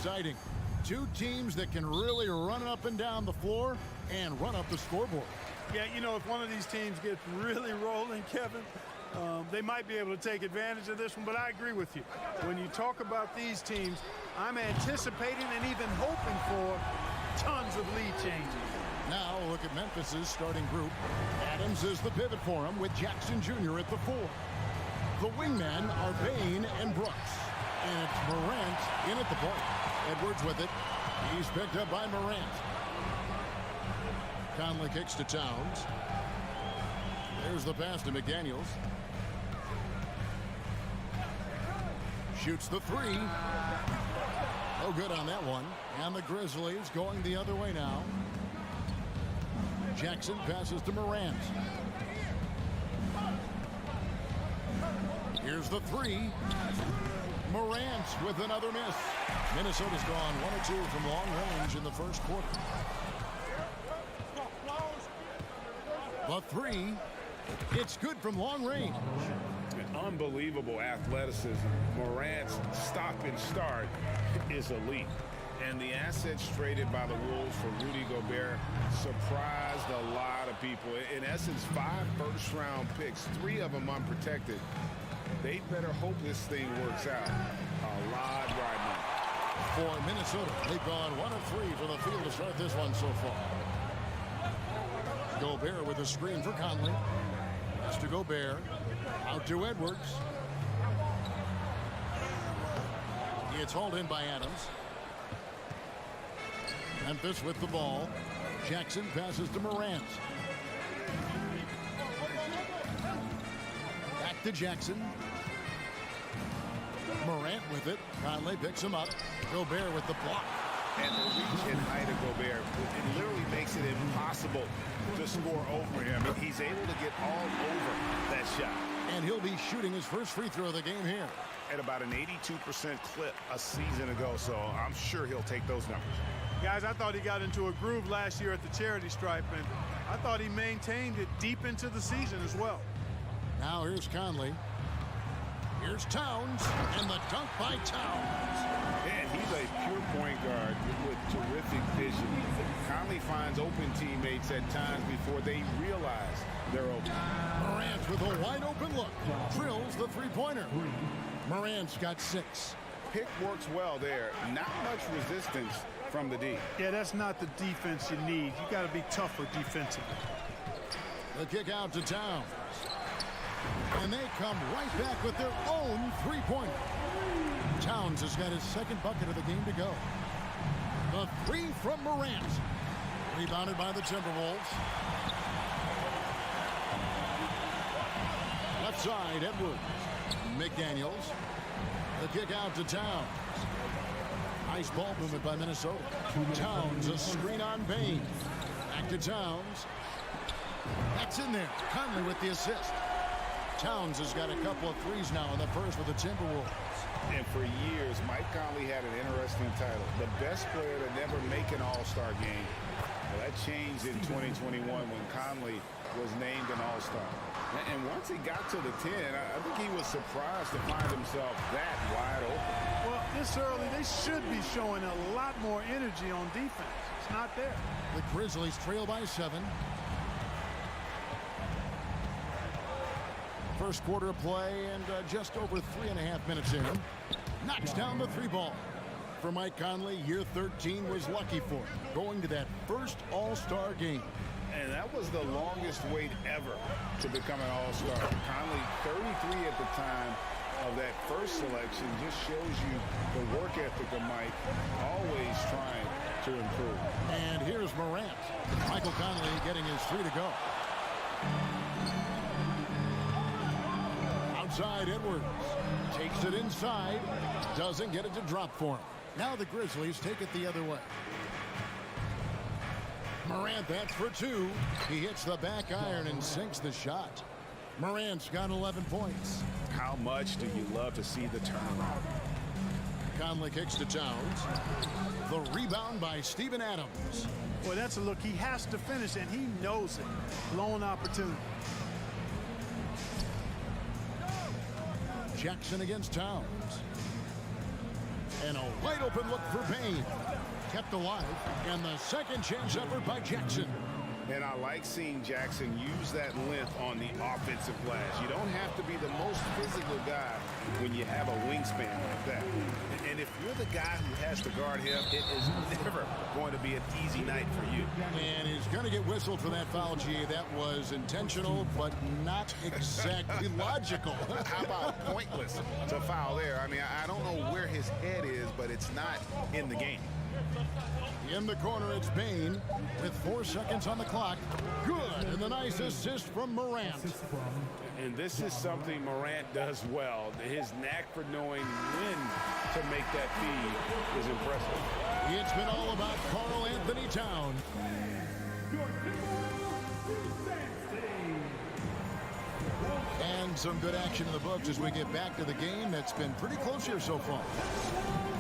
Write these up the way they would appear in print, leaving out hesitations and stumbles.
exciting. Two teams that can really run up and down the floor and run up the scoreboard. Yeah, you know, if one of these teams gets really rolling, Kevin, they might be able to take advantage of this one, but I agree with you. When you talk about these teams, I'm anticipating and even hoping for tons of lead changes. Now look at Memphis's starting group. Adams is the pivot for him with Jackson Jr. at the 4. The wingmen are Bain and Brooks. And it's Morant in at the point. Edwards with it. He's picked up by Morant. Conley kicks to Towns. There's the pass to McDaniels. Shoots the 3. No good on that one. And the Grizzlies going the other way now. Jackson passes to Morant. Here's the 3. Morant with another miss. Minnesota's gone 1 or 2 from long range in the first quarter. The 3. It's good from long range. Unbelievable athleticism. Morant's stop and start is elite. And the assets traded by the Wolves for Rudy Gobert surprised a lot of people. In essence, 5 first-round picks, 3 of them unprotected. They better hope this thing works out. A lot right now. For Minnesota, they've gone 1 of 3 from the field to start this one so far. Gobert with a screen for Conley. Pass to Gobert. Out to Edwards. It's hauled in by Adams. Memphis with the ball. Jackson passes to Morant. Back to Jackson. Morant with it. Conley picks him up. Gobert with the block. And the reach and height of Gobert, it literally makes it impossible to score over him. He's able to get all over that shot. And he'll be shooting his first free throw of the game here. At about an 82% clip a season ago, so I'm sure he'll take those numbers. Guys, I thought he got into a groove last year at the charity stripe, and I thought he maintained it deep into the season as well. Now here's Conley. Here's Towns, and the dunk by Towns. Man, he's a pure point guard with terrific vision. Conley finds open teammates at times before they realize they're open. Morant with a wide-open look. Drills the three-pointer. Morant's got 6. Pick works well there. Not much resistance from the D. Yeah, that's not the defense you need. You got to be tougher defensively. The kick out to Towns. And they come right back with their own three-pointer. Towns has got his second bucket of the game to go. The 3 from Morant. Rebounded by the Timberwolves. Left side, Edwards. McDaniels. The kick out to Towns. Nice ball movement by Minnesota. Towns, a screen on Bain. Back to Towns. That's in there. Conley with the assist. Towns has got a couple of threes now in the first with the Timberwolves. And for years, Mike Conley had an interesting title. The best player to never make an all-star game. Well, that changed in 2021 when Conley was named an all-star. And once he got to the 10, I think he was surprised to find himself that wide open. Well, this early, they should be showing a lot more energy on defense. It's not there. The Grizzlies trail by 7. First quarter of play and just over 3.5 minutes in. Knocks down the 3 ball. For Mike Conley, year 13 was lucky for him, going to that first all-star game. And that was the longest wait ever to become an all-star. Conley, 33 at the time of that first selection, just shows you the work ethic of Mike, always trying to improve. And here's Morant. Michael Conley getting his 3 to go. Outside, Edwards takes it inside, doesn't get it to drop for him. Now the Grizzlies take it the other way. Morant, that's for 2. He hits the back iron and sinks the shot. Morant's got 11 points. How much do you love to see the turnaround? Conley kicks to Towns. The rebound by Steven Adams. Boy, that's a look he has to finish, and he knows it. Lone opportunity. Jackson against Towns. And a wide open look for Bain. Kept alive. And the second chance effort by Jackson. And I like seeing Jackson use that length on the offensive glass. You don't have to be the most physical guy when you have a wingspan like that. And if you're the guy who has to guard him, it is never going to be an easy night for you. And he's going to get whistled for that foul, G. That was intentional, but not exactly logical. How about pointless to foul there? I mean, I don't know where his head is, but it's not in the game. In the corner, it's Bain with 4 seconds on the clock. Good, and the nice assist from Morant. And this is something Morant does well. His knack for knowing when to make that feed is impressive. It's been all about Karl Anthony Towns. And some good action in the books as we get back to the game that's been pretty close here so far.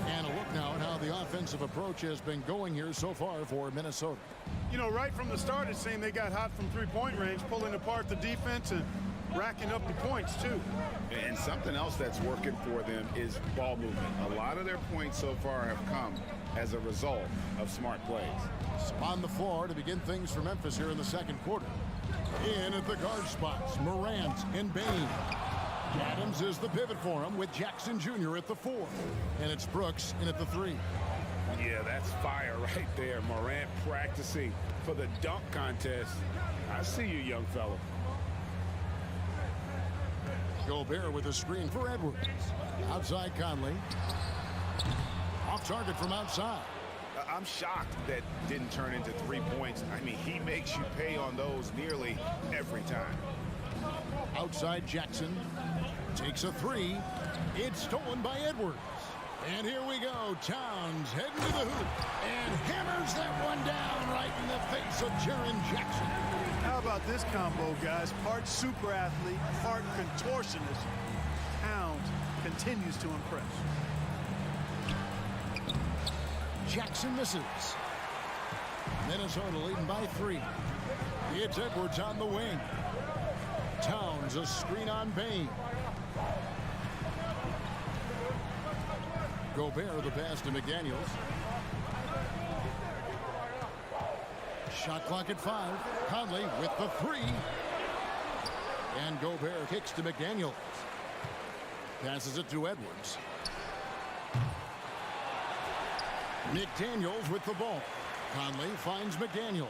And a look now at how the offensive approach has been going here so far for Minnesota. You know, right from the start, it seemed they got hot from three-point range, pulling apart the defense and racking up the points, too. And something else that's working for them is ball movement. A lot of their points so far have come as a result of smart plays. On the floor to begin things for Memphis here in the second quarter. In at the guard spots, Morant and Bain. Adams is the pivot for him with Jackson Jr. at the 4. And it's Brooks in at the 3. Yeah, that's fire right there. Morant practicing for the dunk contest. I see you, young fella. Gobert with a screen for Edwards. Outside Conley. Off target from outside. I'm shocked that didn't turn into 3 points. I mean, he makes you pay on those nearly every time. Outside Jackson takes a 3. It's stolen by Edwards. And here we go. Towns heading to the hoop and hammers that one down right in the face of Jaren Jackson. How about this combo, guys? Part super athlete, part contortionist. Towns continues to impress. Jackson misses. Minnesota leading by 3. It's Edwards on the wing. Towns a screen on Bain. Gobert the pass to McDaniels. Shot clock at 5. Conley with the 3. And Gobert kicks to McDaniels. Passes it to Edwards. McDaniels with the ball. Conley finds McDaniels.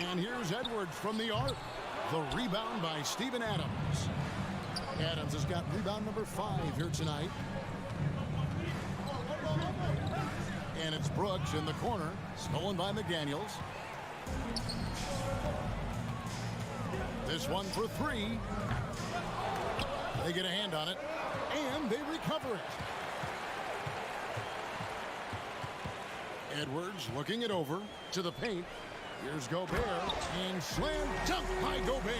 And here's Edwards from the arc. The rebound by Steven Adams. Adams has got rebound number 5 here tonight. And it's Brooks in the corner. Stolen by McDaniels. This one for 3. They get a hand on it. And they recover it. Edwards looking it over to the paint. Here's Gobert, and slam dunk by Gobert.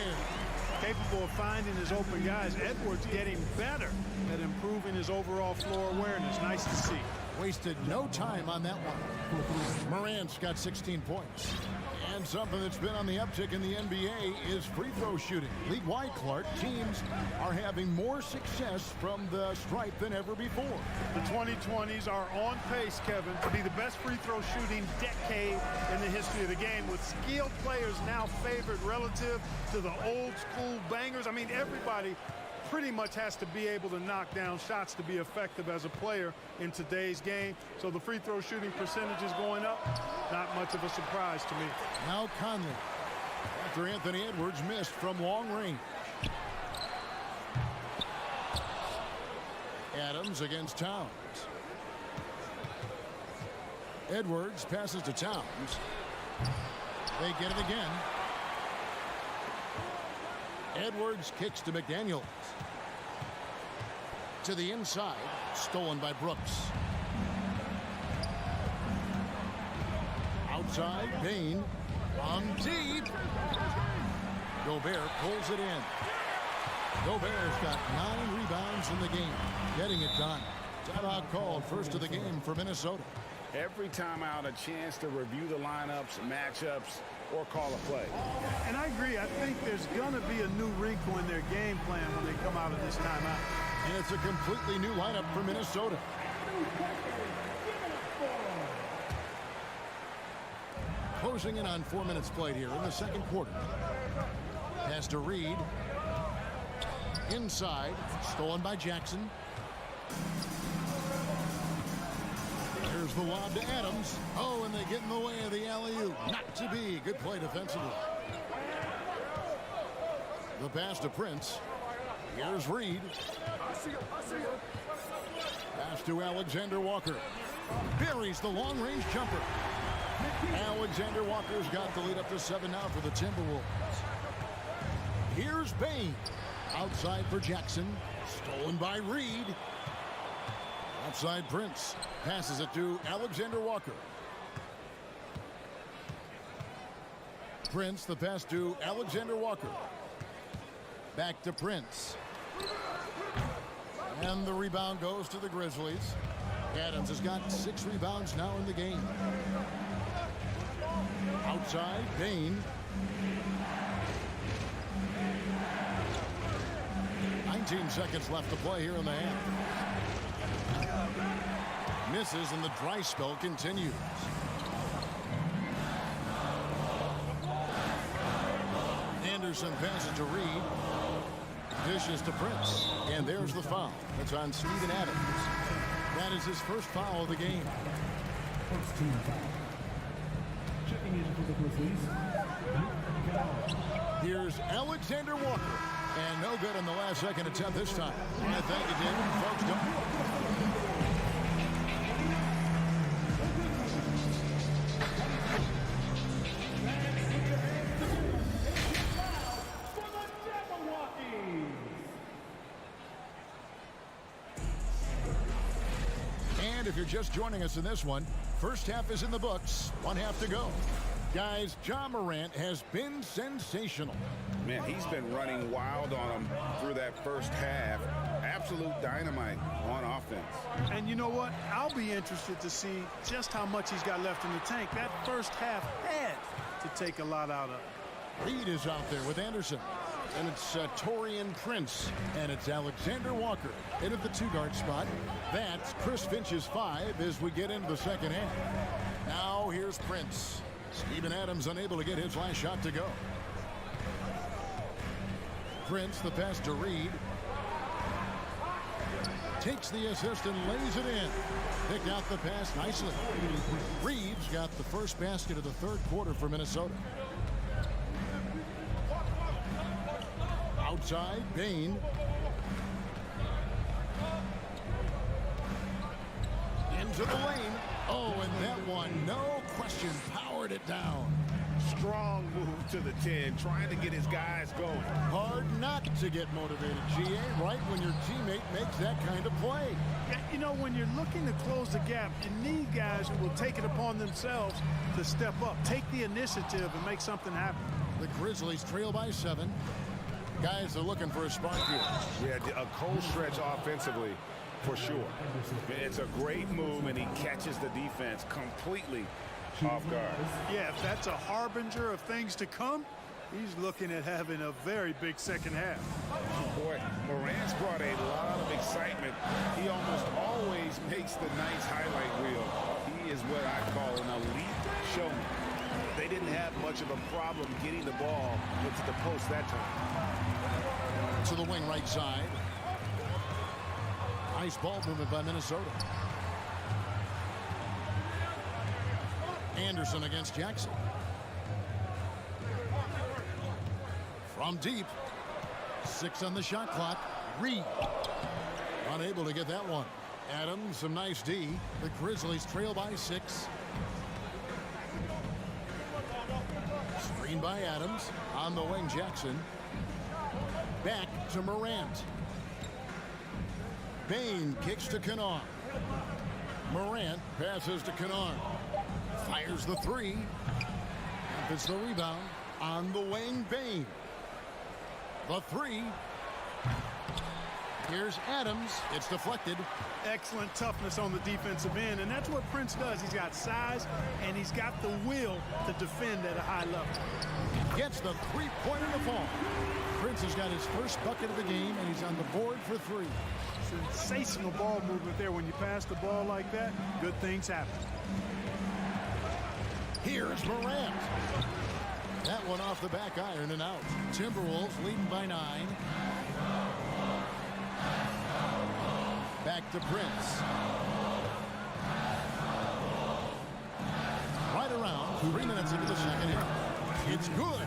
Capable of finding his open guys. Edwards getting better at improving his overall floor awareness. Nice to see. Wasted no time on that one. Morant's got 16 points. And something that's been on the uptick in the NBA is free throw shooting. League-wide, Clark, teams are having more success from the stripe than ever before. The 2020s are on pace, Kevin, to be the best free throw shooting decade in the history of the game, with skilled players now favored relative to the old school bangers. I mean, everybody pretty much has to be able to knock down shots to be effective as a player in today's game. So the free throw shooting percentage is going up. Not much of a surprise to me. Now Conley, after Anthony Edwards missed from long range. Adams against Towns. Edwards passes to Towns. They get it again. Edwards kicks to McDaniels. To the inside, stolen by Brooks. Outside, Bain on deep. Gobert pulls it in. Gobert's got 9 rebounds in the game, getting it done. Timeout called, first of the game for Minnesota. Every time out, a chance to review the lineups, matchups, or call a play. And I agree. I think there's going to be a new wrinkle in their game plan when they come out of this timeout. And it's a completely new lineup for Minnesota. Closing in on 4 minutes played here in the second quarter. Pass to Reed. Inside. Stolen by Jackson. Here's the lob to Adams. Oh, and they get in the way of the alley-oop. Not to be. Good play defensively. The pass to Prince. Here's Reed. Pass to Alexander Walker. Buries the long-range jumper. Alexander Walker's got the lead up to 7 now for the Timberwolves. Here's Bain. Outside for Jackson. Stolen by Reed. Outside Prince. Passes it to Alexander Walker. Prince, the pass to Alexander Walker. Back to Prince. And the rebound goes to the Grizzlies. Adams has got 6 rebounds now in the game. Outside, Bain. 19 seconds left to play here in the half. Misses and the dry spell continues. Anderson passes to Reed. Dishes to Prince. And there's the foul. That's on Steven Adams. That is his first foul of the game. First team foul. Checking in for the Grizzlies. Here's Alexander Walker. And no good on the last second attempt this time. And thank you, David. Folks, and if you're just joining us in this one, first half is in the books. 1 half to go. Guys, Ja Morant has been sensational. Man, he's been running wild on him through that first half. Absolute dynamite on offense. And you know what? I'll be interested to see just how much he's got left in the tank. That first half had to take a lot out of. Reed is out there with Anderson. And it's Taurean Prince. And it's Alexander Walker in at the 2-guard spot. That's Chris Finch's 5 as we get into the second half. Now here's Prince. Steven Adams unable to get his last shot to go. Prince, the pass to Reed. Takes the assist and lays it in. Picked out the pass nicely. Reed's got the first basket of the third quarter for Minnesota. Outside, Bain. Into the lane. Oh, and that one, no question, powered it down. Strong move to the 10, trying to get his guys going. Hard not to get motivated, GA, right when your teammate makes that kind of play. Yeah, you know, when you're looking to close the gap, you need guys who will take it upon themselves to step up, take the initiative, and make something happen. The Grizzlies trail by 7. Guys are looking for a spark here. We had a cold stretch offensively, for sure. It's a great move, and he catches the defense completely off guard. Yeah, if that's a harbinger of things to come, he's looking at having a very big second half. Boy, Morant's brought a lot of excitement. He almost always makes the nice highlight reel. He is what I call an elite showman. They didn't have much of a problem getting the ball into the post that time. To the wing right side. Nice ball movement by Minnesota. Anderson against Jackson. From deep. 6 on the shot clock. Reed. Unable to get that one. Adams, some nice D. The Grizzlies trail by 6. Screen by Adams. On the wing, Jackson. Back to Morant. Bain kicks to Kennard. Morant passes to Kennard. Fires the 3. It's the rebound. On the wing, Bain. The 3. Here's Adams. It's deflected. Excellent toughness on the defensive end, and that's what Prince does. He's got size, and he's got the will to defend at a high level. Gets the 3-pointer to fall. Prince Prince has got his first bucket of the game, and he's on the board for 3. Sensational ball movement there. When you pass the ball like that, good things happen. Here's Morant. That one off the back iron and out. Timberwolves leading by 9. Back to Prince. Right around 3 minutes into the second half. It's good.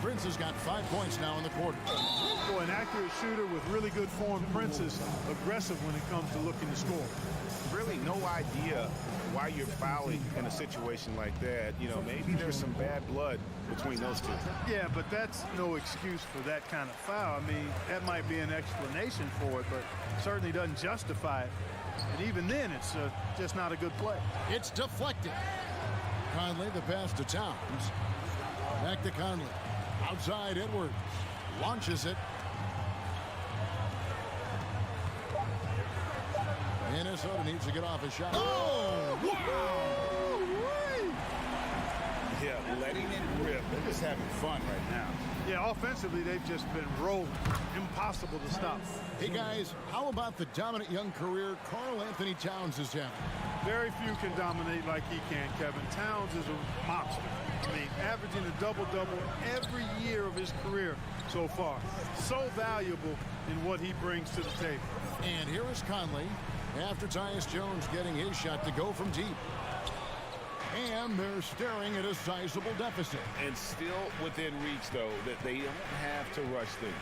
Prince has got 5 points now in the quarter. Boy, an accurate shooter with really good form. Prince is aggressive when it comes to looking to score. Really no idea why you're fouling in a situation like that. You know, maybe there's some bad blood between those two. Yeah, but that's no excuse for that kind of foul. I mean, that might be an explanation for it, but certainly doesn't justify it. And even then, it's just not a good play. It's deflected. Conley, the pass to Towns. Back to Conley. Outside, Edwards. Launches it. Minnesota needs to get off a shot. Oh! Wow! Yeah, letting it rip. They're just having fun right now. Yeah, offensively, they've just been rolling. Impossible to stop. Hey, guys, how about the dominant young career Karl Anthony Towns is having? Very few can dominate like he can, Kevin. Towns is a monster. I mean, averaging a double-double every year of his career so far. So valuable in what he brings to the table. And here is Conley after Tyus Jones getting his shot to go from deep. And they're staring at a sizable deficit. And still within reach, though, that they don't have to rush things.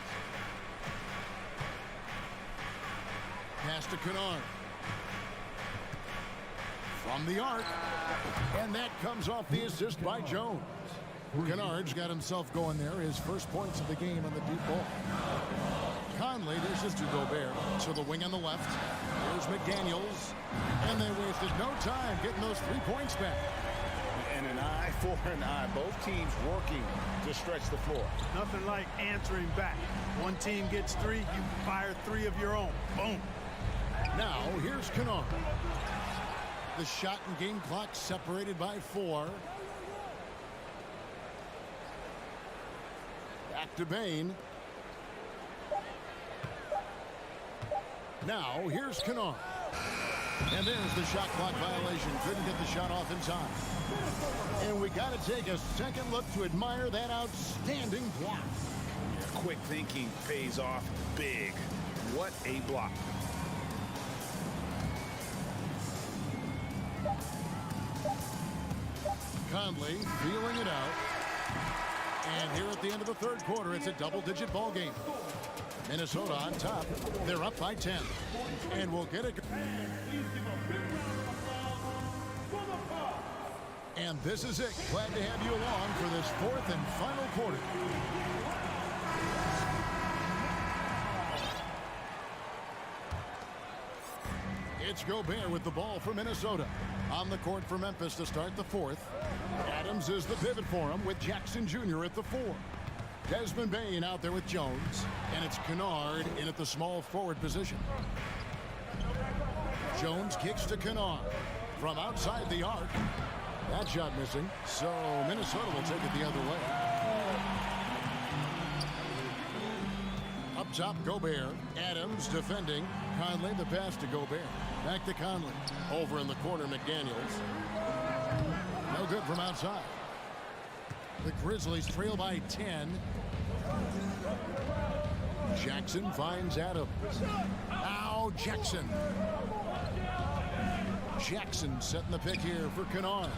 Pass to Kennard. From the arc. And that comes off the assist by Jones. Kennard's got himself going there. His first points of the game on the deep ball. Conley dishes to Gobert. To the wing on the left. Here's McDaniels. And they wasted no time getting those 3 points back. And an eye for an eye. Both teams working to stretch the floor. Nothing like answering back. One team gets 3, you fire 3 of your own. Boom. Now, here's Kennard. The shot and game clock separated by 4. Back to Bane. Now, here's Kennard. And there's the shot clock violation. Couldn't get the shot off in time. And we got to take a second look to admire that outstanding block. Quick thinking pays off big. What a block. Conley feeling it out. And here at the end of the third quarter, it's a double-digit ball game. Minnesota on top. They're up by 10. And we'll get it. And this is it. Glad to have you along for this fourth and final quarter. It's Gobert with the ball for Minnesota. On the court for Memphis to start the fourth. Adams is the pivot for him with Jackson Jr. at the 4. Desmond Bane out there with Jones. And it's Kennard in at the small forward position. Jones kicks to Kennard from outside the arc. That shot missing. So Minnesota will take it the other way. Up top, Gobert. Adams defending. Conley, the pass to Gobert. Back to Conley. Over in the corner, McDaniels. No good from outside. The Grizzlies trail by 10. Jackson finds Adams. Now Jackson. Jackson setting the pick here for Kennard.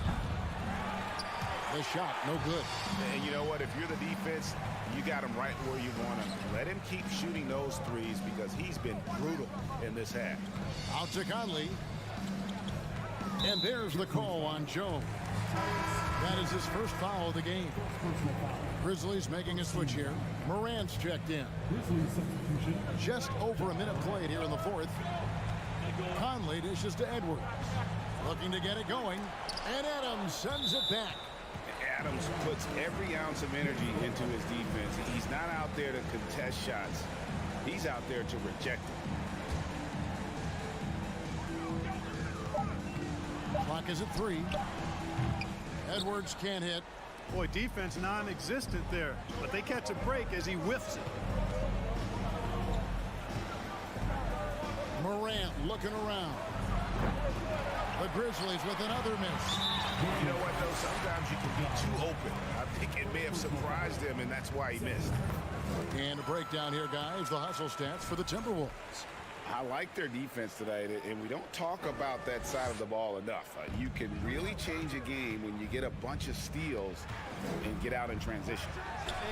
The shot, no good. And you know what? If you're the defense, you got him right where you want him. Let him keep shooting those threes because he's been brutal in this half. Out to Conley. And there's the call on Jones. That is his first foul of the game. Grizzlies making a switch here. Morant's checked in. Just over a minute played here in the fourth. Conley dishes to Edwards. Looking to get it going. And Adams sends it back. Adams puts every ounce of energy into his defense. He's not out there to contest shots. He's out there to reject it. Clock is at 3. Edwards can't hit. Boy, defense non-existent there, but they catch a break as he whiffs it. Morant looking around. The Grizzlies with another miss. You know what, though? Sometimes you can be too open. I think it may have surprised him, and that's why he missed. And a breakdown here, guys. The hustle stats for the Timberwolves. I like their defense tonight, and we don't talk about that side of the ball enough. You can really change a game when you get a bunch of steals and get out in transition.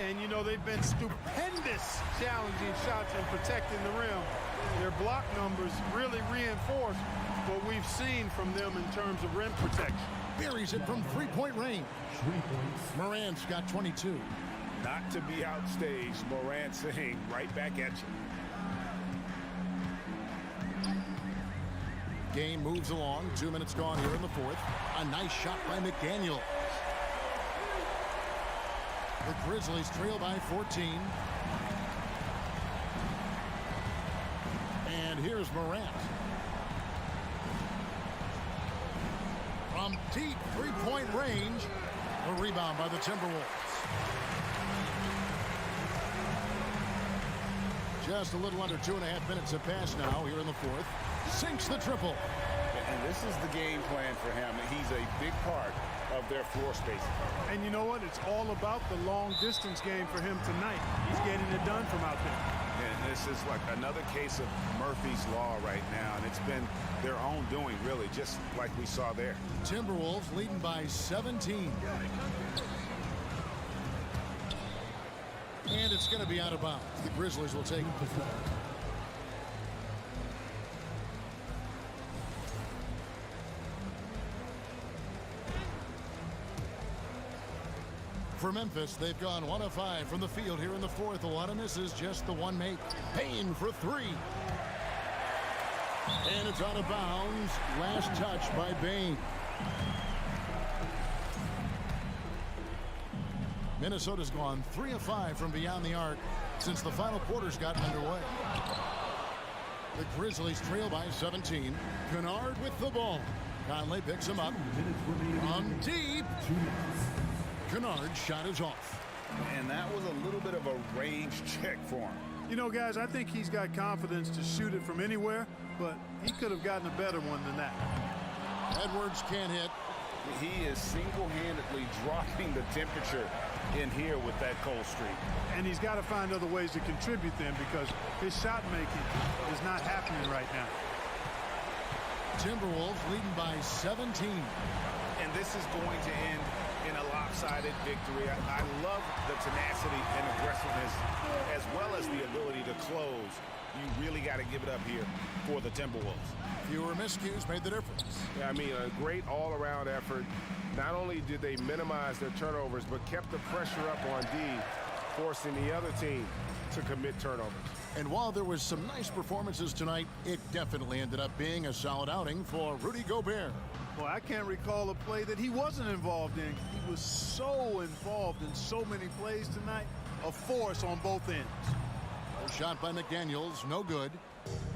And, you know, they've been stupendous challenging shots and protecting the rim. Their block numbers really reinforce what we've seen from them in terms of rim protection. Buries it from three-point range. 3 points. Morant's got 22. Not to be outstaged, Morant saying right back at you. Game moves along. 2 minutes gone here in the fourth. A nice shot by McDaniel. The Grizzlies trail by 14. And here's Morant. From deep three-point range. A rebound by the Timberwolves. Just a little under 2.5 minutes have passed now here in the fourth. Sinks the triple. And this is the game plan for him. He's a big part of their floor spacing. And you know what? It's all about the long distance game for him tonight. He's getting it done from out there. And this is like another case of Murphy's Law right now. And it's been their own doing, really, just like we saw there. Timberwolves leading by 17. And it's going to be out of bounds. The Grizzlies will take it. For Memphis, they've gone 1 of 5 from the field here in the fourth. A lot of misses, just the one make. Payne for 3. And it's out of bounds. Last touch by Bane. Minnesota's gone 3 of 5 from beyond the arc since the final quarter's gotten underway. The Grizzlies trail by 17. Kennard with the ball. Conley picks him up. From deep. Kennard's shot is off. And that was a little bit of a range check for him. You know, guys, I think he's got confidence to shoot it from anywhere, but he could have gotten a better one than that. Edwards can't hit. He is single-handedly dropping the temperature in here with that cold streak. And he's got to find other ways to contribute then, because his shot making is not happening right now. Timberwolves leading by 17. And this is going to end in a lopsided victory. I love the tenacity and aggressiveness as well as the ability to close. You really got to give it up here for the Timberwolves. Fewer miscues made the difference. Yeah, I mean, a great all-around effort. Not only did they minimize their turnovers, but kept the pressure up on D, forcing the other team to commit turnovers. And while there was some nice performances tonight, it definitely ended up being a solid outing for Rudy Gobert. Well, I can't recall a play that he wasn't involved in. He was so involved in so many plays tonight. A force on both ends. A shot by McDaniels, no good.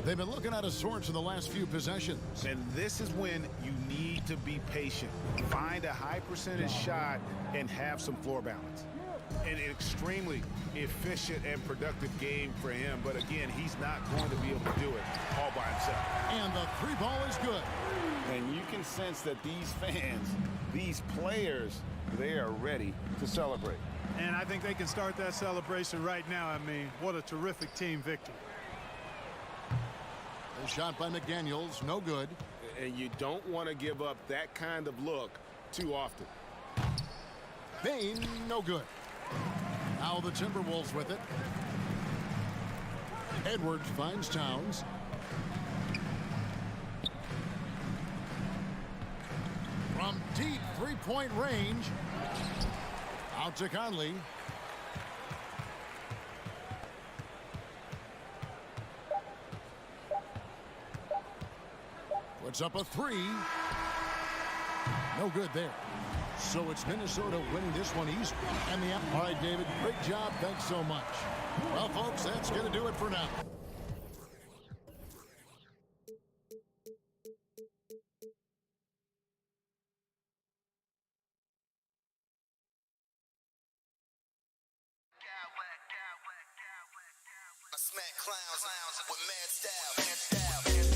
They've been looking out of sorts in the last few possessions. And this is when you need to be patient. Find a high percentage shot and have some floor balance. An extremely efficient and productive game for him. But again, he's not going to be able to do it all by himself. And the three ball is good. And you can sense that these fans, these players, they are ready to celebrate. And I think they can start that celebration right now. I mean, what a terrific team victory. A shot by McDaniels, no good. And you don't want to give up that kind of look too often. Bane, no good. Now the Timberwolves with it. Edwards finds Towns. From deep three-point range. Out to Conley. Puts up a three. No good there. So it's Minnesota winning this one easily. And all right, David, great job. Thanks so much. Well, folks, that's going to do it for now. I smack clowns with mad style.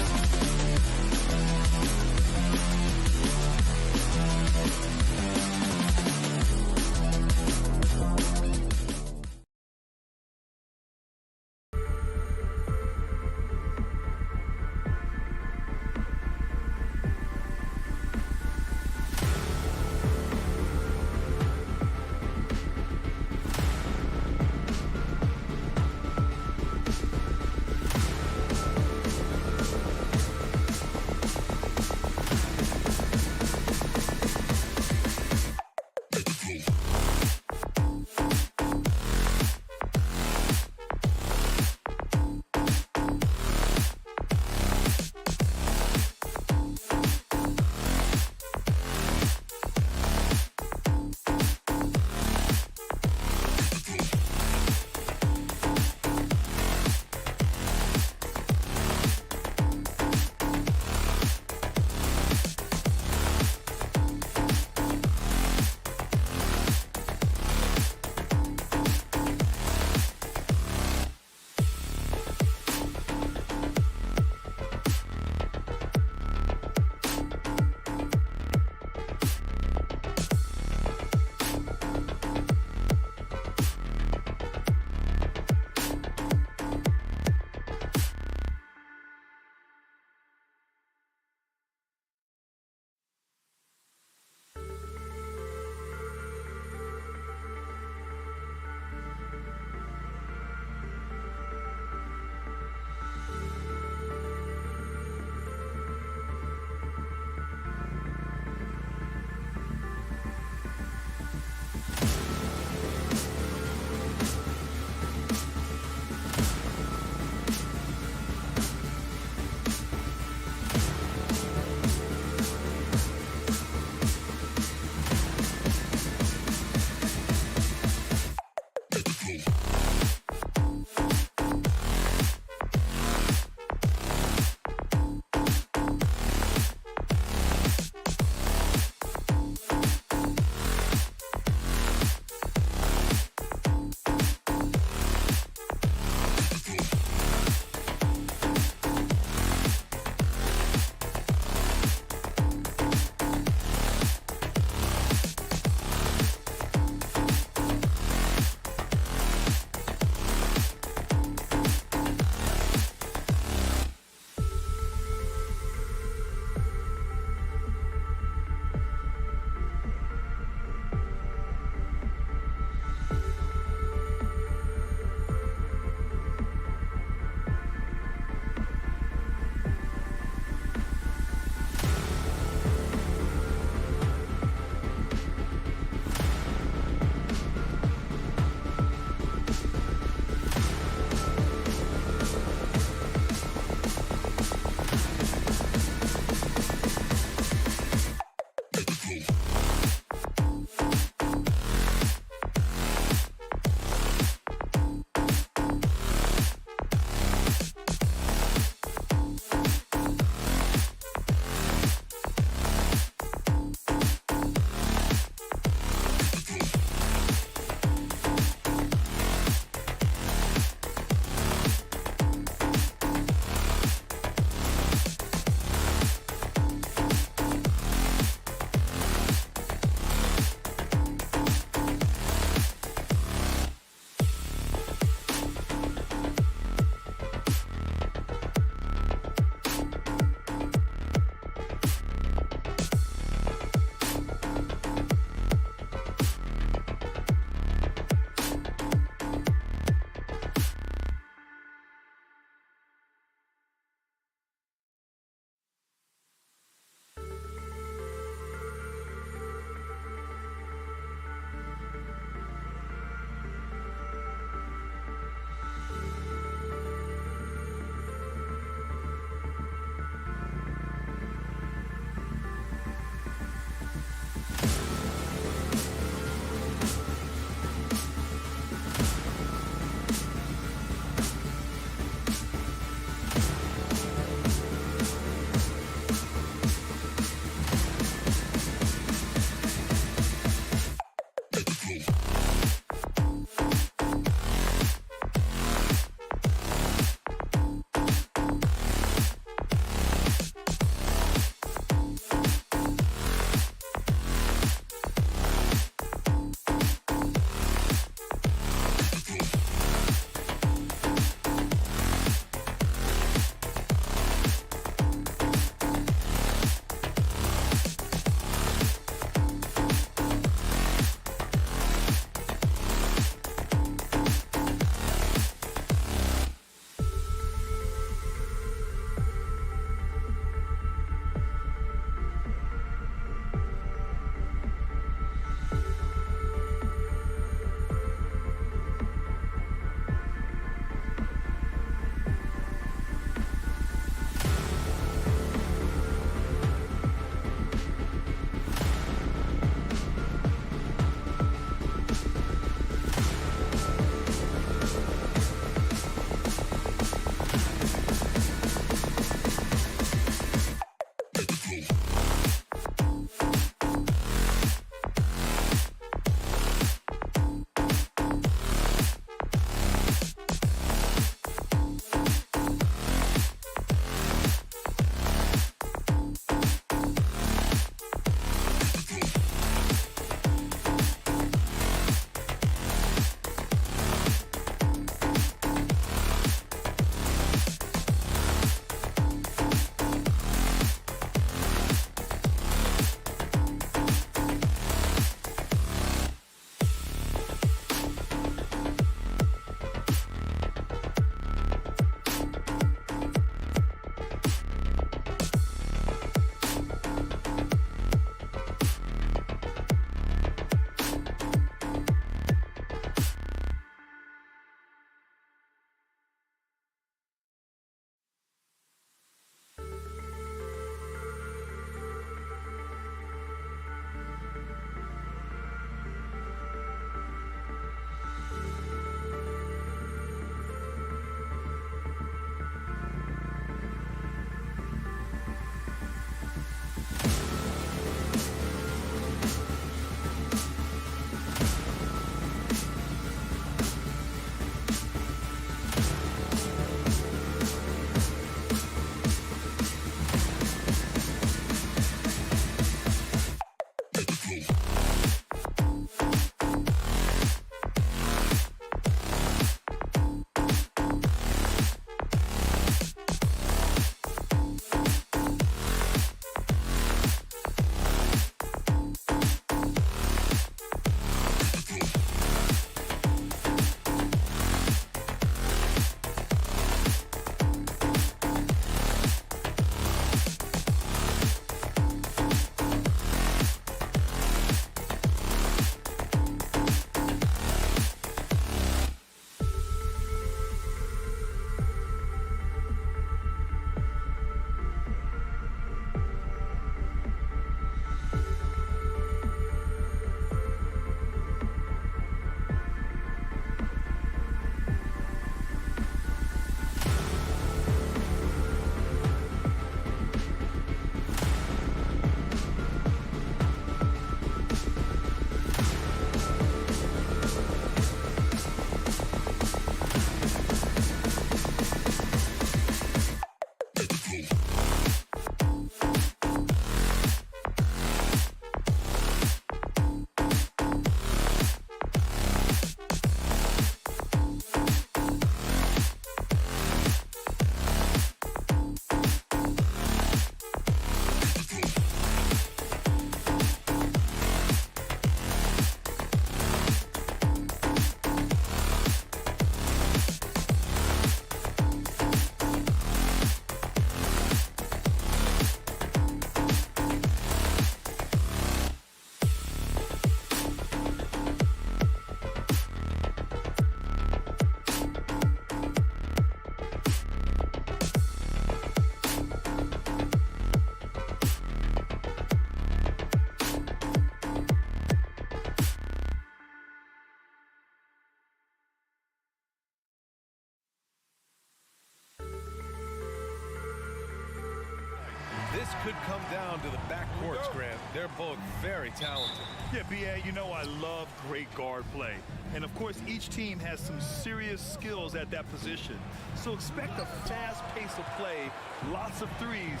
This could come down to the backcourts, Grant. They're both very talented. Yeah, B.A., you know I love great guard play. And, of course, each team has some serious skills at that position. So expect a fast pace of play, lots of threes.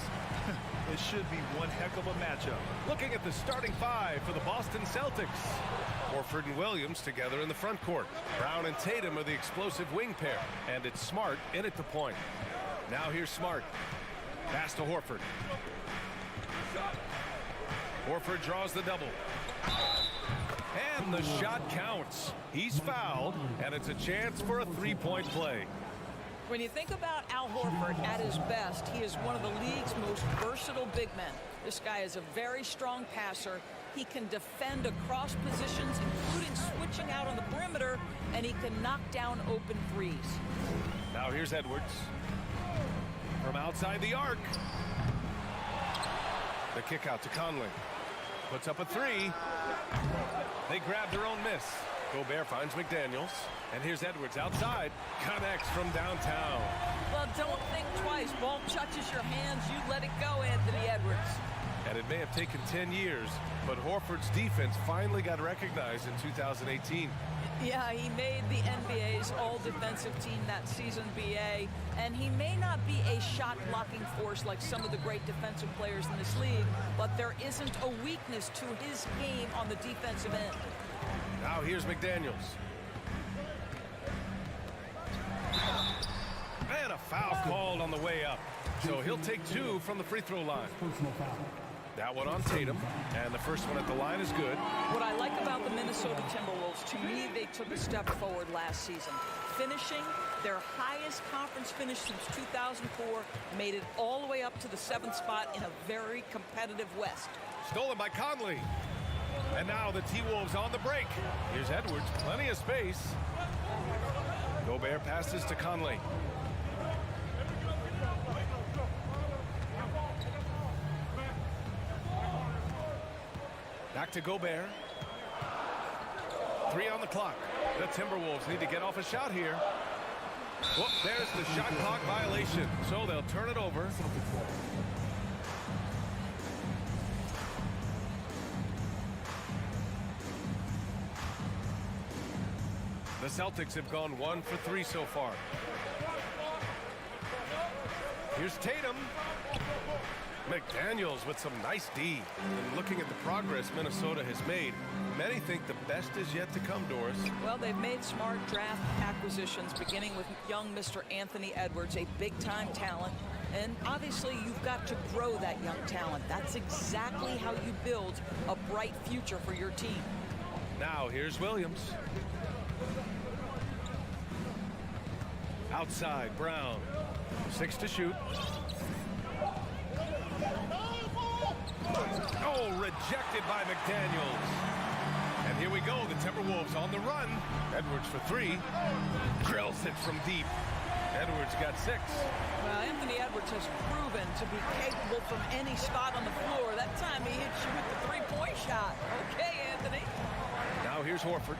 It should be one heck of a matchup. Looking at the starting five for the Boston Celtics. Horford and Williams together in the front court. Brown and Tatum are the explosive wing pair. And it's Smart in at the point. Now here's Smart. Pass to Horford. Horford draws the double. And the shot counts. He's fouled, and it's a chance for a three-point play. When you think about Al Horford at his best, he is one of the league's most versatile big men. This guy is a very strong passer. He can defend across positions, including switching out on the perimeter, and he can knock down open threes. Now here's Edwards. From outside the arc. The kick out to Conley. Puts up a three. They grab their own miss. Gobert finds McDaniels. And here's Edwards outside. Connects from downtown. Well, don't think twice. Ball touches your hands, you let it go, Anthony Edwards. And it may have taken 10 years, but Horford's defense finally got recognized in 2018. Yeah, he made the NBA's all-defensive team that season, BA, and he may not be a shot-blocking force like some of the great defensive players in this league, but there isn't a weakness to his game on the defensive end. Now here's McDaniels. And a foul called on the way up. So he'll take two from the free throw line. Personal foul. That one on Tatum, and the first one at the line is good. What I like about the Minnesota Timberwolves, to me, they took a step forward last season. Finishing their highest conference finish since 2004, made it all the way up to the 7th spot in a very competitive West. Stolen by Conley. And now the T-Wolves on the break. Here's Edwards, plenty of space. Gobert passes to Conley. Back to Gobert. 3 on the clock. The Timberwolves need to get off a shot here. Whoop, there's the shot clock violation. So they'll turn it over. The Celtics have gone 1 for 3 so far. Here's Tatum. McDaniels with some nice D. And looking at the progress Minnesota has made, many think the best is yet to come, Doris. Well, they've made smart draft acquisitions, beginning with young Mr. Anthony Edwards, a big-time talent. And obviously, you've got to grow that young talent. That's exactly how you build a bright future for your team. Now, here's Williams. Outside, Brown. 6 to shoot. Oh, rejected by McDaniels. And here we go, the Timberwolves on the run. Edwards for 3. Drills it from deep. Edwards got 6. Well, Anthony Edwards has proven to be capable from any spot on the floor. That time he hit you with the three-point shot. Okay, Anthony. Now here's Horford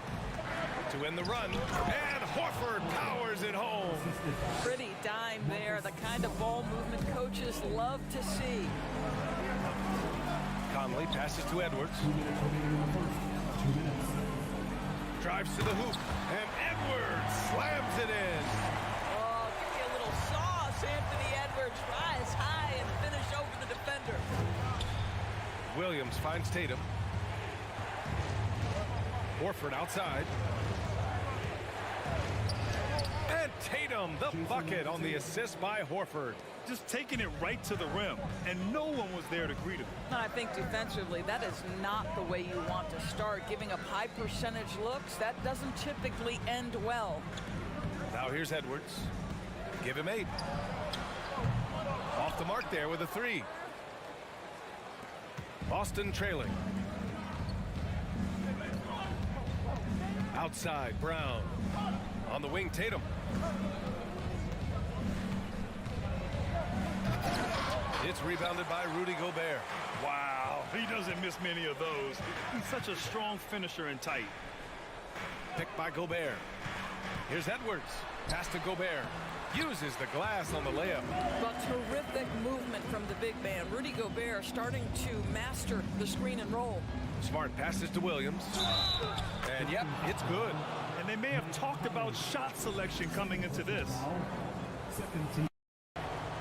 to end the run. And Horford powers it home. Pretty dime there, the kind of ball movement coaches love to see. Conley passes to Edwards. Drives to the hoop. And Edwards slams it in. Oh, give me a little sauce, Anthony Edwards. Rise high and finish over the defender. Williams finds Tatum. Horford outside. And Tatum, the bucket on the assist by Horford. Just taking it right to the rim, and no one was there to greet him. I think defensively, that is not the way you want to start. Giving up high percentage looks, that doesn't typically end well. Now here's Edwards. Give him 8. Off the mark there with a 3. Boston trailing. Outside, Brown. On the wing, Tatum. It's rebounded by Rudy Gobert. Wow, he doesn't miss many of those. He's such a strong finisher and tight. Picked by Gobert. Here's Edwards. Pass to Gobert. Uses the glass on the layup. But terrific movement from the big man. Rudy Gobert starting to master the screen and roll. Smart passes to Williams. And yep, it's good. And they may have talked about shot selection coming into this. Second team.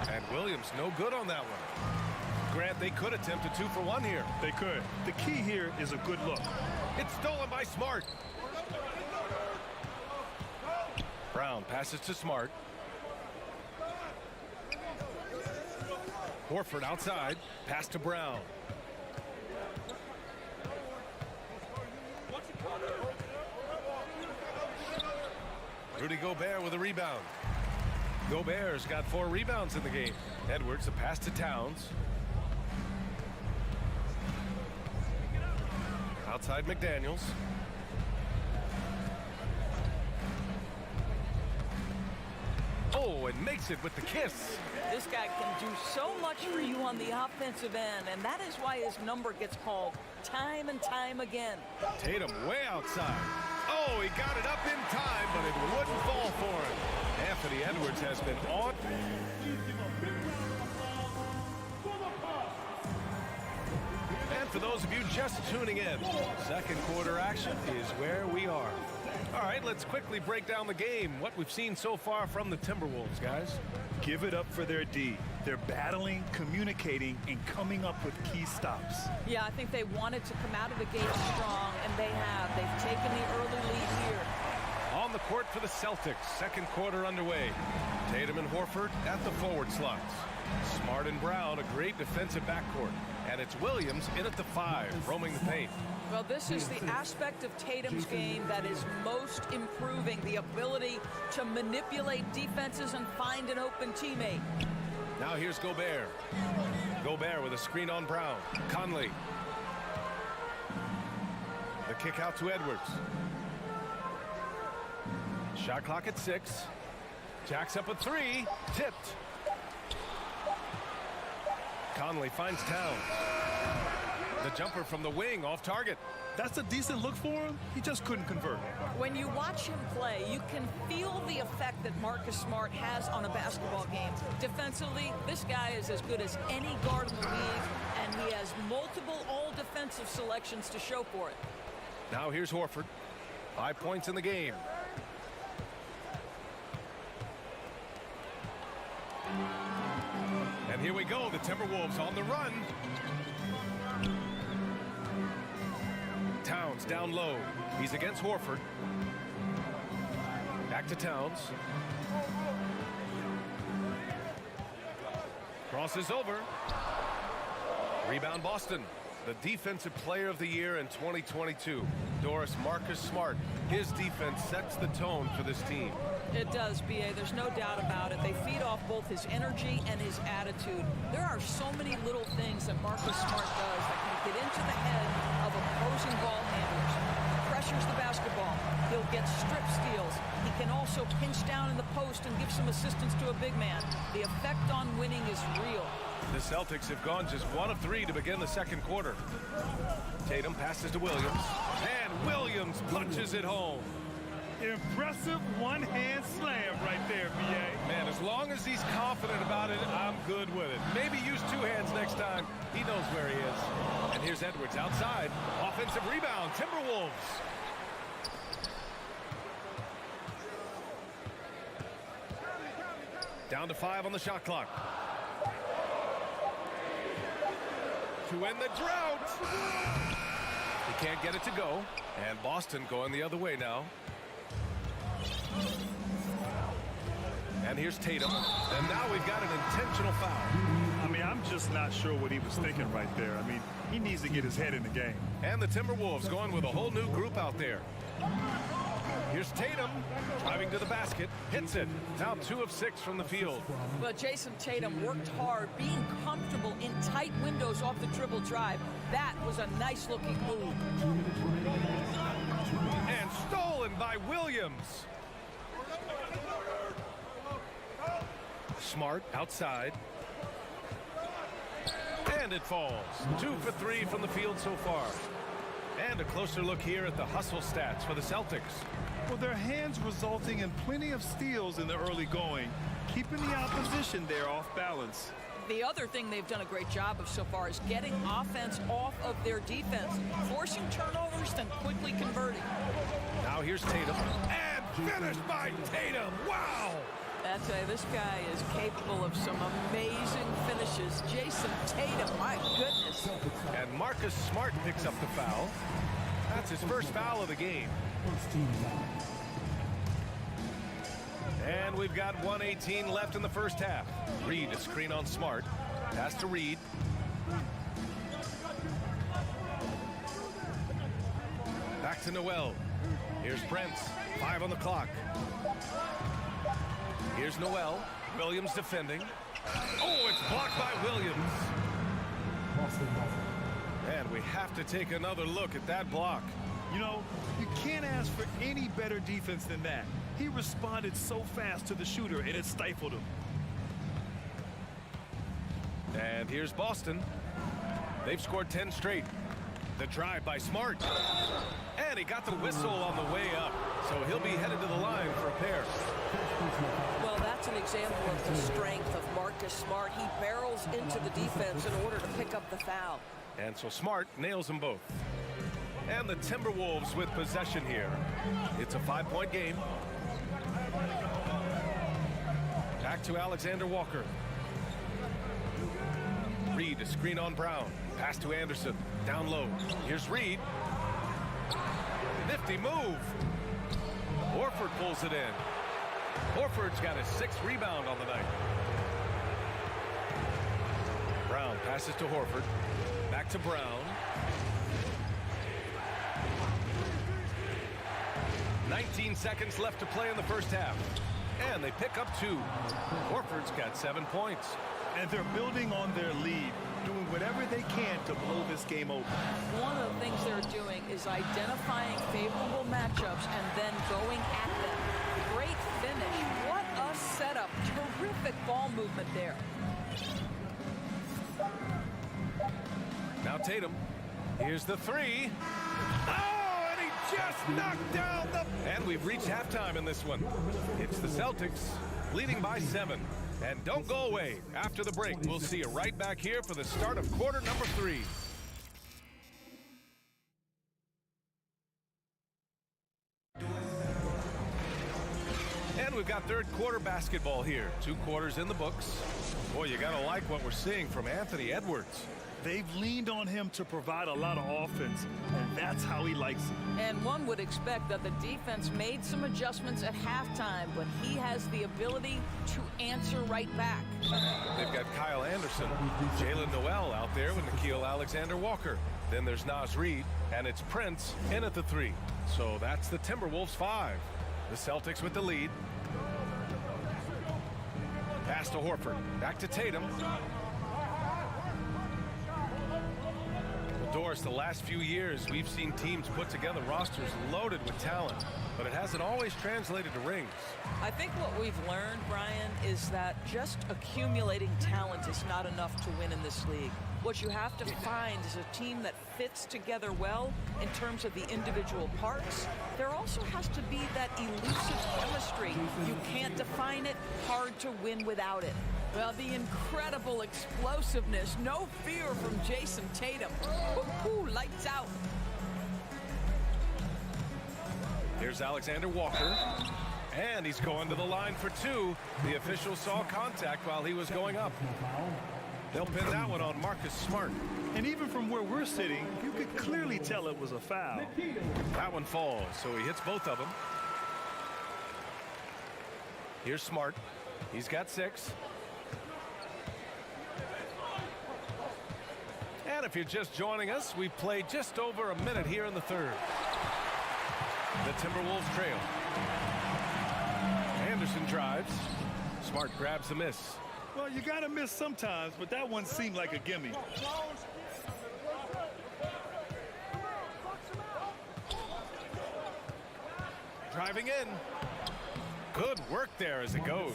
And Williams no good on that one. Grant, they could attempt a 2 for 1 here. They could. The key here is a good look. It's stolen by Smart. Brown passes to Smart. Horford outside. Pass to Brown. Rudy Gobert with a rebound. Gobert's got 4 rebounds in the game. Edwards, a pass to Towns. Outside McDaniels. Oh, and makes it with the kiss. This guy can do so much for you on the offensive end, and that is why his number gets called time and time again. Tatum way outside. Oh, he got it up in time, but it wouldn't fall for him. Anthony Edwards has been on. And for those of you just tuning in, second quarter action is where we are. All right, let's quickly break down the game. What we've seen so far from the Timberwolves, guys. Give it up for their D. They're battling, communicating, and coming up with key stops. Yeah, I think they wanted to come out of the gate strong, and they have. They've taken the early lead here. On the court for the Celtics, second quarter underway. Tatum and Horford at the forward slots. Smart and Brown, a great defensive backcourt. And it's Williams in at the 5, roaming the paint. Well, this is the aspect of Tatum's game that is most improving, the ability to manipulate defenses and find an open teammate. Now here's Gobert. Gobert with a screen on Brown. Conley. The kick out to Edwards. Shot clock at 6. Jacks up a 3. Tipped. Conley finds Towns. The jumper from the wing off target. That's a decent look for him. He just couldn't convert. When you watch him play, you can feel the effect that Marcus Smart has on a basketball game. Defensively, this guy is as good as any guard in the league, and he has multiple all-defensive selections to show for it. Now here's Horford. 5 points in the game. And here we go, the Timberwolves on the run. Towns down low. He's against Horford. Back to Towns. Crosses over. Rebound Boston. The defensive player of the year in 2022. Doris, Marcus Smart. His defense sets the tone for this team. It does, B.A. There's no doubt about it. They feed off both his energy and his attitude. There are so many little things that Marcus Smart does that can get into the head of opposing ball handlers. Pressures the basketball. He'll get strip steals. He can also pinch down in the post and give some assistance to a big man. The effect on winning is real. The Celtics have gone just 1 of 3 to begin the second quarter. Tatum passes to Williams. And Williams punches it home. Impressive one-hand slam right there, B.A. Man, as long as he's confident about it, I'm good with it. Maybe use 2 hands next time. He knows where he is. And here's Edwards outside. Offensive rebound, Timberwolves. Down to 5 on the shot clock. To end the drought. He can't get it to go. And Boston going the other way now. And here's Tatum. And now we've got an intentional foul. I mean, I'm just not sure what he was thinking right there. I mean, he needs to get his head in the game. And the Timberwolves going with a whole new group out there. Here's Tatum driving to the basket, hits it. Now 2 of 6 from the field. But Jason Tatum worked hard, being comfortable in tight windows off the dribble drive. That was a nice-looking move. And stolen by Williams. Smart outside. And it falls. 2 for 3 from the field so far. And a closer look here at the hustle stats for the Celtics. Well, their hands resulting in plenty of steals in the early going, keeping the opposition there off balance. The other thing they've done a great job of so far is getting offense off of their defense, forcing turnovers, then quickly converting. Now here's Tatum. And finished by Tatum. Wow! I tell you, this guy is capable of some amazing finishes. Jason Tatum, my goodness. And Marcus Smart picks up the foul. That's his first foul of the game. First team foul. And we've got 1:18 left in the first half. Reed, a screen on Smart. Pass to Reed. Back to Noel. Here's Brents. 5 on the clock. Here's Noel. Williams defending. Oh, it's blocked by Williams. And we have to take another look at that block. You know, you can't ask for any better defense than that. He responded so fast to the shooter, and it stifled him. And here's Boston. They've scored 10 straight. The drive by Smart. And he got the whistle on the way up. So he'll be headed to the line for a pair. Well, that's an example of the strength of Marcus Smart. He barrels into the defense in order to pick up the foul. And so Smart nails them both. And the Timberwolves with possession here. It's a 5-point game. Back to Alexander Walker. Reed, a screen on Brown. Pass to Anderson. Down low. Here's Reed. Nifty move. Horford pulls it in. Horford's got his 6th rebound on the night. Brown passes to Horford. Back to Brown. 19 seconds left to play in the first half. And they pick up 2. Horford's got 7 points. And they're building on their lead, doing whatever they can to blow this game open. One of the things they're doing is identifying favorable matchups and then going at them. Great finish. What a setup. Terrific ball movement there. Now Tatum. Here's the 3. Oh, and he just knocked down the... And we've reached halftime in this one. It's the Celtics leading by 7. And don't go away. After the break, we'll see you right back here for the start of quarter number 3. And we've got third quarter basketball here. 2 quarters in the books. Boy, you gotta like what we're seeing from Anthony Edwards. They've leaned on him to provide a lot of offense, and that's how he likes it. And one would expect that the defense made some adjustments at halftime, but he has the ability to answer right back. They've got Kyle Anderson, Jalen Noel out there with Nickeil Alexander-Walker. Then there's Naz Reid, and it's Prince in at the 3. So that's the Timberwolves 5. The Celtics with the lead. Pass to Horford. Back to Tatum. Doris, the last few years, we've seen teams put together rosters loaded with talent, but it hasn't always translated to rings. I think what we've learned, Brian, is that just accumulating talent is not enough to win in this league. What you have to find is a team that fits together well in terms of the individual parts. There also has to be that elusive chemistry. You can't define it, hard to win without it. Well, the incredible explosiveness, no fear from Jason Tatum. Woo-hoo, lights out. Here's Alexander Walker, and he's going to the line for 2. The official saw contact while he was going up. They'll pin that one on Marcus Smart. And even from where we're sitting, you could clearly tell it was a foul. That one falls, so he hits both of them. Here's Smart. He's got 6. And if you're just joining us, we've played just over a minute here in the third. The Timberwolves trail. Anderson drives. Smart grabs the miss. Well, you got to miss sometimes, but that one seemed like a gimme. Driving in. Good work there as it goes.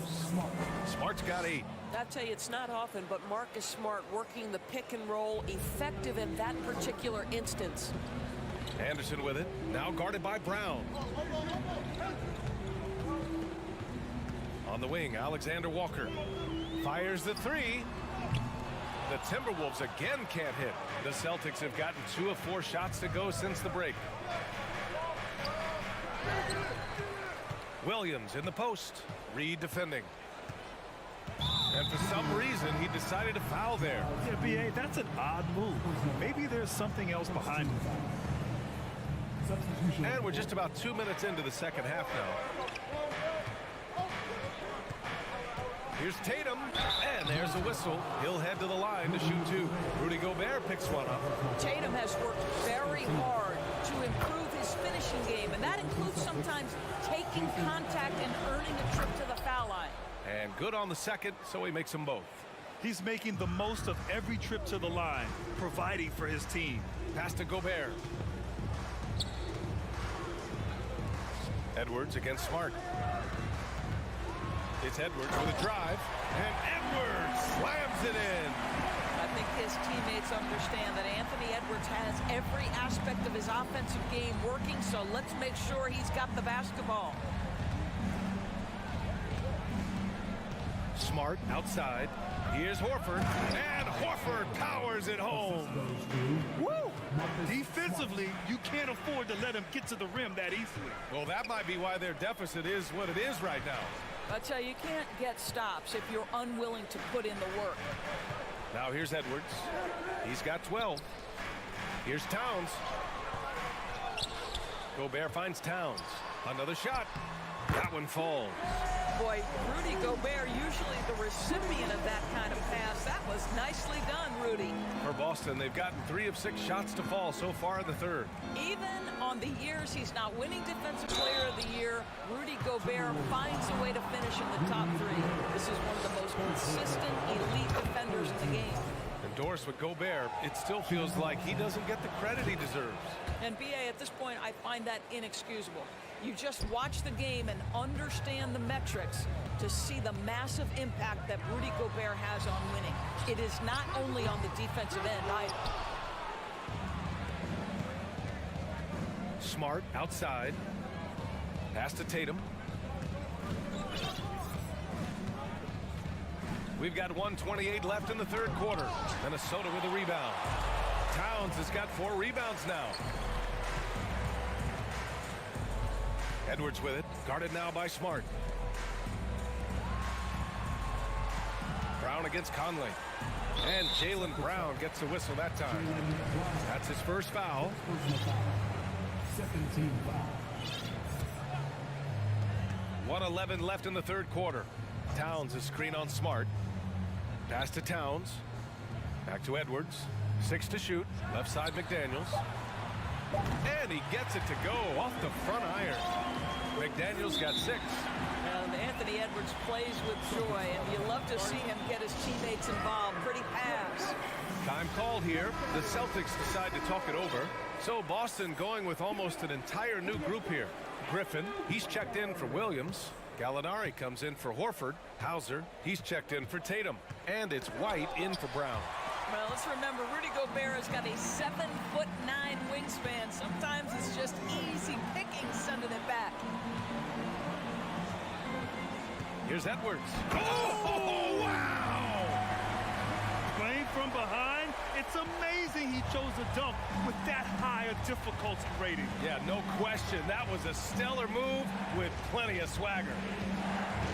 Smart's got 8. I tell you, it's not often, but Marcus Smart working the pick and roll, effective in that particular instance. Anderson with it, now guarded by Brown. On the wing, Alexander Walker fires the 3. Timberwolves again can't hit. The Celtics have gotten 2 of 4 shots to go since the break. Williams in the post. Reed defending. And for some reason, he decided to foul there. Yeah, B.A., that's an odd move. Maybe there's something else behind it. Substitution. And we're just about 2 minutes into the second half now. Here's Tatum, and there's a whistle. He'll head to the line to shoot 2. Rudy Gobert picks one up. Tatum has worked very hard to improve his finishing game, and that includes sometimes taking contact and earning a trip to the foul line. And good on the second, so he makes them both. He's making the most of every trip to the line, providing for his team. Pass to Gobert. Edwards against Smart. It's Edwards with a drive, and Edwards slams it in. I think his teammates understand that Anthony Edwards has every aspect of his offensive game working, so let's make sure he's got the basketball. Smart outside. Here's Horford, and Horford powers it home. Woo! Defensively, you can't afford to let him get to the rim that easily. Well, that might be why their deficit is what it is right now. I tell you can't get stops if you're unwilling to put in the work. Now here's Edwards. He's got 12. Here's Towns. Gobert finds Towns. Another shot. That one falls. Boy, Rudy Gobert, usually the recipient of that kind of pass. That was nicely done, Rudy. For Boston, they've gotten 3 of 6 shots to fall so far in the third. Even on the years he's not winning Defensive Player of the Year, Rudy Gobert finds a way to finish in the top 3. This is one of the most consistent elite defenders in the game. Endorsed with Gobert, it still feels like he doesn't get the credit he deserves. And B.A., at this point, I find that inexcusable. You just watch the game and understand the metrics to see the massive impact that Rudy Gobert has on winning. It is not only on the defensive end either. Smart outside. Pass to Tatum. We've got 1:28 left in the third quarter. Minnesota with a rebound. Towns has got 4 rebounds now. Edwards with it, guarded now by Smart. Brown against Conley. And Jaylen Brown gets the whistle that time. That's his first foul. Second team foul. 1:11 left in the third quarter. Towns is screen on Smart. Pass to Towns. Back to Edwards. 6 to shoot. Left side McDaniels. And he gets it to go off the front iron. McDaniels got 6. And Anthony Edwards plays with joy, and you love to see him get his teammates involved. Pretty pass. Time called here. The Celtics decide to talk it over. So Boston going with almost an entire new group here. Griffin, he's checked in for Williams. Gallinari comes in for Horford. Hauser, he's checked in for Tatum. And it's White in for Brown. Well, let's remember, Rudy Gobert has got a 7'9" wingspan. Sometimes it's just easy picking sending it back. Here's Edwards. Oh, wow! Playing from behind, it's amazing he chose a dunk with that high a difficulty rating. Yeah, no question. That was a stellar move with plenty of swagger.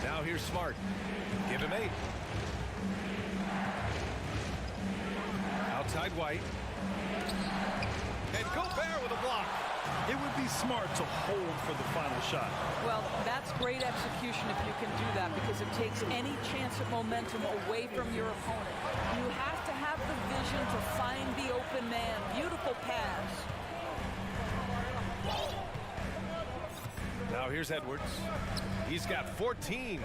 Now here's Smart. Give him 8. Outside White. And Gobert with a block. It would be smart to hold for the final shot. Well, that's great execution if you can do that, because it takes any chance of momentum away from your opponent. You have to have the vision to find the open man. Beautiful pass. Now here's Edwards. He's got 14.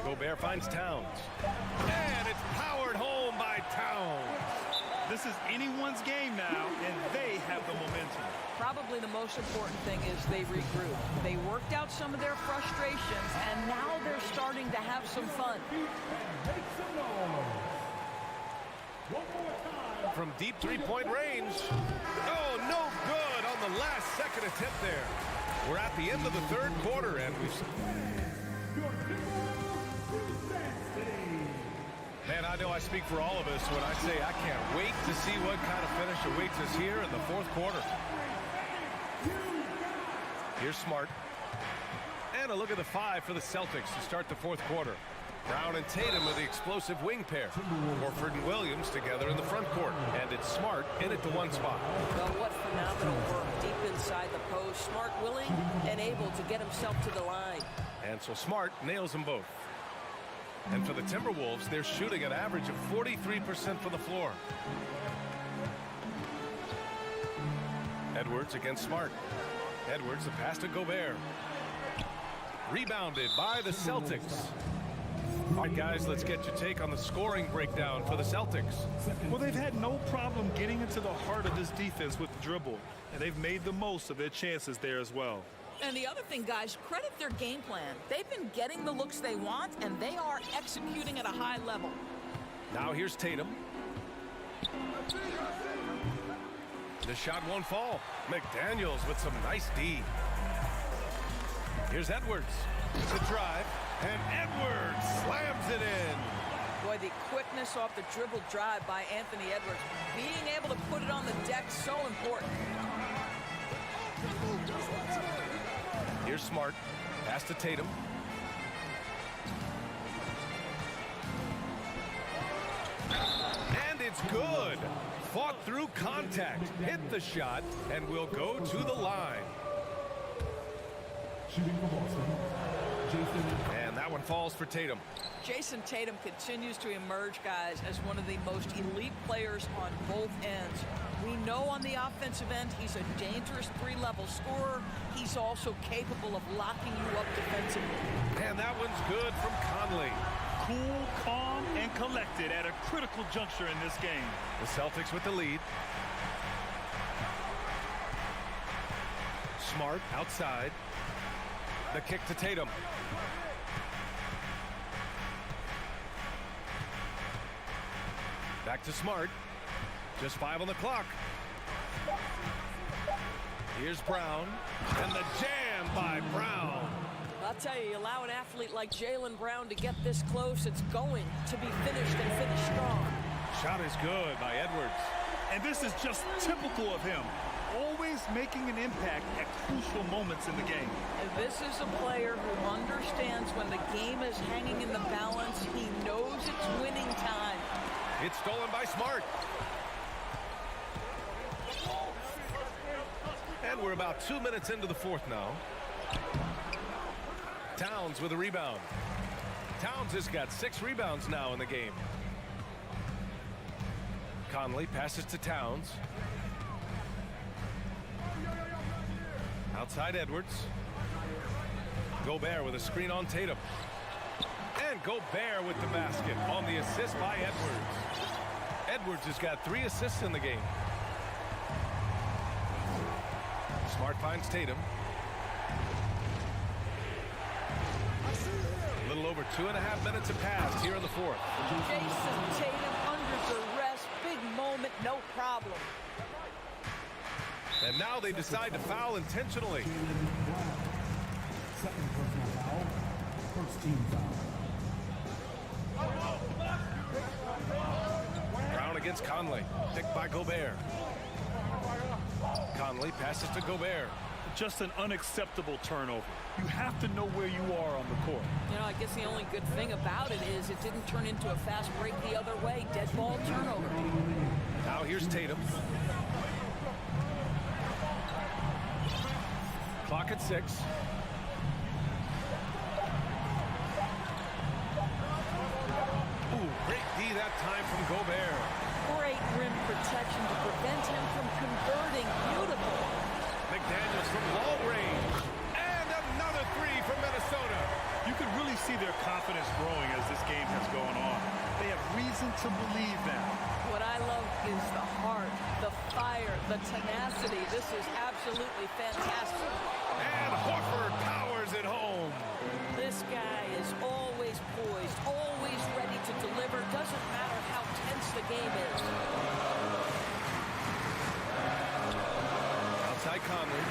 Gobert finds Towns. And it's powered home by Towns. This is anyone's game now, and they have the momentum. Probably the most important thing is they regroup. They worked out some of their frustrations, and now they're starting to have some fun. From deep three-point range. Oh, no good on the last second attempt there. We're at the end of the third quarter, and we've... Man, I know I speak for all of us when I say I can't wait to see what kind of finish awaits us here in the fourth quarter. Here's Smart. And a look at the 5 for the Celtics to start the fourth quarter. Brown and Tatum are the explosive wing pair. Horford and Williams together in the front court. And it's Smart in at the 1 spot. Well, what phenomenal work deep inside the post. Smart willing and able to get himself to the line. And so Smart nails them both. And for the Timberwolves, they're shooting an average of 43% from the floor. Edwards against Smart. Edwards, the pass to Gobert. Rebounded by the Celtics. All right, guys, let's get your take on the scoring breakdown for the Celtics. Well, they've had no problem getting into the heart of this defense with the dribble, and they've made the most of their chances there as well. And the other thing, guys, credit their game plan. They've been getting the looks they want, and they are executing at a high level. Now here's Tatum. The shot won't fall. McDaniels with some nice D. Here's Edwards. It's a drive, and Edwards slams it in. Boy, the quickness off the dribble drive by Anthony Edwards. Being able to put it on the deck, so important. Here's Smart. Pass to Tatum. And it's good. Fought through contact. Hit the shot and will go to the line. Shooting for Boston, Jason. And that one falls for Tatum. Jason Tatum continues to emerge, guys, as one of the most elite players on both ends. We know on the offensive end he's a dangerous three-level scorer. He's also capable of locking you up defensively. And that one's good from Conley. Cool, calm, and collected at a critical juncture in this game. The Celtics with the lead. Smart outside. The kick to Tatum. Back to Smart. Just 5 on the clock. Here's Brown. And the jam by Brown. I'll tell you, you allow an athlete like Jaylen Brown to get this close, it's going to be finished and finished strong. Shot is good by Edwards. And this is just typical of him. Always making an impact at crucial moments in the game. And this is a player who understands when the game is hanging in the balance. He knows it's winning time. It's stolen by Smart. And we're about 2 minutes into the fourth now. Towns with a rebound. Towns has got 6 rebounds now in the game. Conley passes to Towns. Outside Edwards. Gobert with a screen on Tatum. And Gobert with the basket on the assist by Edwards. Edwards has got 3 assists in the game. Smart finds Tatum. A little over 2.5 minutes have passed here in the fourth. Jason Tatum under duress, big moment, no problem. And now they decide to foul intentionally. Second personal foul, first team foul. Brown against Conley, picked by Gobert. Conley passes to Gobert. Just an unacceptable turnover. You have to know where you are on the court. You know, I guess the only good thing about it is it didn't turn into a fast break the other way. Dead ball turnover. Now here's Tatum. Clock at 6. Ooh, great D that time from Gobert. Great rim protection to prevent him from converting. Beautiful. McDaniels from long range. And another 3 from Minnesota. You can really see their confidence growing as this game has gone on. They have reason to believe that. What I love is the heart, the fire, the tenacity. This is absolutely fantastic. And Horford powers it home. This guy is always poised, always ready to deliver. Doesn't matter how tense the game is. Outside Conley.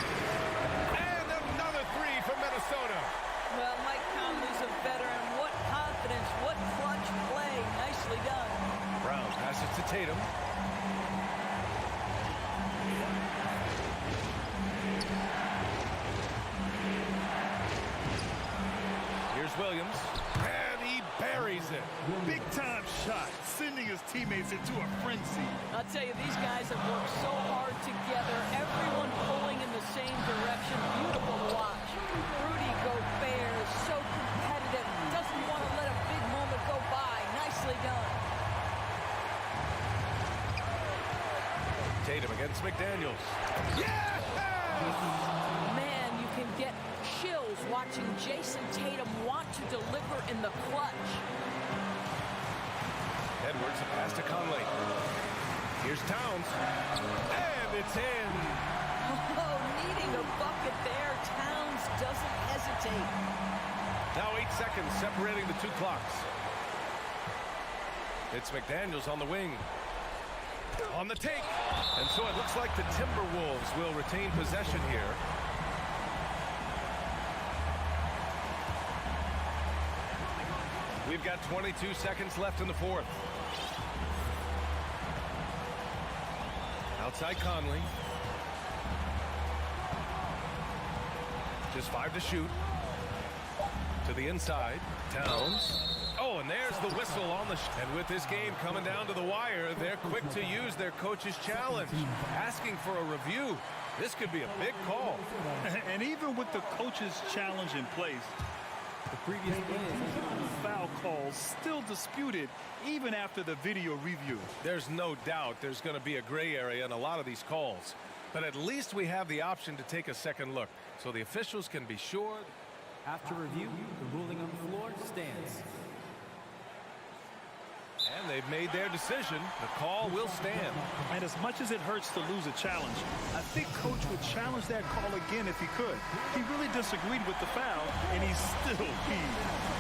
And another 3 from Minnesota. Well, Mike Conley's a veteran. What confidence, what clutch play. Nicely done. Brown passes to Tatum. Here's Williams, and he buries it. Big time shot, sending his teammates into a frenzy. I'll tell you, these guys have worked so hard together. Everyone pulling in the same direction. Beautiful to watch. Rudy Gobert is so competitive. Doesn't want to let a big moment go by. Nicely done. Tatum against McDaniels. Man, you can get chills watching Jason Tatum want to deliver in the clutch. Edwards, a pass to Conley. Here's Towns, and it's in. Oh, needing a bucket there. Towns doesn't hesitate. Now 8 seconds separating the two clocks. It's McDaniels on the wing. On the take. And so it looks like the Timberwolves will retain possession here. We've got 22 seconds left in the fourth. Outside Conley. Just 5 to shoot. To the inside. Towns. Oh, and there's the whistle on the and with this game coming down to the wire, they're quick to use their coach's challenge, asking for a review. This could be a big call. And even with the coach's challenge in place, the previous foul calls still disputed even after the video review. There's no doubt there's going to be a gray area in a lot of these calls, but at least we have the option to take a second look so the officials can be sure. After review, the ruling on the floor stands. And they've made their decision. The call will stand. And as much as it hurts to lose a challenge, I think Coach would challenge that call again if he could. He really disagreed with the foul, and he's still peeved.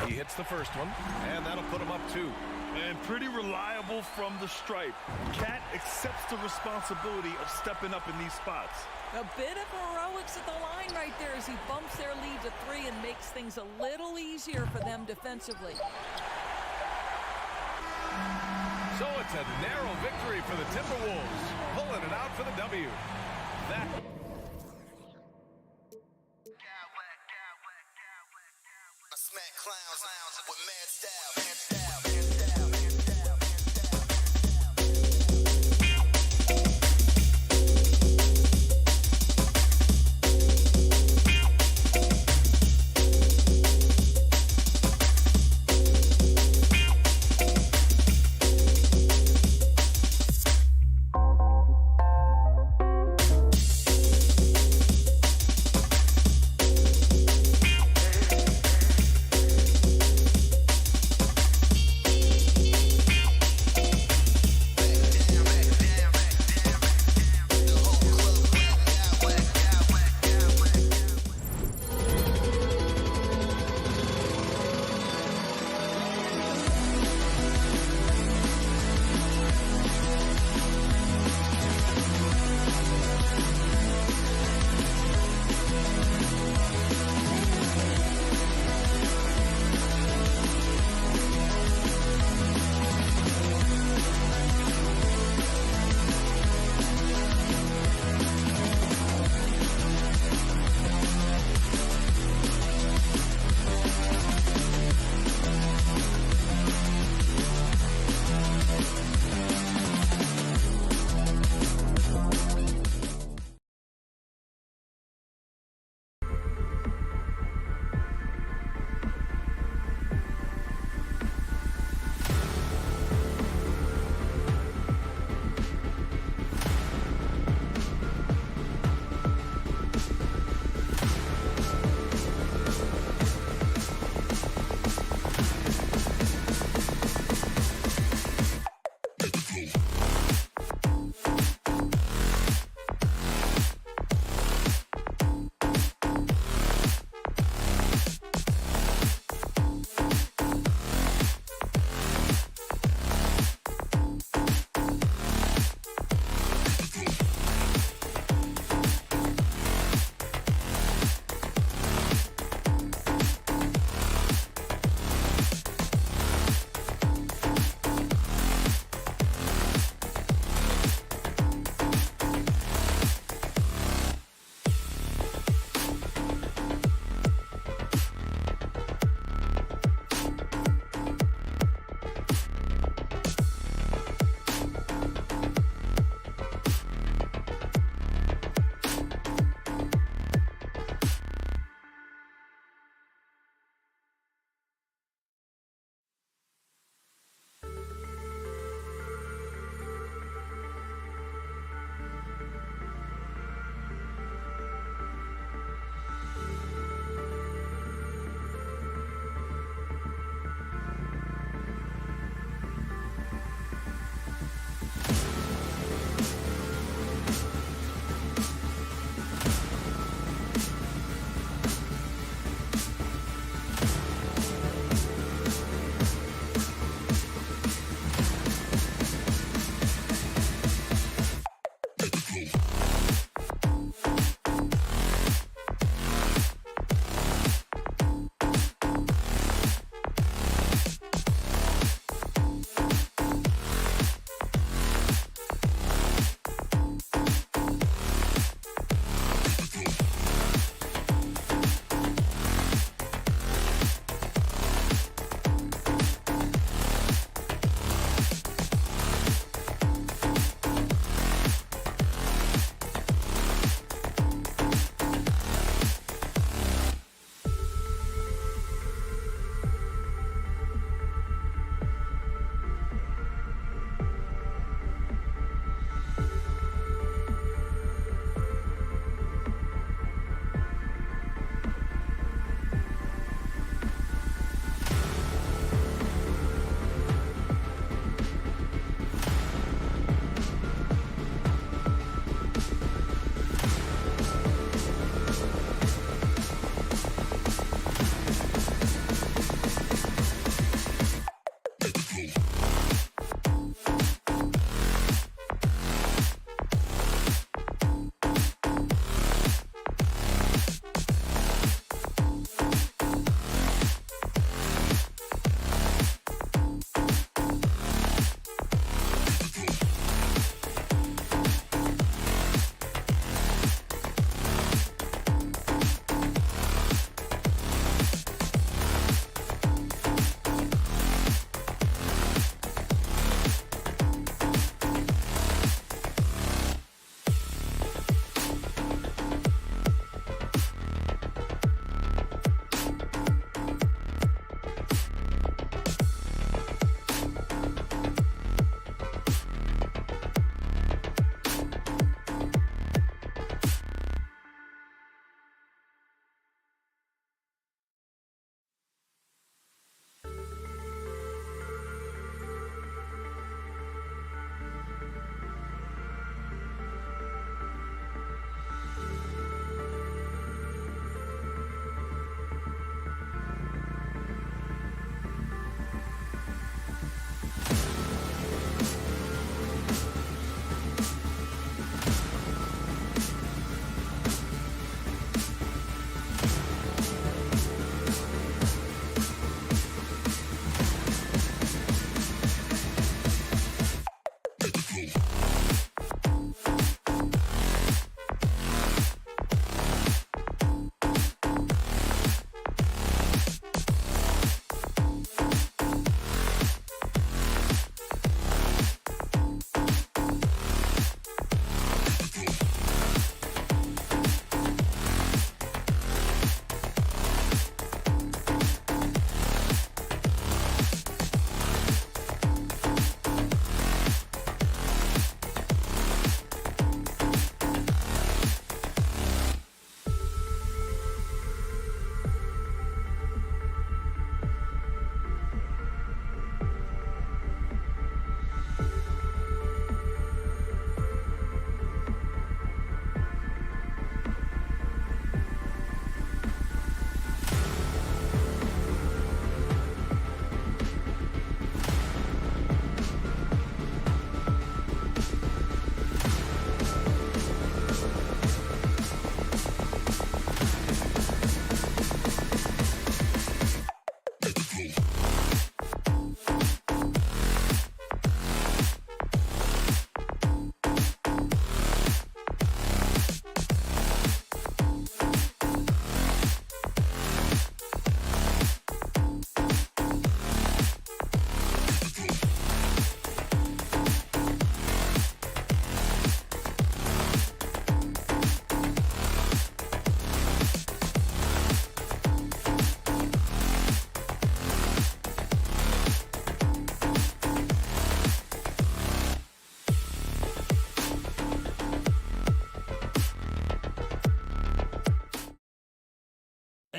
He hits the first one, and that'll put him up 2. And pretty reliable from the stripe. Cat accepts the responsibility of stepping up in these spots. A bit of heroics at the line right there as he bumps their lead to 3 and makes things a little easier for them defensively. So it's a narrow victory for the Timberwolves, pulling it out for the W. That smack clowns with mad style.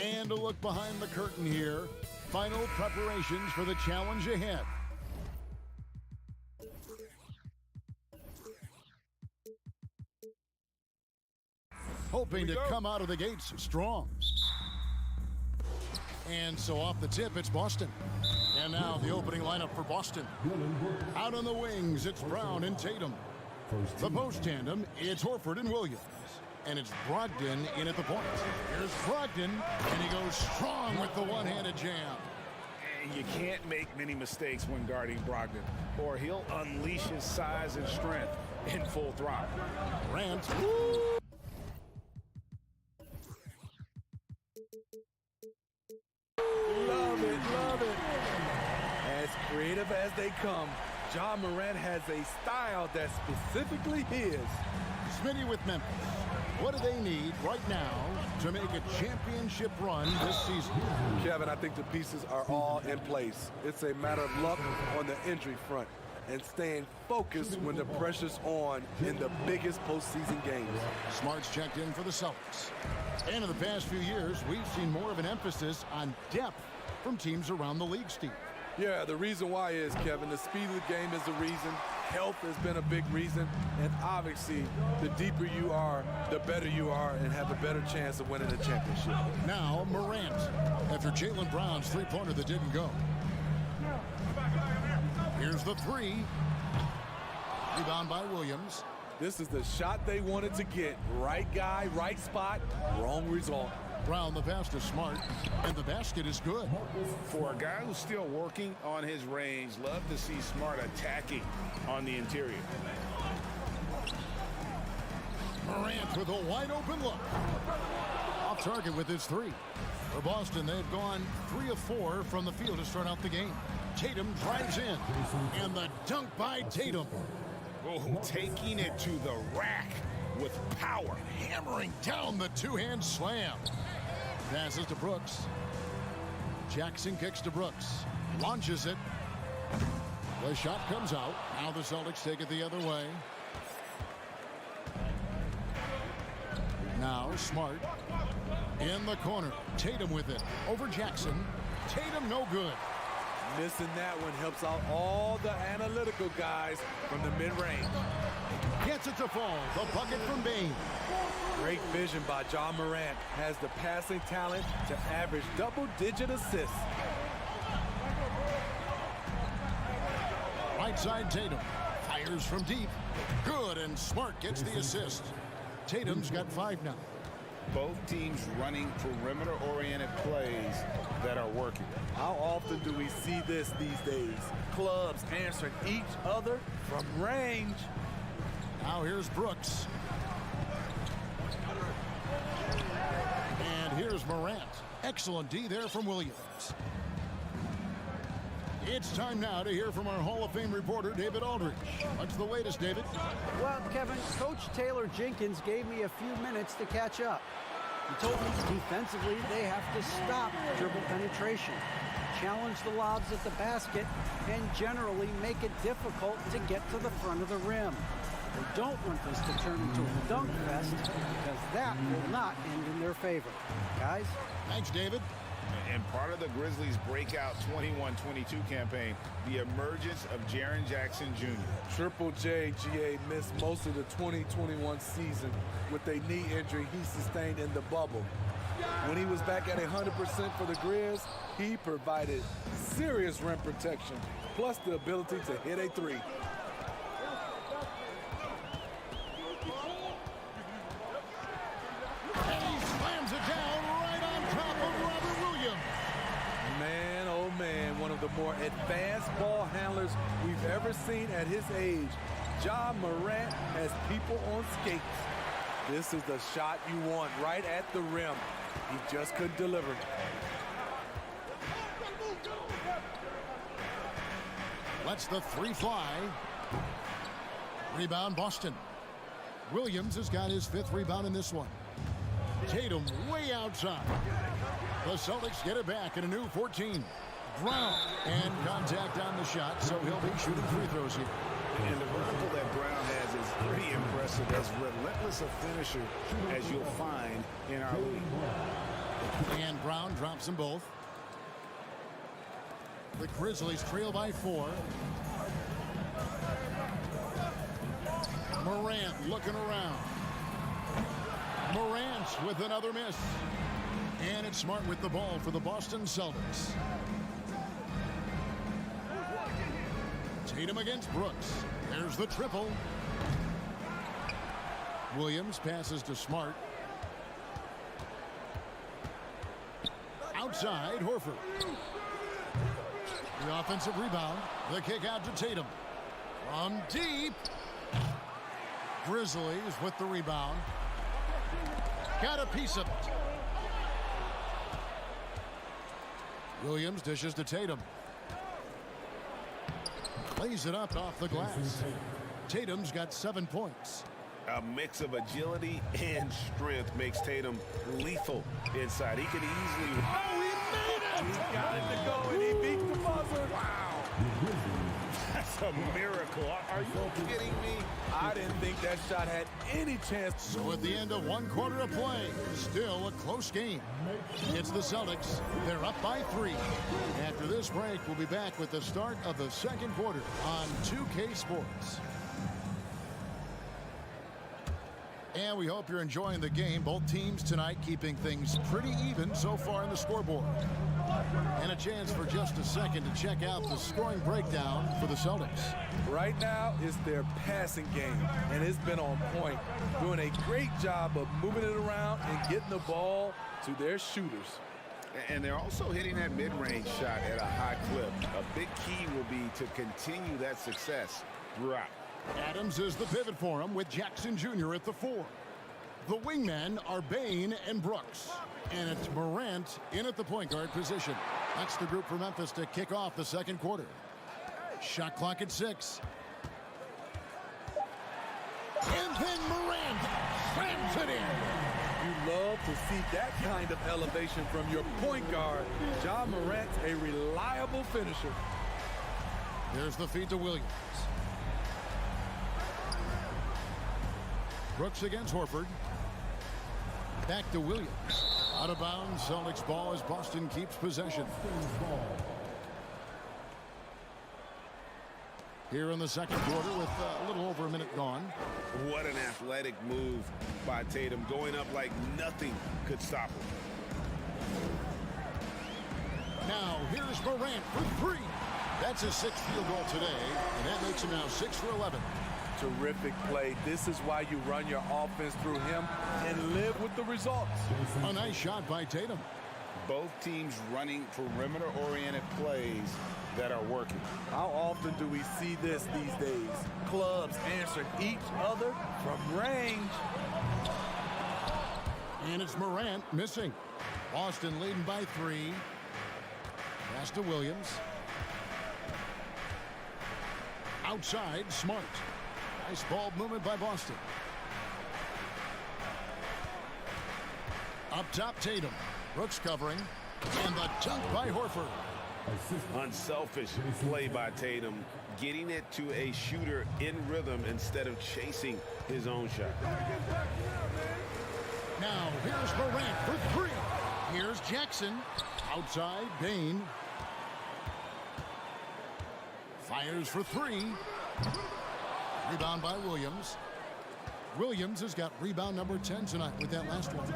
And a look behind the curtain here. Final preparations for the challenge ahead. Hoping to come out of the gates strong. And so off the tip, it's Boston. And now the opening lineup for Boston. Out on the wings, it's Brown and Tatum. The post tandem, it's Horford and Williams. And it's Brogdon in at the point. Here's Brogdon, and he goes strong with the one-handed jam. And you can't make many mistakes when guarding Brogdon, or he'll unleash his size and strength in full throttle. Grant. Love it, love it. As creative as they come, Ja Morant has a style that's specifically his. Smitty with Memphis. What do they need right now to make a championship run this season? Kevin, I think the pieces are all in place. It's a matter of luck on the injury front and staying focused when the pressure's on in the biggest postseason games. Smart's checked in for the Celtics. And in the past few years, we've seen more of an emphasis on depth from teams around the league, Steve. Yeah, the reason why is, Kevin, the speed of the game is the reason. Health has been a big reason. And obviously, the deeper you are, the better you are and have a better chance of winning the championship. Now, Morant, after Jaylen Brown's three-pointer that didn't go. Here's the three. Rebound by Williams. This is the shot they wanted to get. Right guy, right spot, wrong result. Brown, the pass to Smart, and the basket is good. For a guy who's still working on his range, love to see Smart attacking on the interior. Morant with a wide open look. Off target with his three. For Boston, they've gone 3 of 4 from the field to start out the game. Tatum drives in, and the dunk by Tatum. Oh, taking it to the rack with power. Hammering down the two-hand slam. Passes to Brooks. Jackson kicks to Brooks. Launches it. The shot comes out. Now the Celtics take it the other way. Now Smart in the corner. Tatum with it. Over Jackson. Tatum no good. Missing that one helps out all the analytical guys from the mid-range. Gets it to fall. The bucket from Bain. Great vision by Ja Morant. Has the passing talent to average double-digit assists. Right side Tatum. Fires from deep. Good, and Smart gets the assist. Tatum's got 5 now. Both teams running perimeter-oriented plays that are working. How often do we see this these days? Clubs answering each other from range. Now here's Brooks. And here's Morant. Excellent D there from Williams. It's time now to hear from our Hall of Fame reporter, David Aldridge. What's the latest, David? Well, Kevin, Coach Taylor Jenkins gave me a few minutes to catch up. He told me defensively they have to stop dribble penetration, challenge the lobs at the basket, and generally make it difficult to get to the front of the rim. They don't want this to turn into a dunk fest because that will not end in their favor. Guys? Thanks, David. And part of the Grizzlies' breakout 21-22 campaign, the emergence of Jaren Jackson Jr. Triple J, GA, missed most of the 2021 season with a knee injury he sustained in the bubble. When he was back at 100% for the Grizz, he provided serious rim protection, plus the ability to hit a three. And he slams it down right on top of Robert Williams. Man, oh man, one of the more advanced ball handlers we've ever seen at his age. Ja Morant has people on skates. This is the shot you want right at the rim. He just couldn't deliver. Lets the three fly. Rebound Boston. Williams has got his 5th rebound in this one. Tatum way outside. The Celtics get it back in a new 14. Brown and contact on the shot, so he'll be shooting free throws here. And the vertical that Brown has is pretty impressive, as relentless a finisher as you'll find in our league. And Brown drops them both. The Grizzlies trail by 4. Morant looking around. Morant with another miss. And it's Smart with the ball for the Boston Celtics. Tatum against Brooks. There's the triple. Williams passes to Smart. Outside, Horford. The offensive rebound. The kick out to Tatum. From deep. Grizzlies with the rebound. Got a piece of it. Williams dishes to Tatum. Plays it up off the glass. Tatum's got 7 points. A mix of agility and strength makes Tatum lethal inside. He could easily... Oh, he made it! He got it to go, and he beat the buzzer. Wow. That's a miracle. Are you kidding me? I didn't think that shot had any chance. So at the end of 1 quarter of play, still a close game. It's the Celtics. They're up by 3. After this break, we'll be back with the start of the second quarter on 2K Sports. And we hope you're enjoying the game. Both teams tonight keeping things pretty even so far in the scoreboard. And a chance for just a second to check out the scoring breakdown for the Celtics. Right now, it's their passing game, and it's been on point. Doing a great job of moving it around and getting the ball to their shooters. And they're also hitting that mid-range shot at a high clip. A big key will be to continue that success throughout. Adams is the pivot for him with Jackson Jr. at the 4. The wingmen are Bane and Brooks. And it's Morant in at the point guard position. That's the group for Memphis to kick off the second quarter. Shot clock at 6. And then Morant slams it in. You love to see that kind of elevation from your point guard. Ja Morant's a reliable finisher. There's the feed to Williams. Brooks against Horford. Back to Williams. Out of bounds, Celtics ball as Boston keeps possession. Here in the second quarter with a little over a minute gone. What an athletic move by Tatum, going up like nothing could stop him. Now here's Morant for 3. That's his 6th field goal today, and that makes him now 6 for 11. Terrific play. This is why you run your offense through him and live with the results. A nice shot by Tatum. Both teams running perimeter-oriented plays that are working. How often do we see this these days? Clubs answering each other from range. And it's Morant missing. Boston leading by 3. Pass to Williams. Outside, Smart. Nice ball movement by Boston. Up top, Tatum. Brooks covering. And the dunk by Horford. Unselfish play by Tatum, getting it to a shooter in rhythm instead of chasing his own shot. Now, here's Morant for 3. Here's Jackson. Outside, Bane. Fires for 3. Rebound by Williams. Williams has got rebound number 10 tonight with that last one.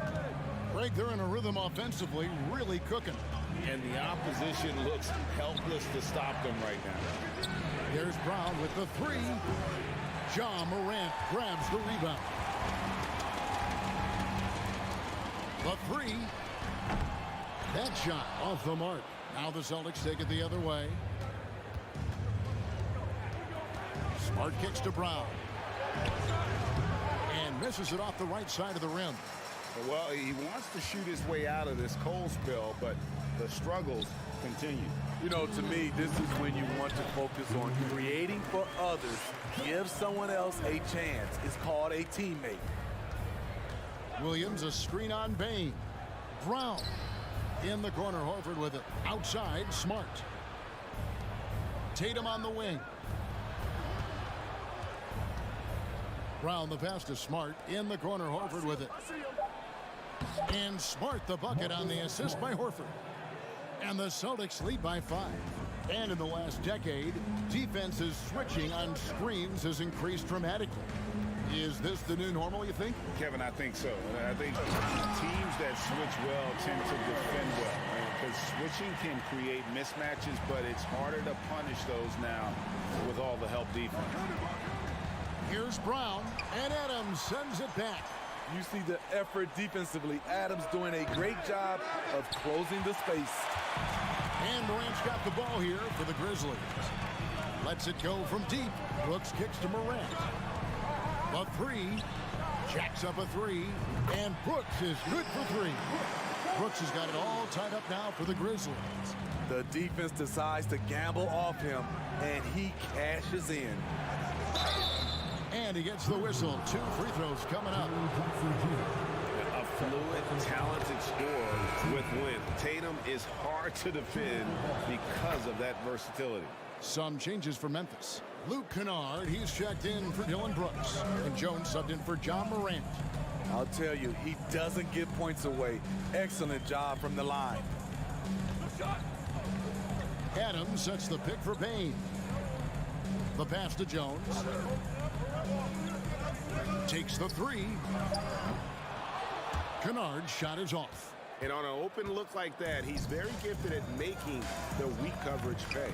Greg, they're in a rhythm offensively, really cooking. And the opposition looks helpless to stop them right now. There's Brown with the 3. Ja Morant grabs the rebound. The 3. That shot off the mark. Now the Celtics take it the other way. Smart kicks to Brown. And misses it off the right side of the rim. Well, he wants to shoot his way out of this cold spell, but the struggles continue. You know, to me, this is when you want to focus on creating for others. Give someone else a chance. It's called a teammate. Williams, a screen on Bane. Brown in the corner. Horford with it. Outside, Smart. Tatum on the wing. Brown the pass to Smart. In the corner, Horford with it. And Smart the bucket on the assist by Horford. And the Celtics lead by 5. And in the last decade, defenses switching on screens has increased dramatically. Is this the new normal, you think? Kevin, I think so. I think teams that switch well tend to defend well. Because switching can create mismatches, but it's harder to punish those now with all the help defense. Here's Brown, and Adams sends it back. You see the effort defensively. Adams doing a great job of closing the space. And Morant's got the ball here for the Grizzlies. Lets it go from deep. Brooks kicks to Morant. A 3. Jacks up a 3. And Brooks is good for 3. Brooks has got it all tied up now for the Grizzlies. The defense decides to gamble off him, and he cashes in. And he gets the whistle. 2 free throws coming up. A fluid, talented scorer with width. Tatum is hard to defend because of that versatility. Some changes for Memphis. Luke Kennard, he's checked in for Dylan Brooks. And Jones subbed in for John Morant. I'll tell you, he doesn't give points away. Excellent job from the line. Adams sets the pick for Payne. The pass to Jones. Takes the 3. Kennard's shot is off. And on an open look like that, he's very gifted at making the weak coverage pay.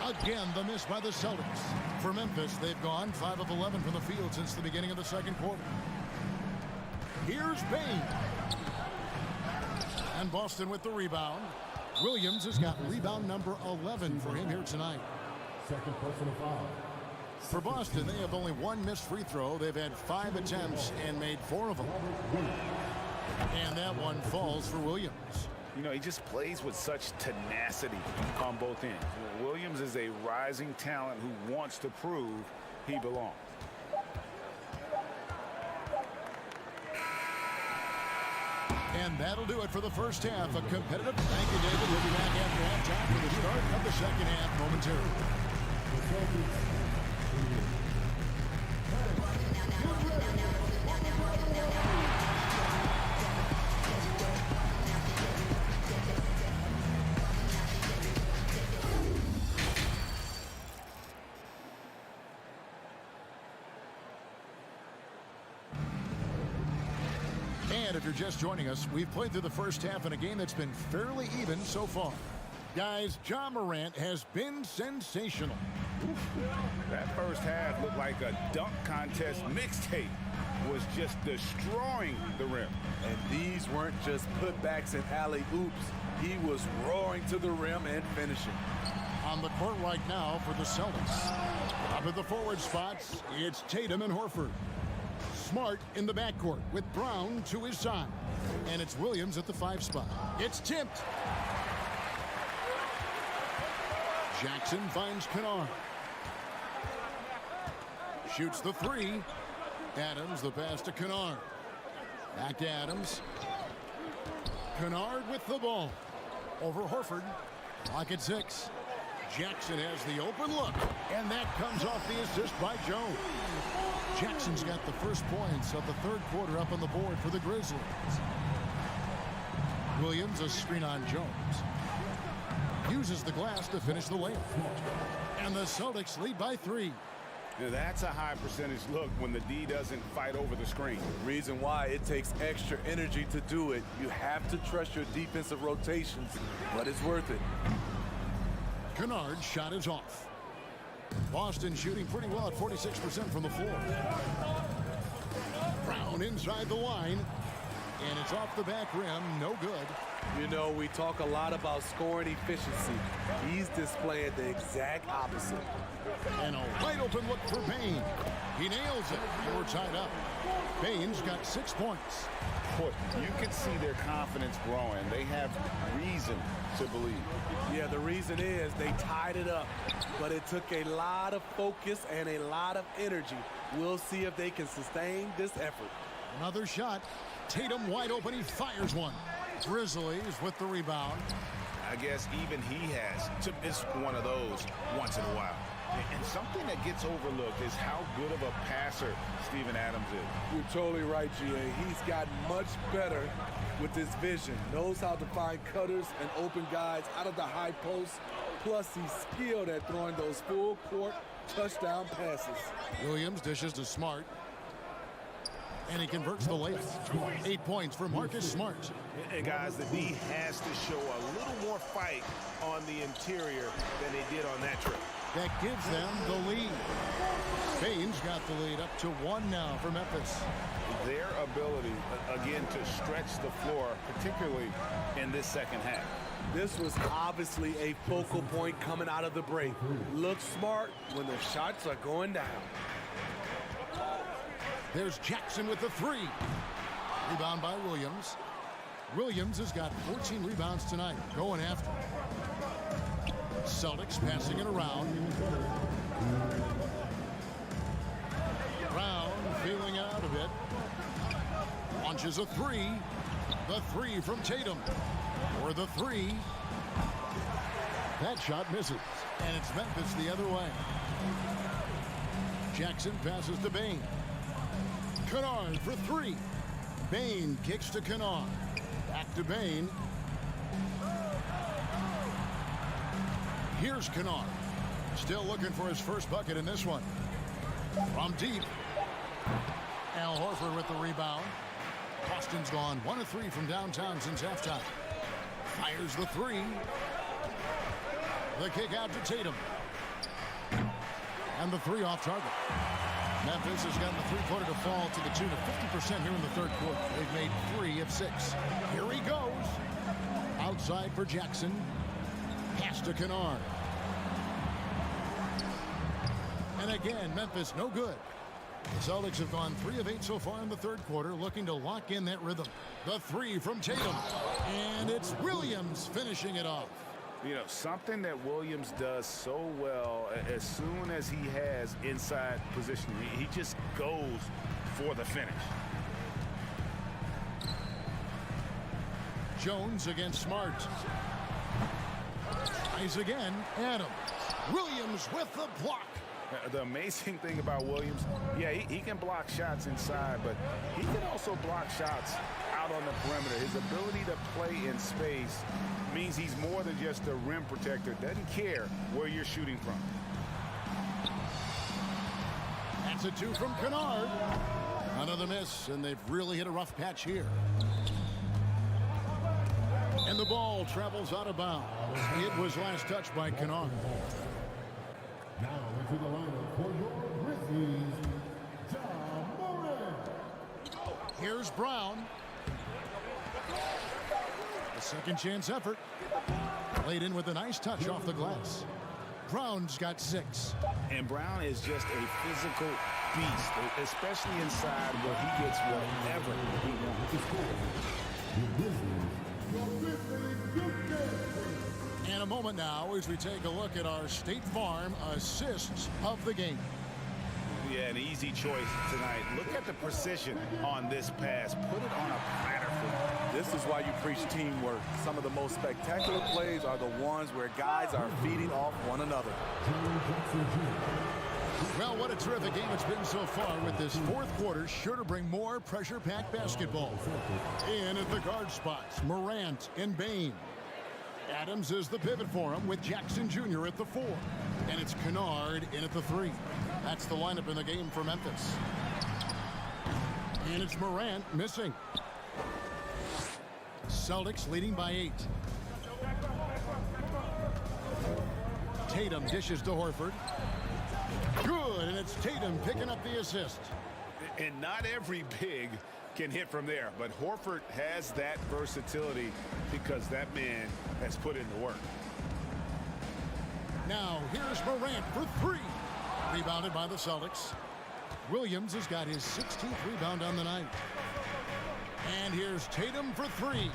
Again, the miss by the Celtics. For Memphis, they've gone 5 of 11 from the field since the beginning of the second quarter. Here's Payne. And Boston with the rebound. Williams has got rebound number 11 for him here tonight. Second personal foul. For Boston, they have only 1 missed free throw. They've had 5 attempts and made 4 of them. And that one falls for Williams. You know, he just plays with such tenacity on both ends. Williams is a rising talent who wants to prove he belongs. And that'll do it for the first half. A competitive. Thank you, David. We'll be back after halftime for the start of the second half momentarily. And if you're just joining us, we've played through the first half in a game that's been fairly even so far. Guys, John Morant has been sensational. That first half looked like a dunk contest mixtape. Was just destroying the rim. And these weren't just putbacks and alley-oops. He was roaring to the rim and finishing. On the court right now for the Celtics. Up at the forward spots, it's Tatum and Horford. Smart in the backcourt with Brown to his side. And it's Williams at the 5 spot. It's tipped. Jackson finds Kennard. Shoots the 3. Adams, the pass to Kennard. Back to Adams. Kennard with the ball. Over Horford. Clock at 6. Jackson has the open look. And that comes off the assist by Jones. Jackson's got the first points of the third quarter up on the board for the Grizzlies. Williams, a screen on Jones. Uses the glass to finish the layup. And the Celtics lead by 3. Now that's a high percentage look when the D doesn't fight over the screen. Reason why it takes extra energy to do it. You have to trust your defensive rotations, but it's worth it. Kennard's shot is off. Boston shooting pretty well at 46% from the floor. Brown inside the line. And it's off the back rim. No good. You know, we talk a lot about scoring efficiency. He's displaying the exact opposite. And a wide open look for Payne. He nails it. And we're tied up. Payne's got 6 points. Boy, you can see their confidence growing. They have reason to believe. Yeah, the reason is they tied it up. But it took a lot of focus and a lot of energy. We'll see if they can sustain this effort. Another shot. Tatum wide open. He fires one. Grizzlies with the rebound. I guess even he has to miss one of those once in a while. And something that gets overlooked is how good of a passer Steven Adams is. You're totally right, G.A. He's gotten much better with his vision. Knows how to find cutters and open guys out of the high post. Plus, he's skilled at throwing those full-court touchdown passes. Williams dishes to Smart. And he converts the layup. 8 points for Marcus Smart. And guys, the D has to show a little more fight on the interior than they did on that trip. That gives them the lead. Bain's got the lead up to 1 now for Memphis. Their ability, again, to stretch the floor, particularly in this second half. This was obviously a focal point coming out of the break. Look smart when the shots are going down. There's Jackson with the 3. Rebound by Williams. Williams has got 14 rebounds tonight, going after. Celtics passing it around. Brown feeling out a bit. Launches a 3. The 3 from Tatum. Or the 3. That shot misses. And it's Memphis the other way. Jackson passes to Bain. Kennard for 3. Bain kicks to Kennard. Back to Bain. Here's Kennard. Still looking for his first bucket in this one. From deep. Al Horford with the rebound. Boston's gone 1 of 3 from downtown since halftime. Fires the 3. The kick out to Tatum. And the 3 off target. Memphis has gotten the three-pointer to fall to the tune of 50% here in the third quarter. They've made 3 of 6. Here he goes. Outside for Jackson. Pass to Kennard. And again, Memphis no good. The Celtics have gone 3 of 8 so far in the third quarter, looking to lock in that rhythm. The 3 from Tatum. And it's Williams finishing it off. You know, something that Williams does so well, as soon as he has inside position, he just goes for the finish. Jones against Smart. Tries again. Adams. Williams with the block. The amazing thing about Williams, yeah, he can block shots inside, but he can also block shots out on the perimeter. His ability to play in space means he's more than just a rim protector. Doesn't care where you're shooting from. That's a 2 from Kennard. Another miss, and they've really hit a rough patch here. And the ball travels out of bounds. It was last touched by Kennard. Now into the lineup for your Grizzlies, Here's Brown. A second chance effort. Laid in with a nice touch off the glass. Brown's got 6. And Brown is just a physical beast, especially inside where he gets whatever he wants. And a moment now as we take a look at our State Farm assists of the game. Yeah, an easy choice tonight. Look at the precision on this pass. Put it on a platter for him. This is why you preach teamwork. Some of the most spectacular plays are the ones where guys are feeding off one another. Well, what a terrific game it's been so far, with this fourth quarter sure to bring more pressure-packed basketball. In at the guard spots, Morant and Bain. Adams is the pivot for him with Jackson Jr. at the 4. And it's Kennard in at the 3. That's the lineup in the game for Memphis. And it's Morant missing. Celtics leading by 8. Tatum dishes to Horford. Good, and it's Tatum picking up the assist. And not every big can hit from there, but Horford has that versatility because that man has put in the work. Now, here's Morant for 3. Rebounded by the Celtics. Williams has got his 16th rebound on the night. And here's Tatum for 3.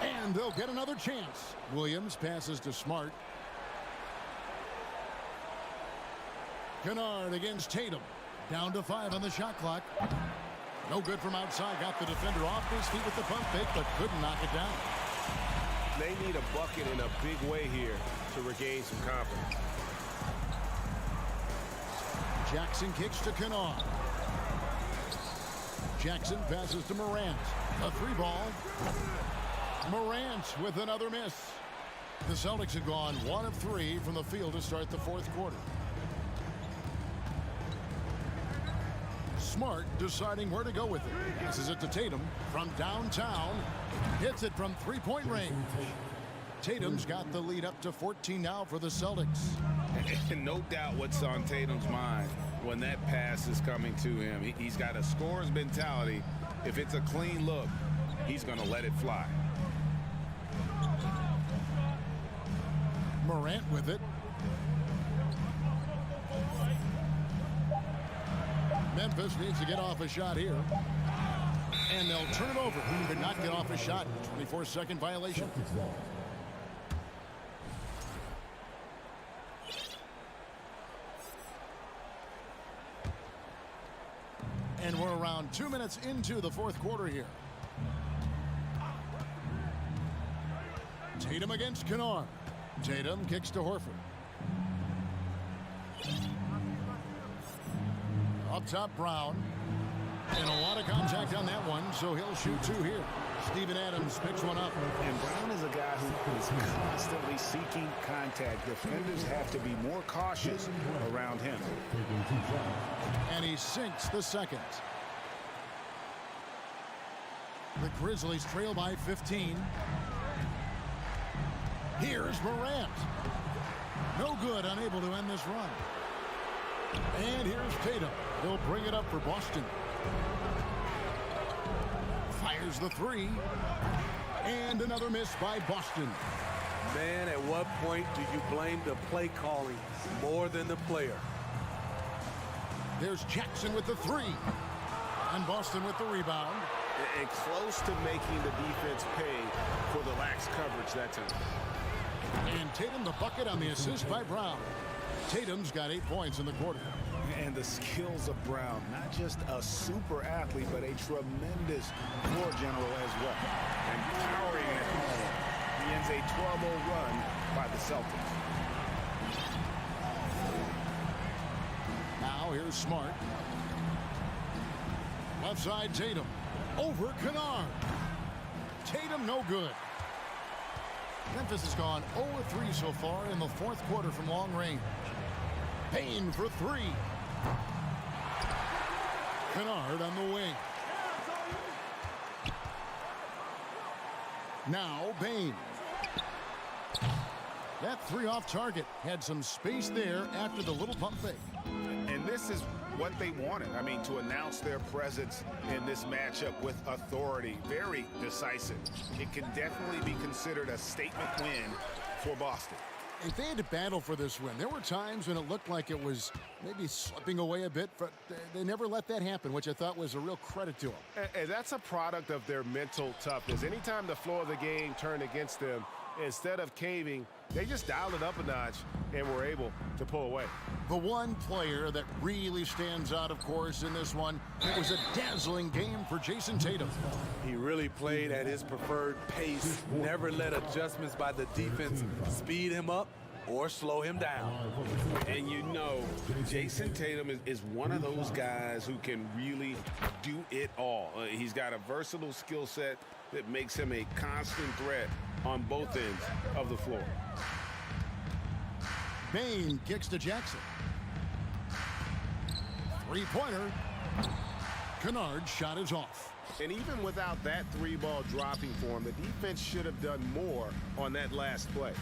And they'll get another chance. Williams passes to Smart. Kennard against Tatum. Down to 5 on the shot clock. No good from outside. Got the defender off his feet with the pump fake, but couldn't knock it down. They need a bucket in a big way here to regain some confidence. Jackson kicks to Kennard. Jackson passes to Morant. A three ball. Morant with another miss. The Celtics have gone 1 of 3 from the field to start the fourth quarter. Smart deciding where to go with it. Passes it to Tatum from downtown. Hits it from three-point range. Tatum's got the lead up to 14 now for the Celtics. And no doubt what's on Tatum's mind when that pass is coming to him. He's got a scorer's mentality. If it's a clean look, he's going to let it fly. Morant with it. Memphis needs to get off a shot here. And they'll turn it over. Could not get off a shot. 24-second violation. And we're around 2 minutes into the fourth quarter here. Tatum against Kennard. Tatum kicks to Horford. Up top, Brown. And a lot of contact on that one, so he'll shoot 2 here. Steven Adams picks one up. And Brown is a guy who is constantly seeking contact. Defenders have to be more cautious around him. And he sinks the second. The Grizzlies trail by 15. Here's Morant. No good, unable to end this run. And here's Tatum. He'll bring it up for Boston. Fires the three. And another miss by Boston. Man, at what point do you blame the play calling more than the player? There's Jackson with the three. And Boston with the rebound. And close to making the defense pay for the lax coverage that time. And Tatum the bucket on the assist by Brown. Tatum's got 8 points in the quarter. And the skills of Brown, not just a super athlete, but a tremendous floor general as well. And powering it home, he ends a 12-0 run by the Celtics. Now here's Smart. Left side Tatum. Over Kennard. Tatum no good. Memphis has gone 0-3 so far in the fourth quarter from long range. Payne for three. Kennard on the wing. Now Payne. That three off target. Had some space there after the little pump fake. And this is what they wanted. I mean, to announce their presence in this matchup with authority. Very decisive. It can definitely be considered a statement win for Boston. If they had to battle for this win, there were times when it looked like it was maybe slipping away a bit, but they never let that happen, which I thought was a real credit to them. And that's a product of their mental toughness. Anytime the flow of the game turned against them, instead of caving, they just dialed it up a notch and were able to pull away. The one player that really stands out, of course, in this one, it was a dazzling game for Jason Tatum. He really played at his preferred pace, never let adjustments by the defense speed him up or slow him down. And you know, Jason Tatum is one of those guys who can really do it all. He's got a versatile skill set that makes him a constant threat on both ends of the floor. Payne kicks to Jackson. Three-pointer. Kennard's shot is off. And even without that three ball dropping for him, the defense should have done more on that last play.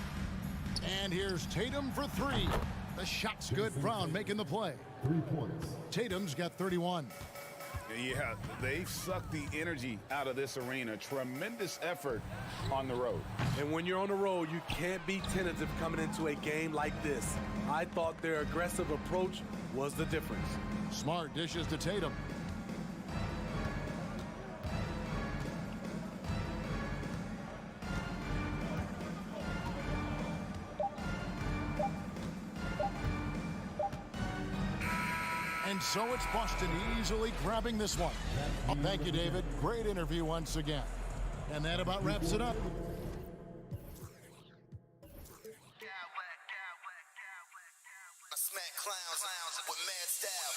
And here's Tatum for three. The shot's good. Brown making the play. 3 points. Tatum's got 31. Yeah, they've sucked the energy out of this arena. Tremendous effort on the road. And when you're on the road, you can't be tentative coming into a game like this. I thought their aggressive approach was the difference. Smart dishes to Tatum. And so it's Boston easily grabbing this one. Well, thank you, David. Great interview once again. And that about wraps it up. I smack clowns with mad style.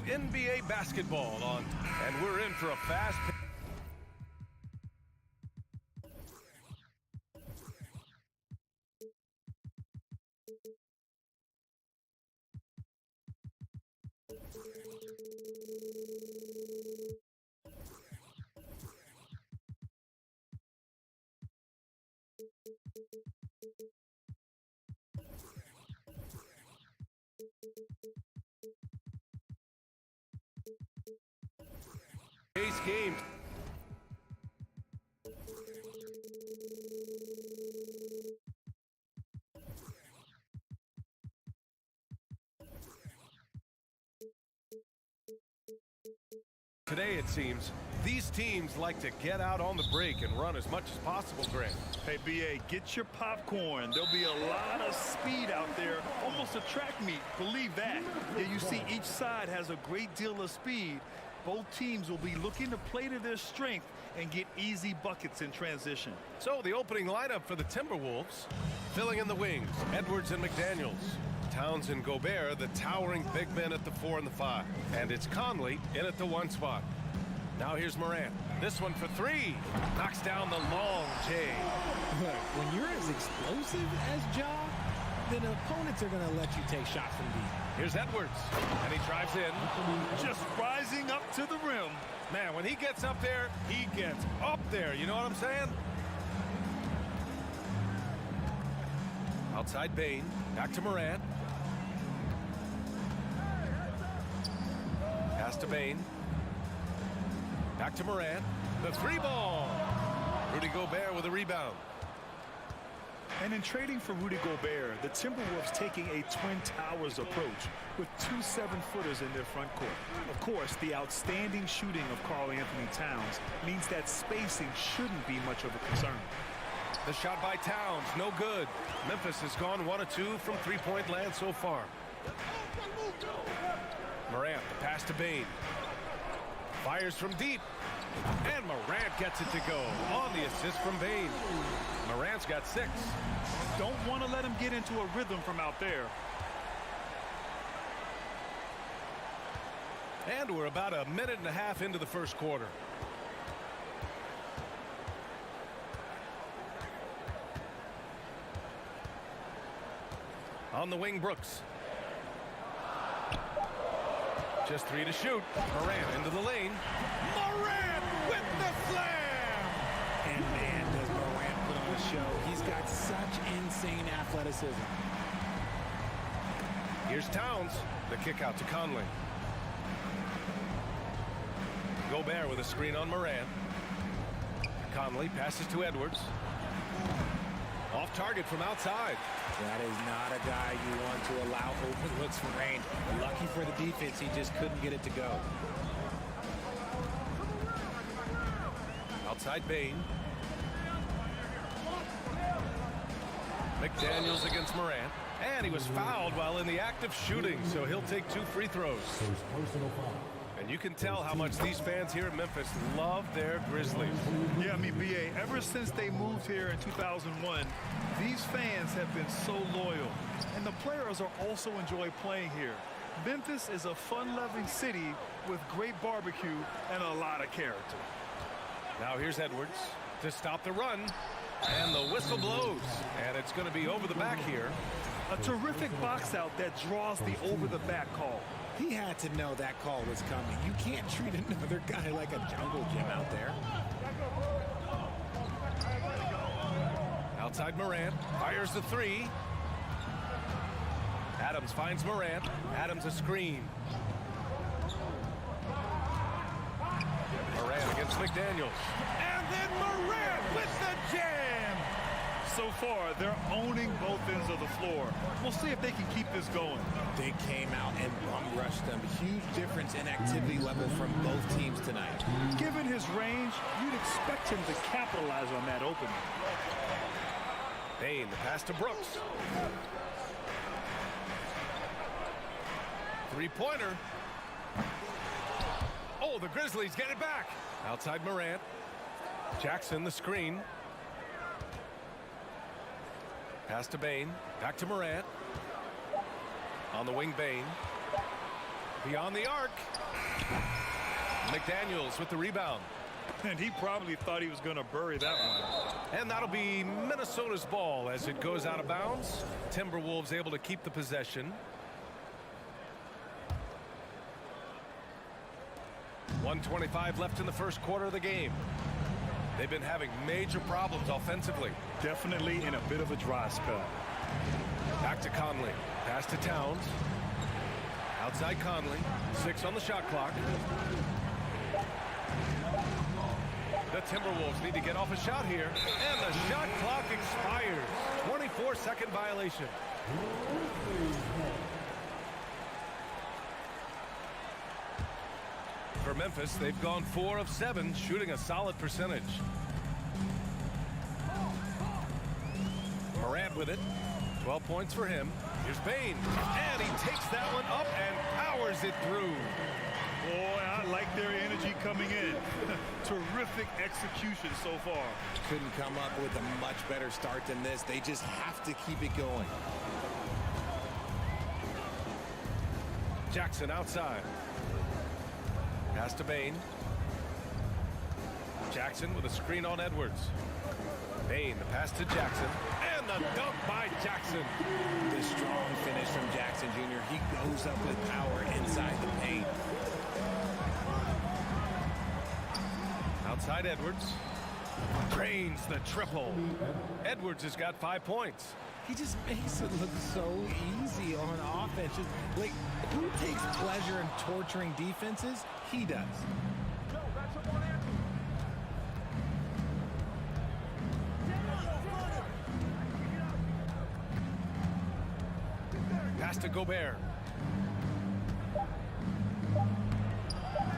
NBA basketball on, and we're in for a fast. Ace game. Today, it seems, these teams like to get out on the break and run as much as possible, Grant. Hey, BA, get your popcorn. There'll be a lot of speed out there, almost a track meet. Believe that. Yeah, you see each side has a great deal of speed. Both teams will be looking to play to their strength and get easy buckets in transition. So the opening lineup for the Timberwolves, filling in the wings, Edwards and McDaniels. Towns and Gobert, the towering big men at the 4 and the 5. And it's Conley in at the 1 spot. Now here's Morant. This one for 3. Knocks down the long J. Look, when you're as explosive as Ja, then opponents are going to let you take shots from deep. Here's Edwards, and he drives in. Just rising up to the rim. Man, when he gets up there, he gets up there. You know what I'm saying? Outside Bane, back to Morant. Pass to Bane. Back to Morant. The 3-ball. Rudy Gobert with a rebound. And in trading for Rudy Gobert, the Timberwolves taking a Twin Towers approach with 2 7-footers in their front court. Of course, the outstanding shooting of Karl Anthony Towns means that spacing shouldn't be much of a concern. The shot by Towns, no good. Memphis has gone 1 of 2 from three-point land so far. Morant, the pass to Bane. Fires from deep. And Morant gets it to go on the assist from Bane. Morant's got 6. Don't want to let him get into a rhythm from out there. And we're about a minute and a half into the first quarter. On the wing, Brooks. Just 3 to shoot. Morant into the lane. Morant with the slam! And man, does Morant put on a show. He's got such insane athleticism. Here's Towns. The kick out to Conley. Gobert with a screen on Morant. Conley passes to Edwards. Off target from outside. That is not a guy you want to allow open looks from range. Lucky for the defense, he just couldn't get it to go. Outside Bane. McDaniels against Morant. And he was fouled while in the act of shooting, so he'll take 2 free throws. And you can tell how much these fans here in Memphis love their Grizzlies. Yeah, I mean, BA, ever since they moved here in 2001, these fans have been so loyal. And the players are also enjoy playing here. Memphis is a fun-loving city with great barbecue and a lot of character. Now here's Edwards to stop the run. And the whistle blows. And it's going to be over the back here. A terrific box out that draws the over-the-back call. He had to know that call was coming. You can't treat another guy like a jungle gym out there. Outside Morant, fires the 3. Adams finds Morant. Adams a screen. Morant against McDaniels. And then Morant with the jam! So far, they're owning both ends of the floor. We'll see if they can keep this going. They came out and bum rushed them. Huge difference in activity level from both teams tonight. Given his range, you'd expect him to capitalize on that opening. Bane, the pass to Brooks. 3-pointer. Oh, the Grizzlies get it back. Outside Morant. Jackson, the screen. Pass to Bane. Back to Morant. On the wing, Bane. Beyond the arc. McDaniels with the rebound. And he probably thought he was going to bury that one. And that'll be Minnesota's ball as it goes out of bounds. Timberwolves able to keep the possession. 1:25 left in the first quarter of the game. They've been having major problems offensively. Definitely in a bit of a dry spell. Back to Conley. Pass to Towns. Outside Conley. 6 on the shot clock. The Timberwolves need to get off a shot here. And the shot clock expires. 24-second violation. For Memphis, they've gone 4 of 7, shooting a solid percentage. Morant with it. 12 points for him. Here's Bane. And he takes that one up and powers it through. Boy, I like their energy coming in. Terrific execution so far. Couldn't come up with a much better start than this. They just have to keep it going. Jackson outside. Pass to Bane. Jackson with a screen on Edwards. Bane, the pass to Jackson. And the dunk by Jackson. The strong finish from Jackson Jr. He goes up with power inside the paint. Outside Edwards. Drains the triple. Edwards has got 5 points. He just makes it look so easy on offense. Just, like, who takes pleasure in torturing defenses? He does. Pass to Gobert.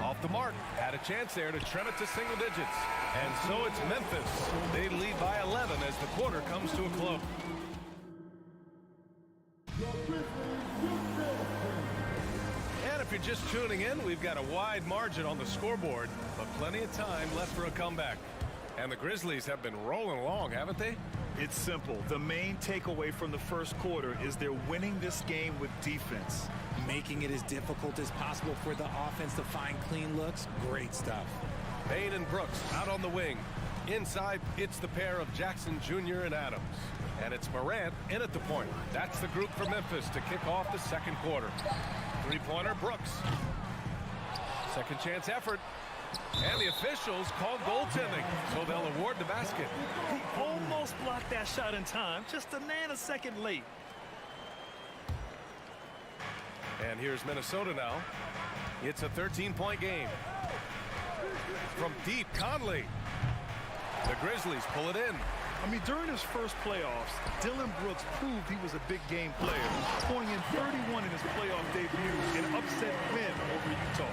Off the mark. Had a chance there to trim it to single digits. And so it's Memphis. They lead by 11 as the quarter comes to a close. And if you're just tuning in, we've got a wide margin on the scoreboard, but plenty of time left for a comeback. And the Grizzlies have been rolling along, haven't they? It's simple. The main takeaway from the first quarter is they're winning this game with defense. Making it as difficult as possible for the offense to find clean looks. Great stuff. Payne and Brooks out on the wing. Inside, it's the pair of Jackson Jr. and Adams. And it's Morant in at the point. That's the group for Memphis to kick off the second quarter. Three-pointer, Brooks. Second chance effort. And the officials call goaltending, so they'll award the basket. He almost blocked that shot in time, just a nanosecond late. And here's Minnesota now. It's a 13-point game. From deep, Conley. The Grizzlies pull it in. I mean, during his first playoffs, Dillon Brooks proved he was a big game player, pouring in 31 in his playoff debut, an upset win over Utah.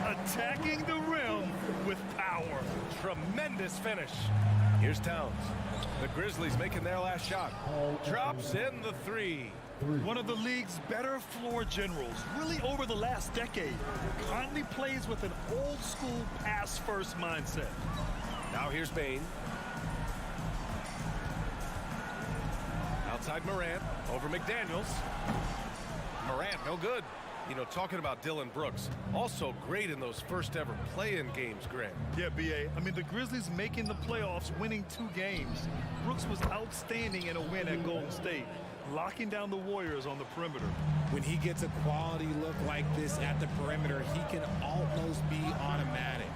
Attacking the rim with power. Tremendous finish. Here's Towns. The Grizzlies making their last shot. Drops in the three. One of the league's better floor generals, really over the last decade. Conley plays with an old-school pass-first mindset. Now here's Bane. Outside Morant, over McDaniels. Morant, no good. You know, talking about Dillon Brooks, also great in those first-ever play-in games, Grant. Yeah, B.A. I mean, the Grizzlies making the playoffs, winning 2 games. Brooks was outstanding in a win at Golden State, locking down the Warriors on the perimeter. When he gets a quality look like this at the perimeter, he can almost be automatic.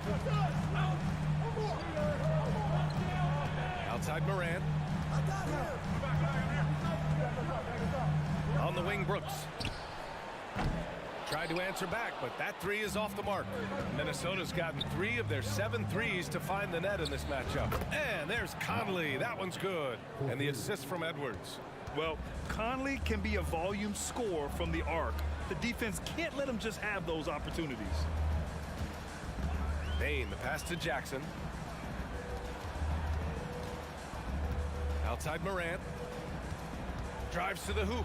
Outside Morant. On the wing, Brooks. Tried to answer back, but that three is off the mark. Minnesota's gotten 3 of their 7 threes to find the net in this matchup. And there's Conley. That one's good. And the assist from Edwards. Well, Conley can be a volume scorer from the arc. The defense can't let him just have those opportunities. Bane, the pass to Jackson. Outside Morant. Drives to the hoop.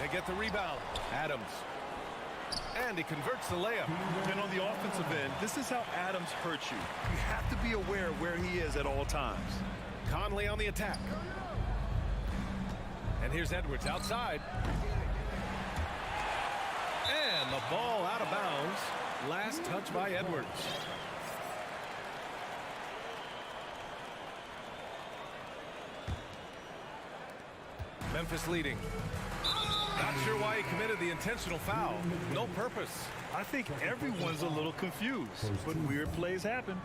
They get the rebound. Adams. And he converts the layup. And on the offensive end, this is how Adams hurts you. You have to be aware of where he is at all times. Conley on the attack. And here's Edwards outside. And the ball out of bounds. Last touch by Edwards. Memphis leading. Not sure why he committed the intentional foul. No purpose. I think everyone's a little confused, but weird plays happen.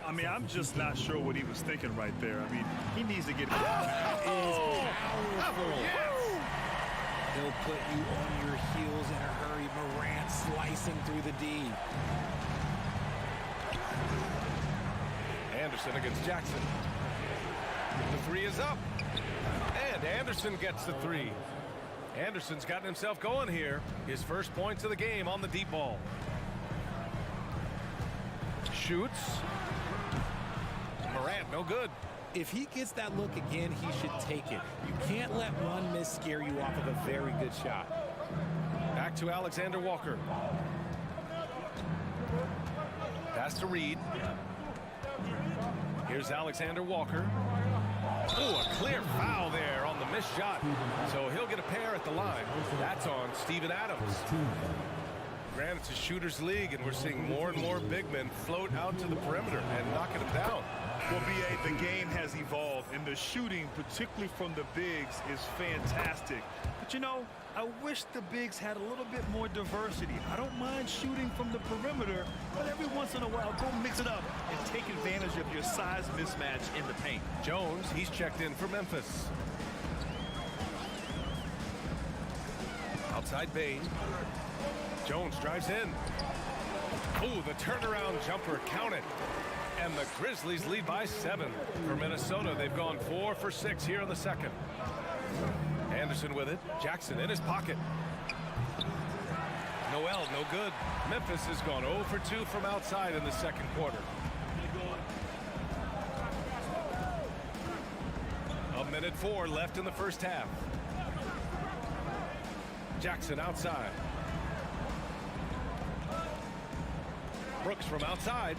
I mean, I'm just not sure what he was thinking right there. I mean, he needs to get it. That is powerful. He'll put you on your heels in a hurry. Morant slicing through the D. Anderson against Jackson. The three is up. And Anderson gets the three. Anderson's gotten himself going here. His first points of the game on the deep ball. Shoots. Morant, no good. If he gets that look again, he should take it. You can't let one miss scare you off of a very good shot. Back to Alexander Walker. Pass to Reed. Here's Alexander Walker. Oh, a clear foul there on the missed shot. So he'll get a pair at the line. That's on Steven Adams. Granted, it's a shooter's league, and we're seeing more and more big men float out to the perimeter and knocking them down. Well, B.A., the game has evolved, and the shooting, particularly from the bigs, is fantastic. But, you know, I wish the bigs had a little bit more diversity. I don't mind shooting from the perimeter, but every once in a while, go mix it up and take advantage of your size mismatch in the paint. Jones, he's checked in for Memphis. Outside Bain. Jones drives in. Oh, the turnaround jumper, count it. And the Grizzlies lead by 7. For Minnesota, they've gone 4 for 6 here in the second. Anderson with it. Jackson in his pocket. Noel, no good. Memphis has gone 0 for 2 from outside in the second quarter. A minute 4 left in the first half. Jackson outside. Brooks from outside.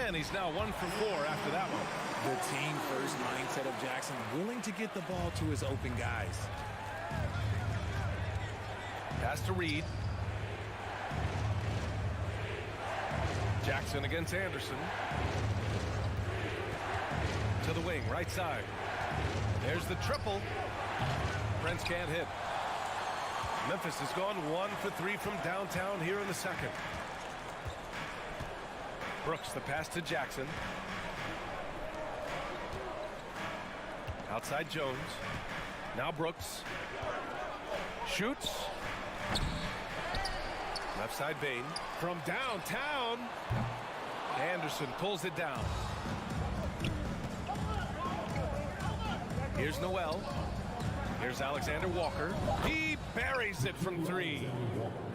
And he's now 1 for 4 after that one. The team first mindset of Jackson, willing to get the ball to his open guys. Pass to Reed. Jackson against Anderson. To the wing, right side. There's the triple. Brents can't hit. Memphis has gone 1 for 3 from downtown here in the second. Brooks, the pass to Jackson. Outside Jones. Now Brooks. Shoots. Left side Bain. From downtown. Anderson pulls it down. Here's Noel. Here's Alexander Walker. He buries it from 3.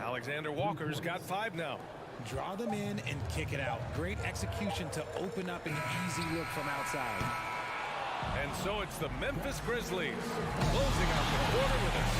Alexander Walker's got 5 now. Draw them in and kick it out. Great execution to open up an easy look from outside. And so it's the Memphis Grizzlies closing out the quarter with us.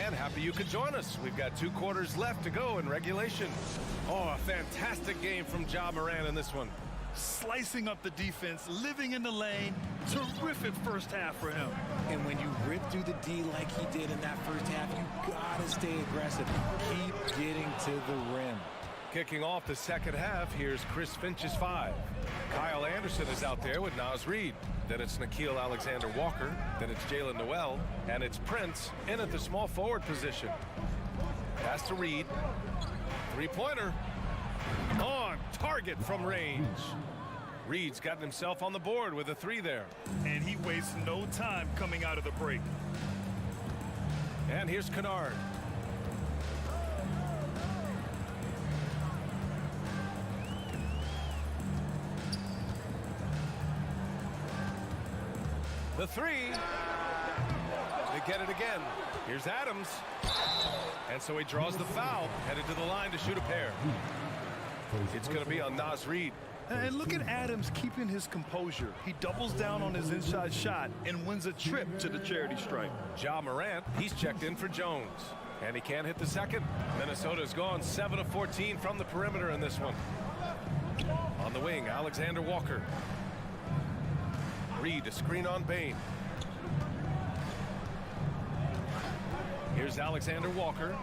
And happy you could join us. We've got 2 quarters left to go in regulation. Oh, a fantastic game from Ja Morant in this one. Slicing up the defense, living in the lane. Terrific first half for him. And when you rip through the D like he did in that first half, you gotta stay aggressive. Keep getting to the rim. Kicking off the second half, here's Chris Finch's 5. Kyle Anderson is out there with Naz Reid. Then it's Nickeil Alexander-Walker. Then it's Jalen Noel. And it's Prince in at the small forward position. Pass to Reid. 3-pointer. On target from range. Reed's gotten himself on the board with a 3 there. And he wastes no time coming out of the break. And here's Kennard. The 3. They get it again. Here's Adams. And so he draws the foul, headed to the line to shoot a pair. It's going to be on Naz Reid. And look at Adams keeping his composure. He doubles down on his inside shot and wins a trip to the charity stripe. Ja Morant, he's checked in for Jones. And he can't hit the second. Minnesota's gone 7 of 14 from the perimeter in this one. On the wing, Alexander Walker. Reed, a screen on Bane. Here's Alexander Walker.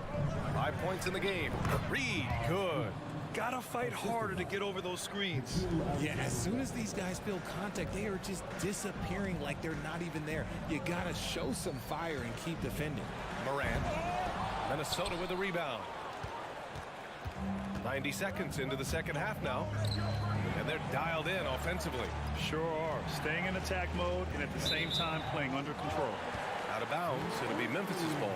5 points in the game. Reed, good. Gotta fight harder to get over those screens. Yeah, as soon as these guys feel contact, they are just disappearing like they're not even there. You gotta show some fire and keep defending. Morant. Minnesota with a rebound. 90 seconds into the second half now. And they're dialed in offensively. Sure are. Staying in attack mode and at the same time playing under control. Out of bounds. It'll be Memphis's ball.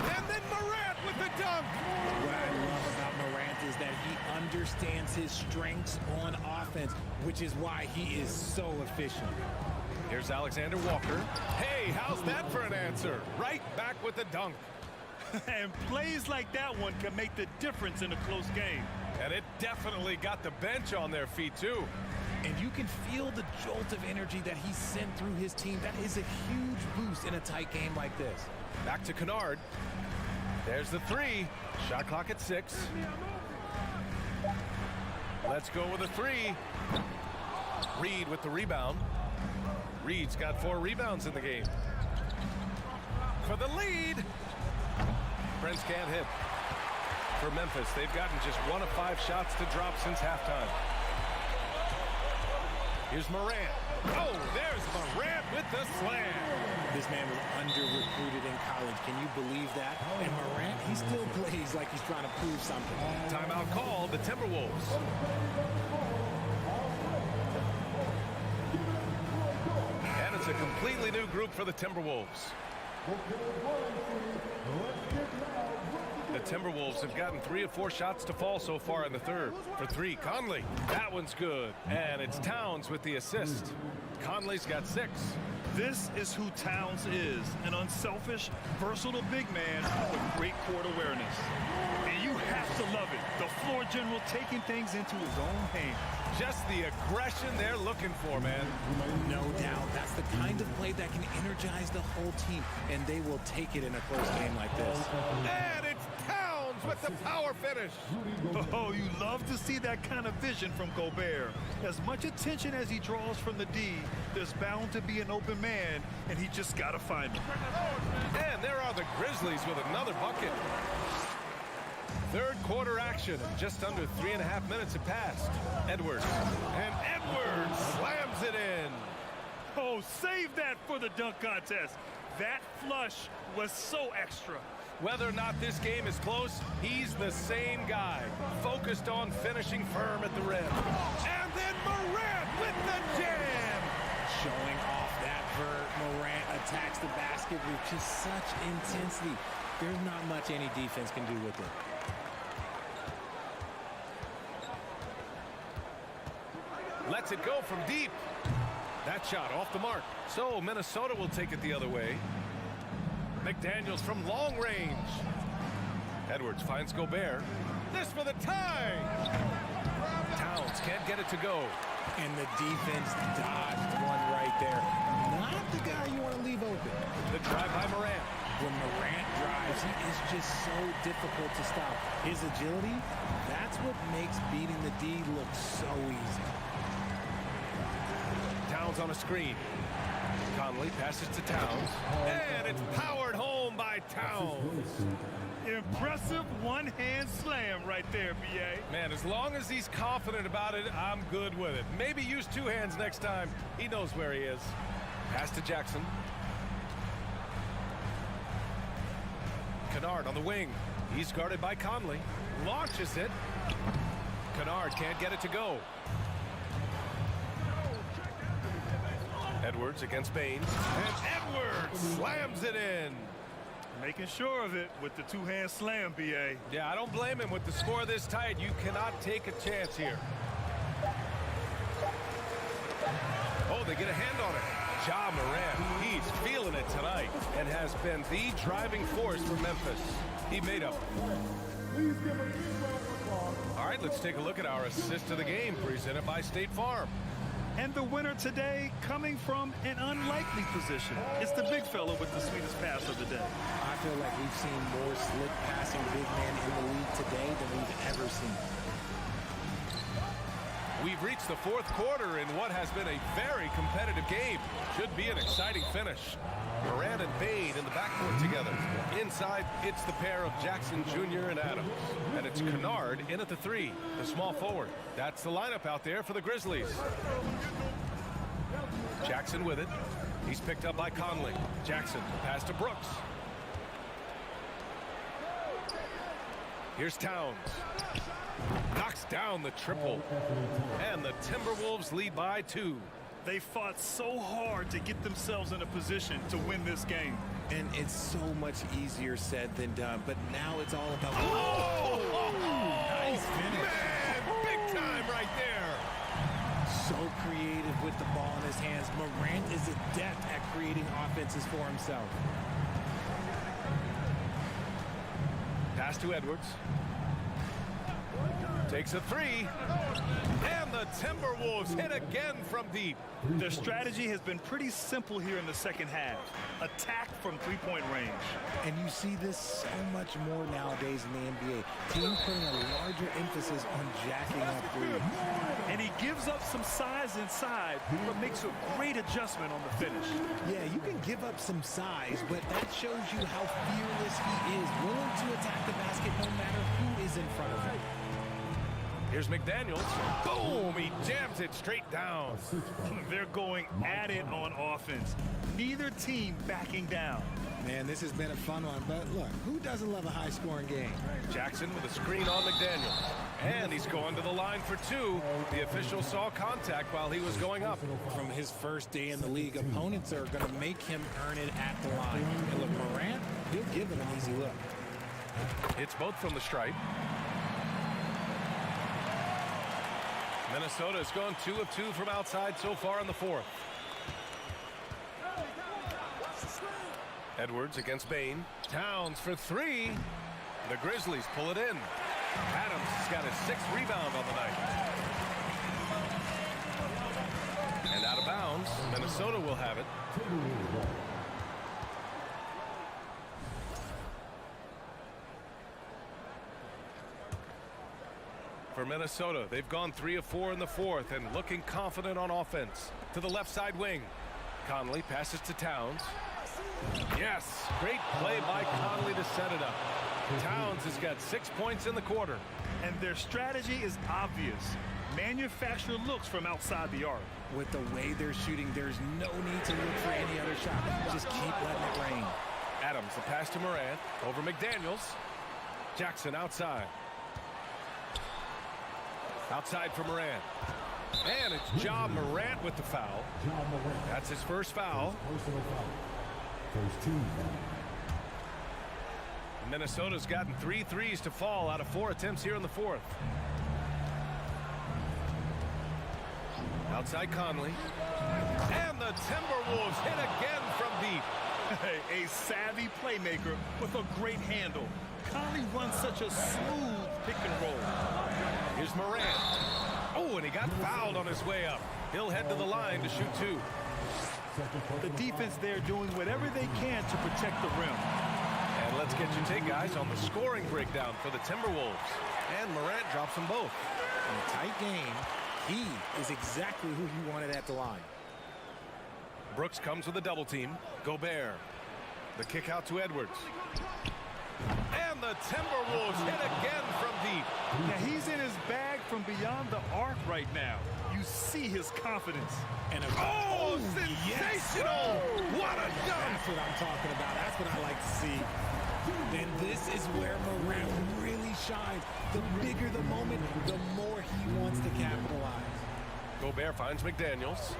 And then Morant with the dunk. What I love about Morant is that he understands his strengths on offense, which is why he is so efficient. Here's Alexander Walker. Hey, how's that for an answer? Right back with the dunk. And plays like that one can make the difference in a close game. And it definitely got the bench on their feet, too. And you can feel the jolt of energy that he sent through his team. That is a huge boost in a tight game like this. Back to Kennard. There's the three. Shot clock at 6. Let's go with a 3. Reed with the rebound. Reed's got 4 rebounds in the game. For the lead. Brents can't hit. For Memphis, they've gotten just 1 of 5 shots to drop since halftime. Here's Morant. Oh, there's Morant with the slam. This man was under-recruited in college. Can you believe that? And Morant, he still plays like he's trying to prove something. Timeout called, the Timberwolves. And it's a completely new group for the Timberwolves. The Timberwolves have gotten 3 of 4 shots to fall so far in the third. For 3, Conley. That one's good. And it's Towns with the assist. Conley's got 6. This is who Towns is, an unselfish, versatile big man with great court awareness. And you have to love it. The floor general taking things into his own hands. Just the aggression they're looking for, man. No doubt. That's the kind of play that can energize the whole team, and they will take it in a close game like this. And it's Towns with the power finish. Oh, you love to see that kind of vision from Gobert. As much attention as he draws from the D, there's bound to be an open man, and he just got to find him. And there are the Grizzlies with another bucket. Third quarter action, and just under 3.5 minutes have passed. Edwards. And Edwards slams it in. Oh, save that for the dunk contest. That flush was so extra. Whether or not this game is close, he's the same guy. Focused on finishing firm at the rim. And then Morant with the jam. Showing off that vert. Morant attacks the basket with just such intensity. There's not much any defense can do with it. Lets it go from deep. That shot off the mark. So Minnesota will take it the other way. McDaniels from long range. Edwards finds Gobert. This for the tie. Towns can't get it to go. And the defense dodged one right there. Not the guy you want to leave open. The drive by Morant. When Morant drives, he is just so difficult to stop. His agility, that's what makes beating the D look so easy. Towns on a screen. Conley passes to Towns. And it's powered home by Towns. Impressive one-hand slam right there, B.A. Man, as long as he's confident about it, I'm good with it. Maybe use 2 hands next time. He knows where he is. Pass to Jackson. Kennard on the wing. He's guarded by Conley. Launches it. Kennard can't get it to go. Edwards against Baines. And Edwards slams it in. Making sure of it with the 2-hand slam, B.A. Yeah, I don't blame him. With the score this tight, you cannot take a chance here. Oh, they get a hand on it. Ja Morant, he's feeling it tonight. night and has been the driving force for Memphis. He made up. All right, let's take a look at our assist of the game presented by State Farm. And the winner today coming from an unlikely position. It's the big fella with the sweetest pass of the day. I feel like we've seen more slick passing big men in the league today than we've ever seen. We've reached the fourth quarter in what has been a very competitive game. Should be an exciting finish. Morant and Bane in the backcourt together. Inside, it's the pair of Jackson Jr. and Adams. And it's Kennard in at the 3, the small forward. That's the lineup out there for the Grizzlies. Jackson with it. He's picked up by Conley. Jackson, pass to Brooks. Here's Towns. Knocks down the triple. And the Timberwolves lead by 2. They fought so hard to get themselves in a position to win this game. And it's so much easier said than done, but now it's all about... Nice finish. Man, big time right there. So creative with the ball in his hands. Morant is adept at creating offenses for himself. Pass to Edwards. Takes a 3. And the Timberwolves hit again from deep. Their strategy has been pretty simple here in the second half. Attack from three-point range. And you see this so much more nowadays in the NBA. Teams putting a larger emphasis on jacking up threes. And he gives up some size inside, but makes a great adjustment on the finish. Yeah, you can give up some size, but that shows you how fearless he is, willing to attack the basket no matter who is in front of him. Here's McDaniels. Boom! He jams it straight down. They're going at it on offense. Neither team backing down. Man, this has been a fun one, but look, who doesn't love a high-scoring game? Jackson with a screen on McDaniels. And he's going to the line for 2. The official saw contact while he was going up. From his first day in the league, opponents are going to make him earn it at the line. And look, Morant, he'll give him an easy look. It's both from the stripe. Minnesota has gone 2 of 2 from outside so far in the 4th. Edwards against Bane. Towns for 3. The Grizzlies pull it in. Adams has got his 6th rebound on the night. And out of bounds, Minnesota will have it. For Minnesota, they've gone 3 of 4 in the 4th and looking confident on offense. To the left side wing. Conley passes to Towns. Yes, great play by Conley to set it up. Towns has got 6 points in the quarter. And their strategy is obvious. Manufacture looks from outside the arc. With the way they're shooting, there's no need to look for any other shot. Just keep letting it rain. Adams, the pass to Morant. Over McDaniels. Jackson outside. Outside for Morant. And it's Ja Morant with the foul. That's his first foul. Minnesota's gotten 3 threes to fall out of 4 attempts here in the 4th. Outside Conley. And the Timberwolves hit again from deep. A savvy playmaker with a great handle. Conley runs such a smooth pick and roll. Here's Morant. Oh, and he got fouled on his way up. He'll head to the line to shoot 2. The defense there doing whatever they can to protect the rim. And let's get your take, guys, on the scoring breakdown for the Timberwolves. And Morant drops them both. In a tight game, he is exactly who you wanted at the line. Brooks comes with a double team. Gobert. The kick out to Edwards. And the Timberwolves hit again from deep. Now he's in his bag from beyond the arc right now. You see his confidence. And sensational! Yes. What a dunk! That's what I'm talking about. That's what I like to see. And this is where Morant really shines. The bigger the moment, the more he wants to capitalize. Gobert finds McDaniels.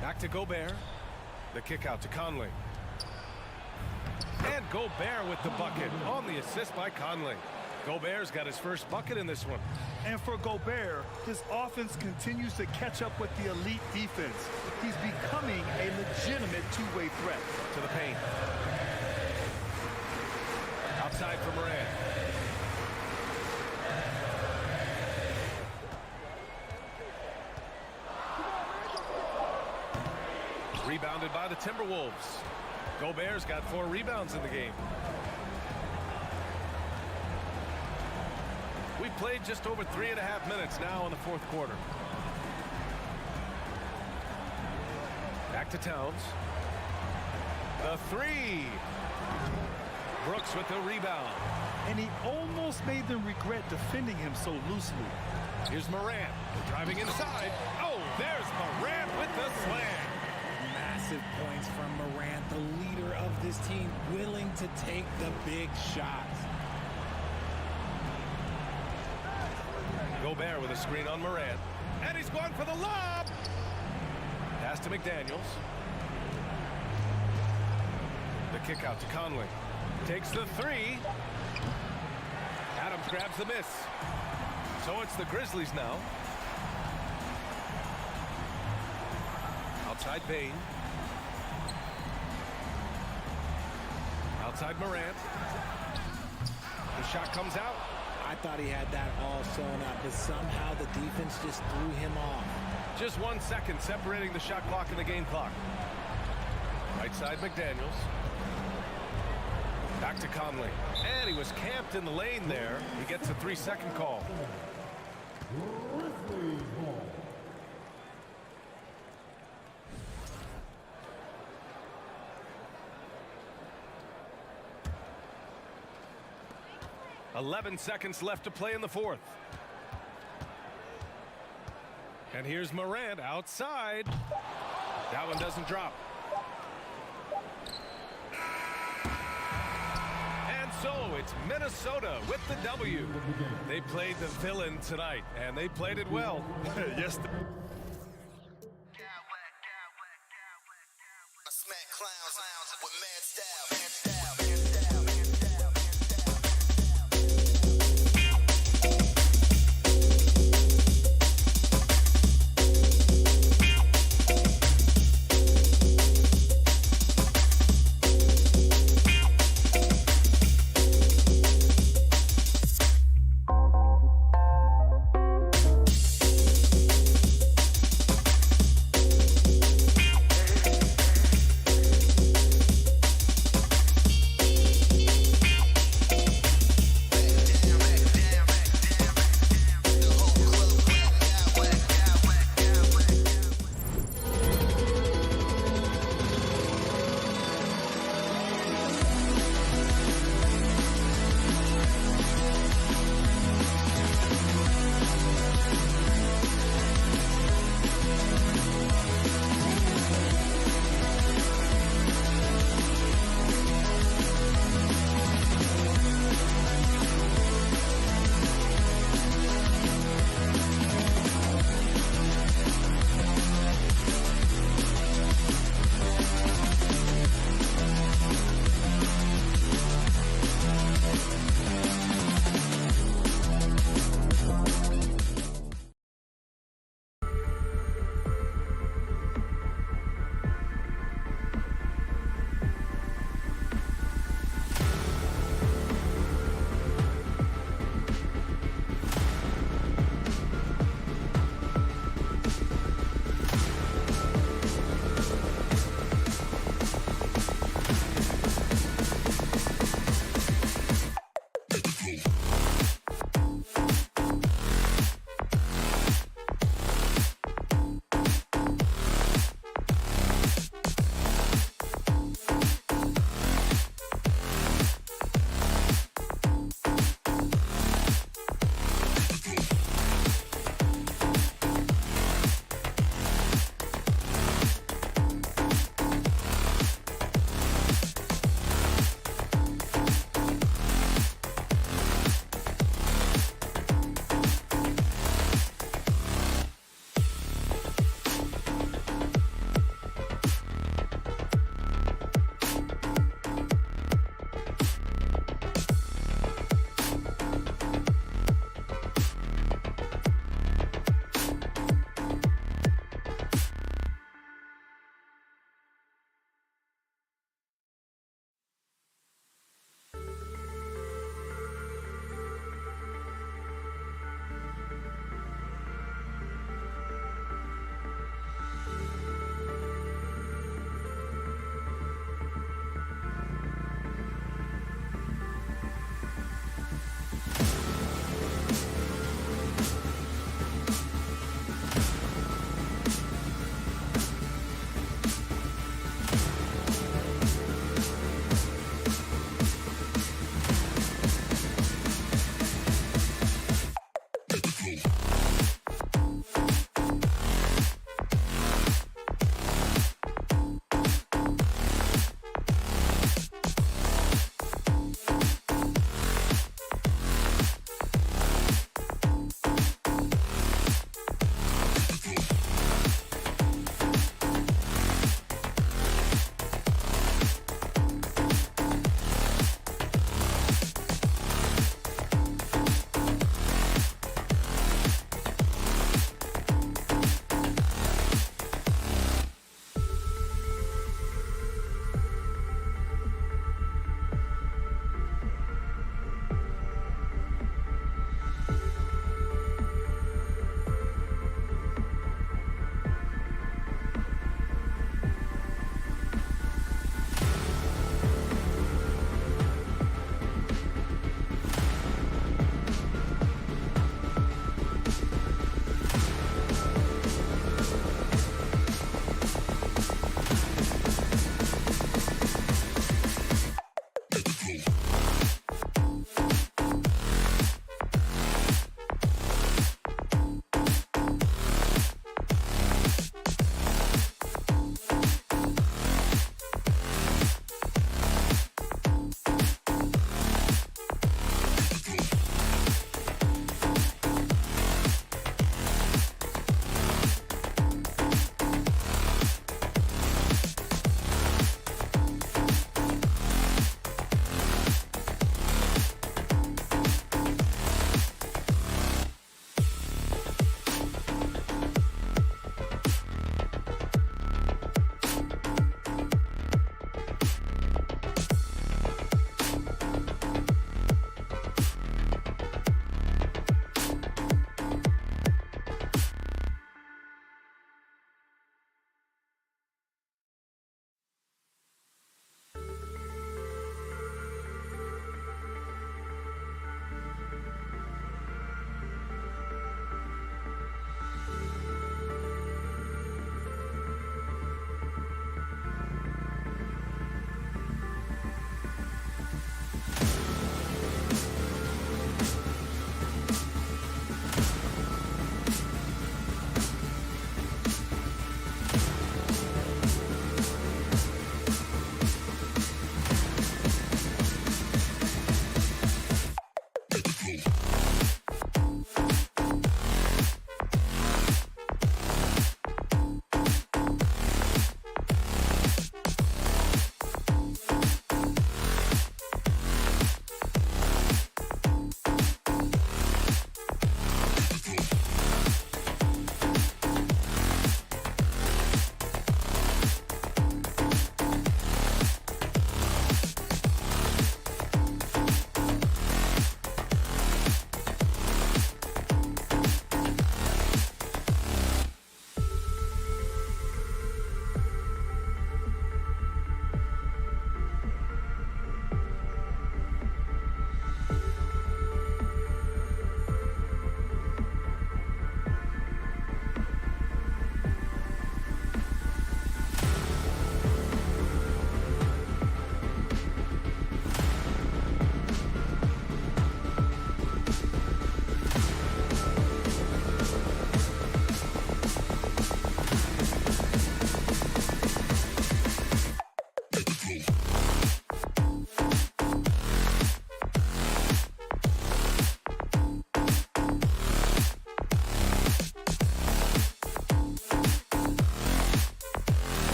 Back to Gobert. The kick out to Conley. And Gobert with the bucket on the assist by Conley. Gobert's got his first bucket in this one. And for Gobert, his offense continues to catch up with the elite defense. He's becoming a legitimate two-way threat. To the paint. Outside for Morant. Rebounded by the Timberwolves. Gobert's got 4 rebounds in the game. We played just over 3.5 minutes now in the fourth quarter. Back to Towns. The 3. Brooks with the rebound. And he almost made them regret defending him so loosely. Here's Morant driving inside. Oh, there's Morant with the slam. Massive points from Morant, the leader of this team, willing to take the big shots. Gobert with a screen on Morant. And he's going for the lob. Pass to McDaniels. The kick out to Conley. Takes the 3. Adams grabs the miss. So it's the Grizzlies now. Outside Bain. Outside Morant. The shot comes out. I thought he had that all sewn up, but somehow the defense just threw him off. Just 1 second separating the shot clock and the game clock. Right side McDaniels. Back to Conley. And he was camped in the lane there. He gets a 3-second call. Grizzlies ball. 11 seconds left to play in the fourth. And here's Morant outside. That one doesn't drop. And so it's Minnesota with the W. They played the villain tonight, and they played it well. Yes. Smack clowns with mad style.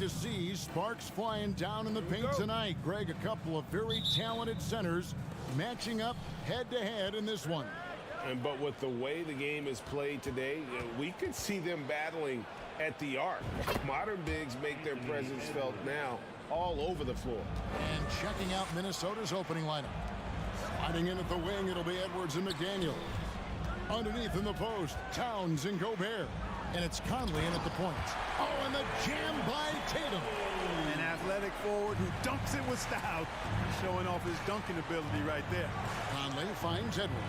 to see sparks flying down in the paint tonight. Greg, a couple of very talented centers matching up head-to-head in this one. But with the way the game is played today, we could see them battling at the arc. Modern bigs make their presence felt now all over the floor. And checking out Minnesota's opening lineup. Sliding in at the wing, it'll be Edwards and McDaniel. Underneath in the post, Towns and Gobert. And it's Conley in at the point. Oh, and the jam by Tatum. An athletic forward who dunks it with style. Showing off his dunking ability right there. Conley finds Edwards.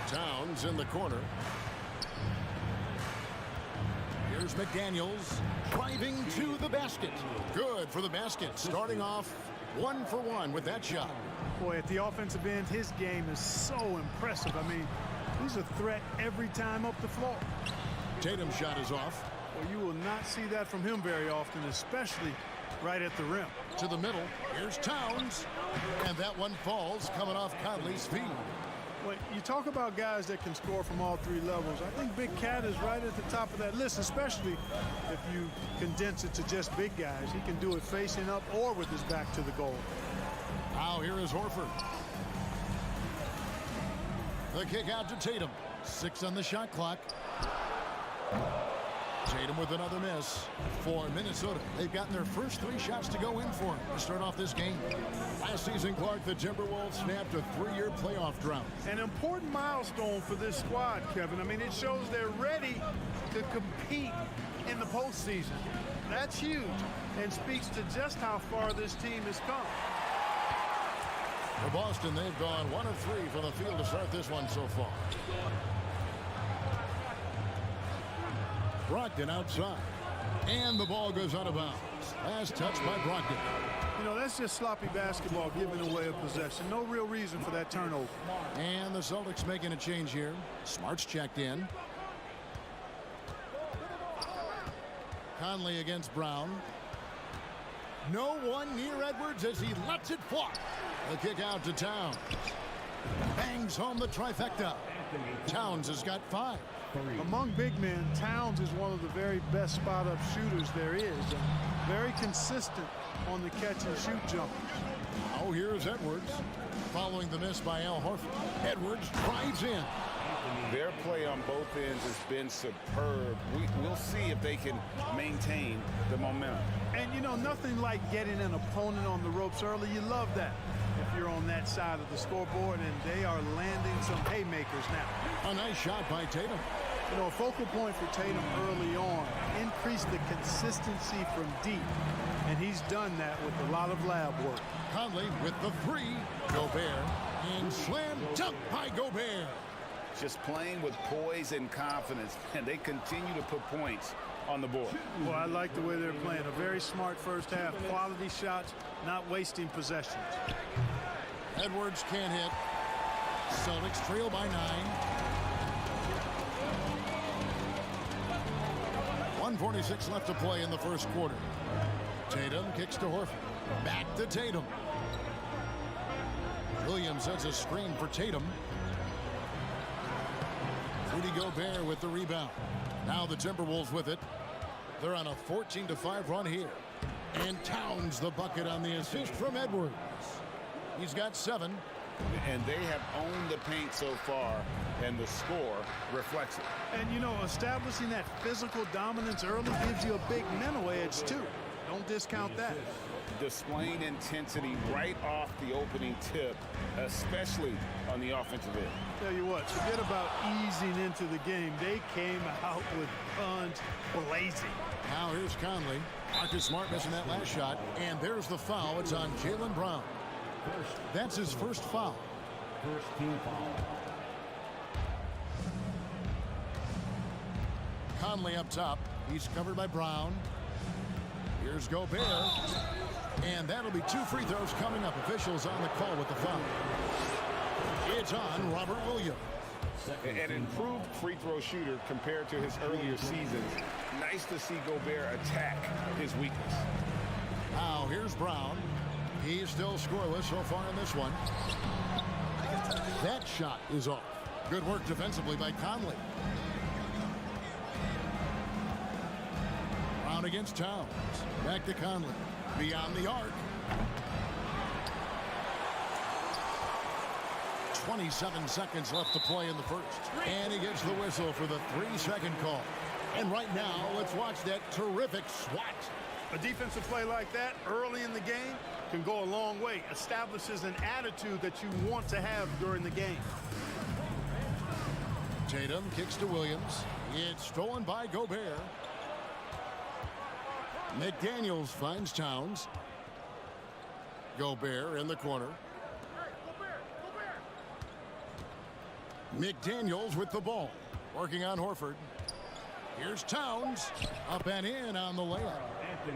Towns in the corner. Here's McDaniels driving to the basket. Good for the basket. Starting off 1 for 1 with that shot. Boy, at the offensive end, his game is so impressive. I mean, he's a threat every time up the floor. Tatum's shot is off. Well, you will not see that from him very often, especially right at the rim. To the middle. Here's Towns. And that one falls coming off Conley's feet. When you talk about guys that can score from all three levels, I think Big Cat is right at the top of that list, especially if you condense it to just big guys. He can do it facing up or with his back to the goal. Now here is Horford. The kick out to Tatum. 6 on the shot clock. Tatum with another miss for Minnesota. They've gotten their first 3 shots to go in for him to start off this game. Last season, Clark, the Timberwolves snapped a 3-year playoff drought. An important milestone for this squad, Kevin. I mean, it shows they're ready to compete in the postseason. That's huge and speaks to just how far this team has come. For Boston, they've gone 1 of 3 from the field to start this one so far. Brogdon outside. And the ball goes out of bounds. Last touch by Brogdon. You know, that's just sloppy basketball giving away a possession. No real reason for that turnover. And the Celtics making a change here. Smart's checked in. Conley against Brown. No one near Edwards as he lets it fly. The kick out to Towns. Bangs home the trifecta. Towns has got 5. Among big men, Towns is one of the very best spot-up shooters there is. Very consistent on the catch-and-shoot jumpers. Oh, here's Edwards. Following the miss by Al Horford. Edwards drives in. Their play on both ends has been superb. We'll see if they can maintain the momentum. And, you know, nothing like getting an opponent on the ropes early. You love that if you're on that side of the scoreboard, and they are landing some haymakers now. A nice shot by Tatum. You know, a focal point for Tatum early on, increase the consistency from deep, and he's done that with a lot of lab work. Conley with the 3. Gobert. And slam dunk by Gobert. Just playing with poise and confidence, and they continue to put points on the board. Well, I like the way they're playing. A very smart first half. Quality shots, not wasting possessions. Edwards can't hit. Celtics trail by 9. 1:46 left to play in the first quarter. Tatum kicks to Horford. Back to Tatum. Williams sets a screen for Tatum. Rudy Gobert with the rebound. Now the Timberwolves with it. They're on a 14-5 run here. And Towns the bucket on the assist from Edwards. He's got 7. And they have owned the paint so far, and the score reflects it. And, you know, establishing that physical dominance early gives you a big mental edge, too. Don't discount that. Displaying intensity right off the opening tip, especially on the offensive end. Tell you what, forget about easing into the game. They came out with guns blazing. Now here's Conley. Marcus Smart missing that last shot. And there's the foul. It's on Jaylen Brown. That's his first foul. First team foul. Conley up top. He's covered by Brown. Here's Gobert. And that'll be 2 free throws coming up. Officials on the call with the foul. It's on Robert Williams. An improved free throw shooter compared to his earlier seasons. Nice to see Gobert attack his weakness. Now here's Brown. He's still scoreless so far in this one. That shot is off. Good work defensively by Conley. down against Towns. Back to Conley. Beyond the arc. 27 seconds left to play in the first. And he gets the whistle for the 3-second call. And right now, let's watch that terrific swat. A defensive play like that early in the game can go a long way. Establishes an attitude that you want to have during the game. Tatum kicks to Williams. It's stolen by Gobert. McDaniels finds Towns. Gobert in the corner. McDaniels with the ball. Working on Horford. Here's Towns. Up and in on the layup.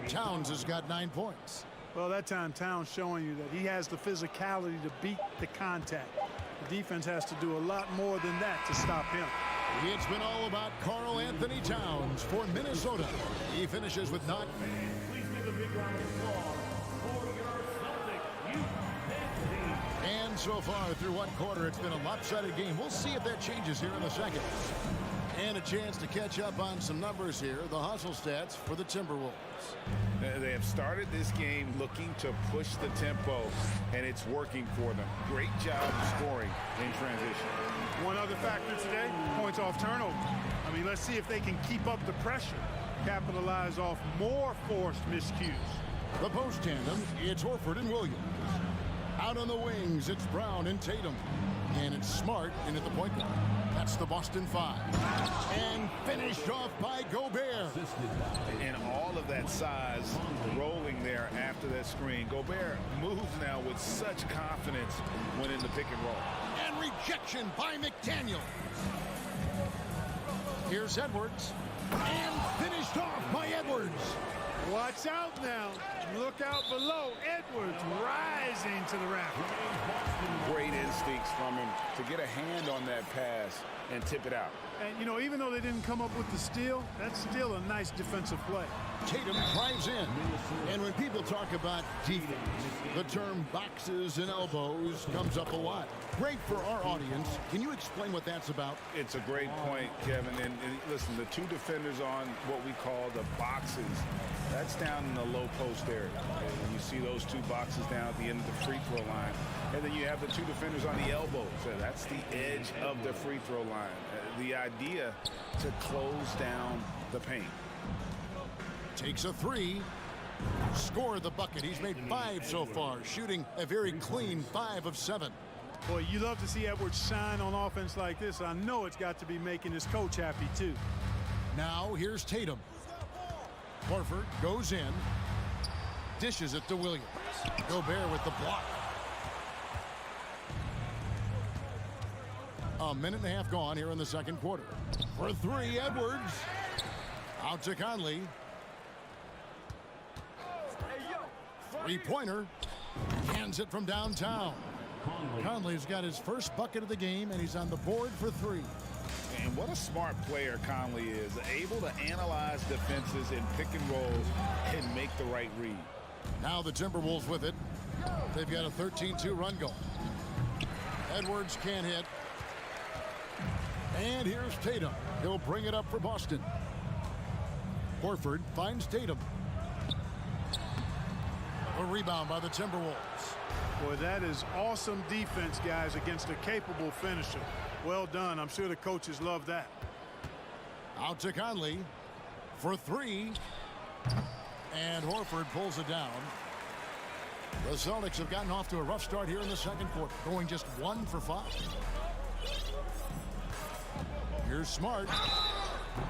Towns has got 9 points. Well, that time Towns showing you that he has the physicality to beat the contact. The defense has to do a lot more than that to stop him. It's been all about Karl Anthony Towns for Minnesota. He finishes with 9. Please give a big round of applause for your Celtics youth team. And so far through one quarter, it's been a lopsided game. We'll see if that changes here in the second. And a chance to catch up on some numbers here. The hustle stats for the Timberwolves. They have started this game looking to push the tempo, and it's working for them. Great job scoring in transition. One other factor today, points off turnover. I mean, let's see if they can keep up the pressure, capitalize off more forced miscues. The post tandem, it's Horford and Williams. Out on the wings, it's Brown and Tatum. And it's Smart in at the point guard. That's the Boston 5. And finished off by Gobert. And all of that size rolling there after that screen. Gobert moves now with such confidence when in the pick and roll. And rejection by McDaniel. Here's Edwards. And finished off by Edwards. Watch out now. Look out below. Edwards rising to the rack. Great instincts from him to get a hand on that pass and tip it out. And, you know, even though they didn't come up with the steal, that's still a nice defensive play. Tatum drives in. And when people talk about defense, the term boxes and elbows comes up a lot. Great for our audience. Can you explain what that's about? It's a great point, Kevin. And listen, the two defenders on what we call the boxes, that's down in the low post area. And you see those two boxes down at the end of the free throw line. And then you have the two defenders on the elbows. So that's the edge of the free throw line. The idea to close down the paint. Takes a 3. Scored the bucket. He's made 5 so far, shooting a very clean 5 of 7. Boy, you love to see Edwards shine on offense like this. I know it's got to be making his coach happy, too. Now, here's Tatum. Horford goes in. Dishes it to Williams. Gobert with the block. A minute and a half gone here in the second quarter. For 3, Edwards. Out to Conley. Three-pointer. Hands it from downtown. Conley's got his first bucket of the game, and he's on the board for 3. And what a smart player Conley is. Able to analyze defenses in pick and rolls and make the right read. Now the Timberwolves with it. They've got a 13-2 run going. Edwards can't hit. And here's Tatum. He'll bring it up for Boston. Horford finds Tatum. A rebound by the Timberwolves. Boy, that is awesome defense, guys, against a capable finisher. Well done. I'm sure the coaches love that. Out to Conley for 3. And Horford pulls it down. The Celtics have gotten off to a rough start here in the second quarter, going just 1 for 5. Here's Smart.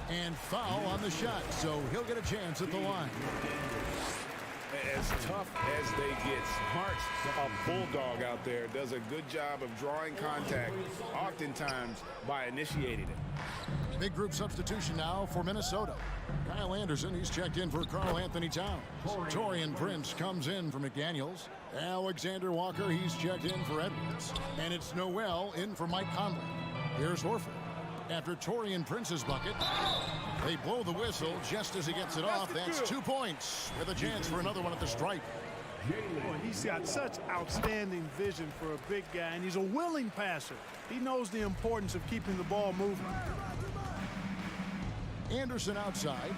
And foul on the shot, so he'll get a chance at the line. As tough as they get, Smart's a bulldog out there, does a good job of drawing contact, oftentimes by initiating it. Big group substitution now for Minnesota. Kyle Anderson, he's checked in for Karl Anthony Towns. Taurean Prince comes in for McDaniels. Alexander Walker, he's checked in for Edwards. And it's Noel in for Mike Conley. Here's Horford. After Taurean Prince's bucket, they blow the whistle just as he gets it off. That's 2 points with a chance for another one at the stripe. Boy, he's got such outstanding vision for a big guy, and he's a willing passer. He knows the importance of keeping the ball moving. Anderson outside.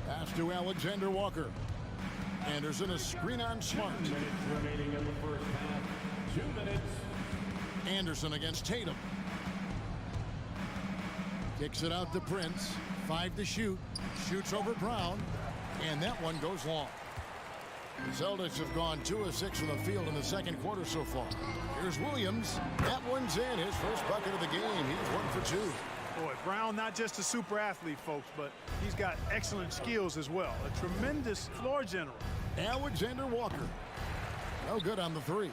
Pass to Alexander Walker. Anderson, a screen on Smart. 2 minutes remaining in the first half. 2 minutes. Anderson against Tatum. Kicks it out to Prince. 5 to shoot. Shoots over Brown. And that one goes long. The Celtics have gone 2 of 6 from the field in the second quarter so far. Here's Williams. That one's in. His first bucket of the game. He's 1 for 2. Boy, Brown not just a super athlete, folks, but he's got excellent skills as well. A tremendous floor general. Alexander Walker. No good on the 3.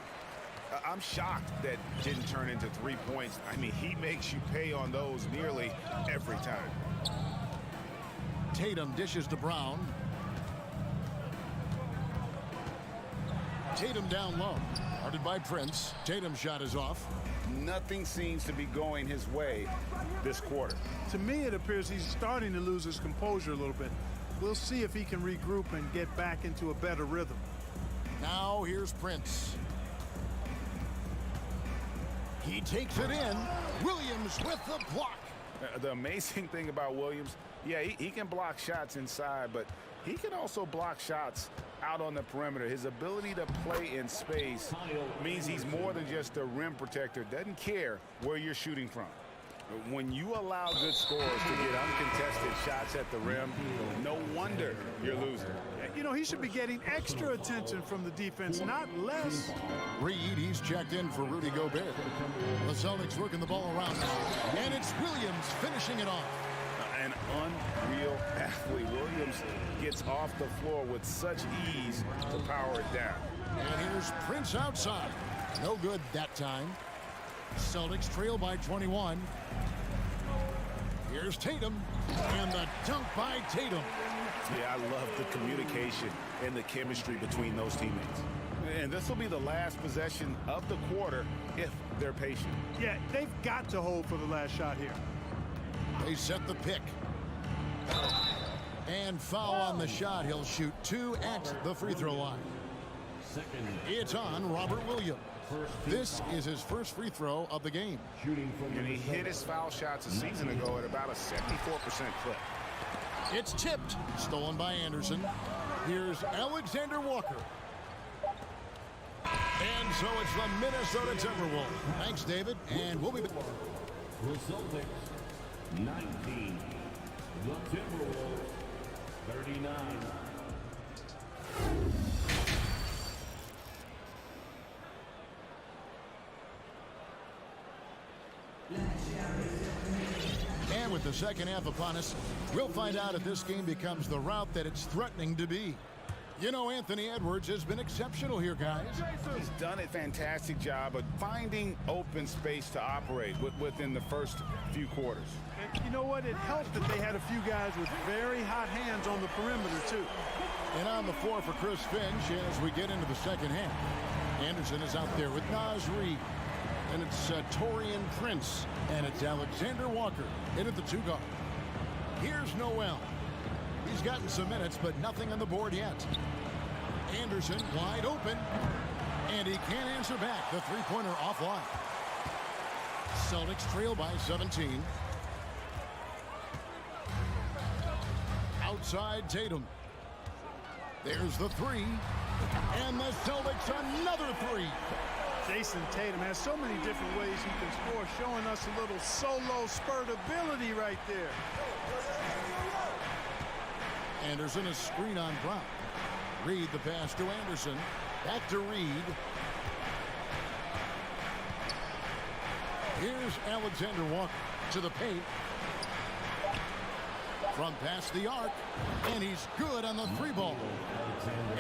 I'm shocked that didn't turn into 3 points. I mean, he makes you pay on those nearly every time. Tatum dishes to Brown. Tatum down low. Guarded by Prince. Tatum's shot is off. Nothing seems to be going his way this quarter. To me, it appears he's starting to lose his composure a little bit. We'll see if he can regroup and get back into a better rhythm. Now here's Prince. He takes it in. Williams with the block. The amazing thing about Williams, yeah, he can block shots inside, but he can also block shots out on the perimeter. His ability to play in space means he's more than just a rim protector. Doesn't care where you're shooting from. When you allow good scorers to get uncontested shots at the rim, no wonder you're losing. You know, he should be getting extra attention from the defense, not less. Reed, he's checked in for Rudy Gobert. The Celtics working the ball around now. And it's Williams finishing it off. An unreal athlete. Williams gets off the floor with such ease to power it down. And here's Prince outside. No good that time. Celtics trail by 21. Here's Tatum. And the dunk by Tatum. Yeah, I love the communication and the chemistry between those teammates. And this will be the last possession of the quarter if they're patient. Yeah, they've got to hold for the last shot here. They set the pick. And foul on the shot. He'll shoot 2 at the free throw line. It's on Robert Williams. This is his first free throw of the game. And he hit his foul shots a season ago at about a 74% clip. It's tipped. Stolen by Anderson. Here's Alexander Walker. And so it's the Minnesota Timberwolves. Thanks, David. And we'll be back. The Celtics, 19. The Timberwolves, 39. And with the second half upon us, we'll find out if this game becomes the route that it's threatening to be. You know, Anthony Edwards has been exceptional here, guys. He's done a fantastic job of finding open space to operate within the first few quarters. And you know what? It helped that they had a few guys with very hot hands on the perimeter, too. And on the floor for Chris Finch as we get into the second half. Anderson is out there with Naz Reid. And it's Taurean Prince. And it's Alexander Walker in at the 2 guard. Here's Noel. He's gotten some minutes, but nothing on the board yet. Anderson wide open. And he can't answer back. The three-pointer offline. Celtics trail by 17. Outside Tatum. There's the 3. And the Celtics another 3. Jason Tatum has so many different ways he can score, showing us a little solo spurt ability right there. Anderson, a screen on Brown. Reed the pass to Anderson. Back to Reed. Here's Alexander Walker to the paint. From past the arc. And he's good on the 3-ball.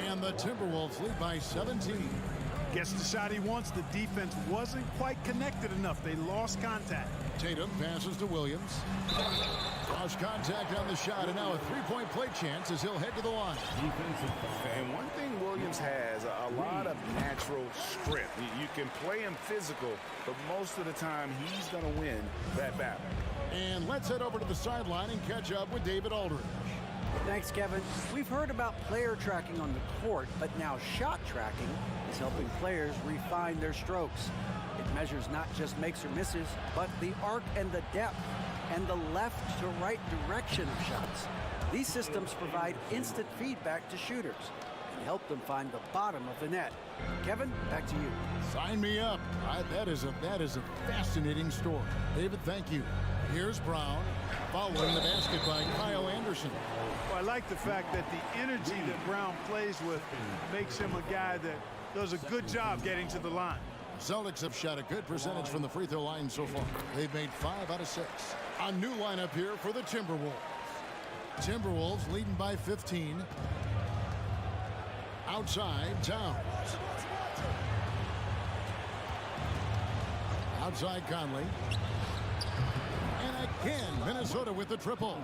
And the Timberwolves lead by 17. Gets the shot he wants. The defense wasn't quite connected enough. They lost contact. Tatum passes to Williams. Lost contact on the shot, and now a three-point play chance as he'll head to the line. And one thing Williams has, a lot of natural strength. You can play him physical, but most of the time he's going to win that battle. And let's head over to the sideline and catch up with David Aldridge. Thanks, Kevin. We've heard about player tracking on the court, but now shot tracking is helping players refine their strokes. It measures not just makes or misses, but the arc and the depth and the left to right direction of shots. These systems provide instant feedback to shooters and help them find the bottom of the net. Kevin, back to you. Sign me up. That is a fascinating story. David, thank you. Here's Brown, following the basket by Kyle Anderson. Well, I like the fact that the energy that Brown plays with makes him a guy that does a good job getting to the line. Celtics have shot a good percentage from the free throw line so far. They've made 5 out of 6. A new lineup here for the Timberwolves. Timberwolves leading by 15. Outside, Towns. Outside, Conley. And again, Minnesota with the triple.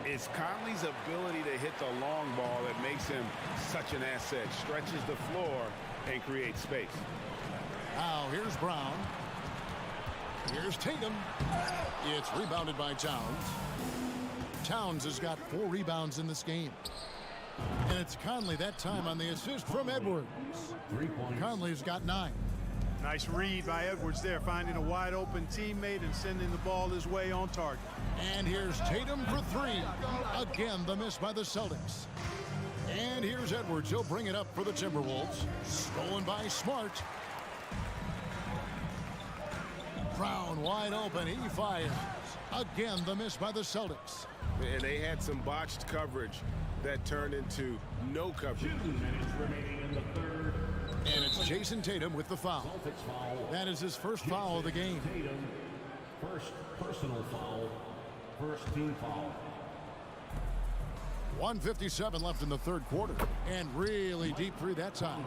It's Conley's ability to hit the long ball that makes him such an asset. Stretches the floor and creates space. Now here's Brown. Here's Tatum. It's rebounded by Towns. Towns has got 4 rebounds in this game. And it's Conley that time on the assist from Edwards. Conley's got 9. Nice read by Edwards there, finding a wide open teammate and sending the ball his way on target. And here's Tatum for 3. Again, the miss by the Celtics. And here's Edwards. He'll bring it up for the Timberwolves. Stolen by Smart. Brown wide open. He fires. Again, the miss by the Celtics. And they had some botched coverage that turned into no coverage. 2 minutes remaining in the third. And it's Jason Tatum with the foul. That is his first foul of the game. Tatum, first personal foul, first team foul. 1:57 left in the third quarter. And really deep three that time.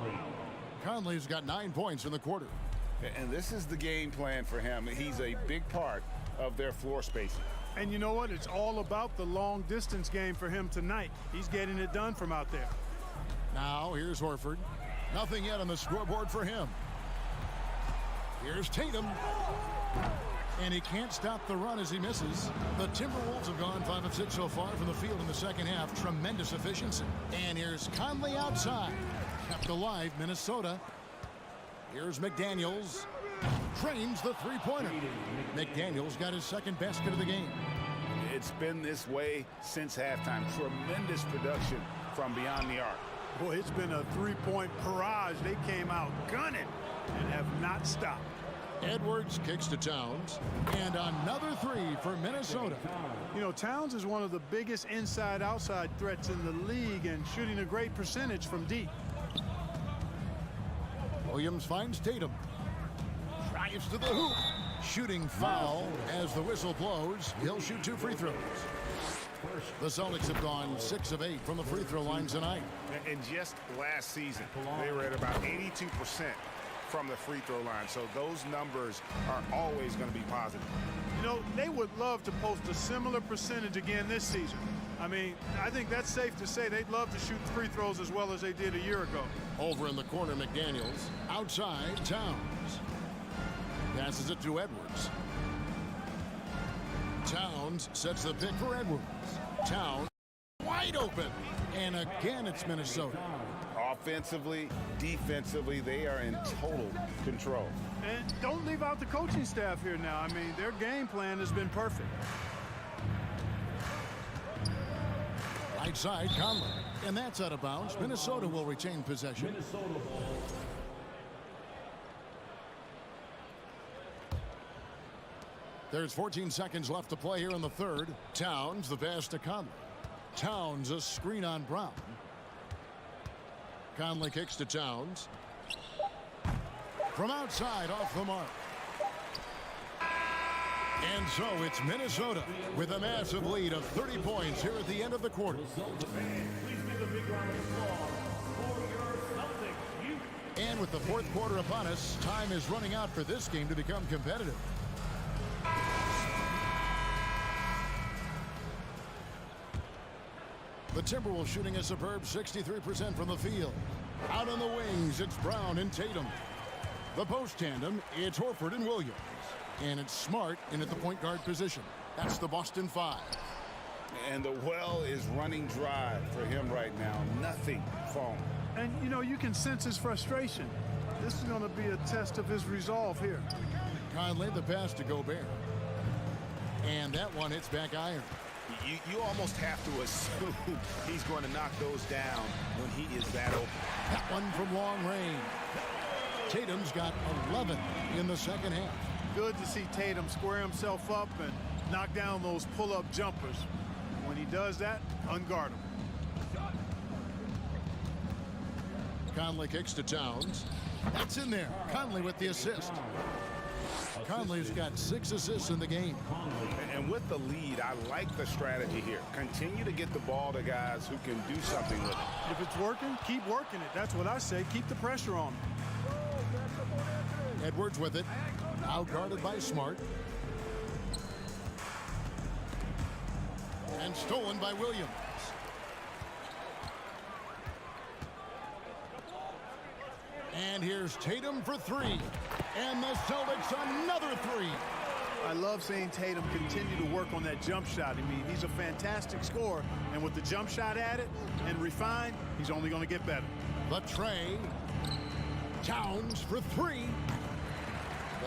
Conley's got 9 points in the quarter. And this is the game plan for him. He's a big part of their floor spacing. And you know what? It's all about the long distance game for him tonight. He's getting it done from out there. Now here's Horford. Nothing yet on the scoreboard for him. Here's Tatum. And he can't stop the run as he misses. The Timberwolves have gone 5 of 6 so far from the field in the second half. Tremendous efficiency. And here's Conley outside. Kept alive, Minnesota. Here's McDaniels. Trains the three-pointer. McDaniels got his second basket of the game. It's been this way since halftime. Tremendous production from beyond the arc. Boy, it's been a three-point barrage. They came out gunning and have not stopped. Edwards kicks to Towns. And another 3 for Minnesota. You know, Towns is one of the biggest inside-outside threats in the league and shooting a great percentage from deep. Williams finds Tatum. Drives to the hoop. Shooting foul as the whistle blows. He'll shoot 2 free throws. The Celtics have gone 6 of 8 from the free throw line tonight. And just last season, they were at about 82% from the free throw line. So those numbers are always going to be positive. You know, they would love to post a similar percentage again this season. I mean, I think that's safe to say they'd love to shoot free throws as well as they did a year ago. Over in the corner, McDaniels. Outside, Towns. Passes it to Edwards. Towns sets the pick for Edwards. Towns wide open. And again, it's Minnesota. Offensively, defensively, they are in total control. And don't leave out the coaching staff here now. I mean, their game plan has been perfect. Right side, Conley. And that's out of bounds. Minnesota will retain possession. Minnesota ball. There's 14 seconds left to play here in the third. Towns, the pass to Conley. Towns, a screen on Brown. Conley kicks to Towns. From outside, off the mark. And so it's Minnesota with a massive lead of 30 points here at the end of the quarter. Please give a big round of applause for your Celtics. And with the fourth quarter upon us, time is running out for this game to become competitive. The Timberwolves shooting a superb 63% from the field. Out on the wings, it's Brown and Tatum. The post tandem, it's Horford and Williams. And it's Smart in at the point guard position. That's the Boston 5. And the well is running dry for him right now. Nothing falling. And, you know, you can sense his frustration. This is going to be a test of his resolve here. Conley, the pass to Gobert. And that one hits back iron. You almost have to assume he's going to knock those down when he is that open. That one from long range. Tatum's got 11 in the second half. Good to see Tatum square himself up and knock down those pull-up jumpers. When he does that, unguardable. Conley kicks to Towns. That's in there. Conley with the assist. Conley's got 6 assists in the game. And with the lead, I like the strategy here. Continue to get the ball to guys who can do something with it. If it's working, keep working it. That's what I say. Keep the pressure on him. Edwards with it. Out guarded by Smart. And stolen by Williams. And here's Tatum for 3. And the Celtics another 3. I love seeing Tatum continue to work on that jump shot. I mean, he's a fantastic scorer. And with the jump shot added and refined, he's only going to get better. The tray. Towns for 3.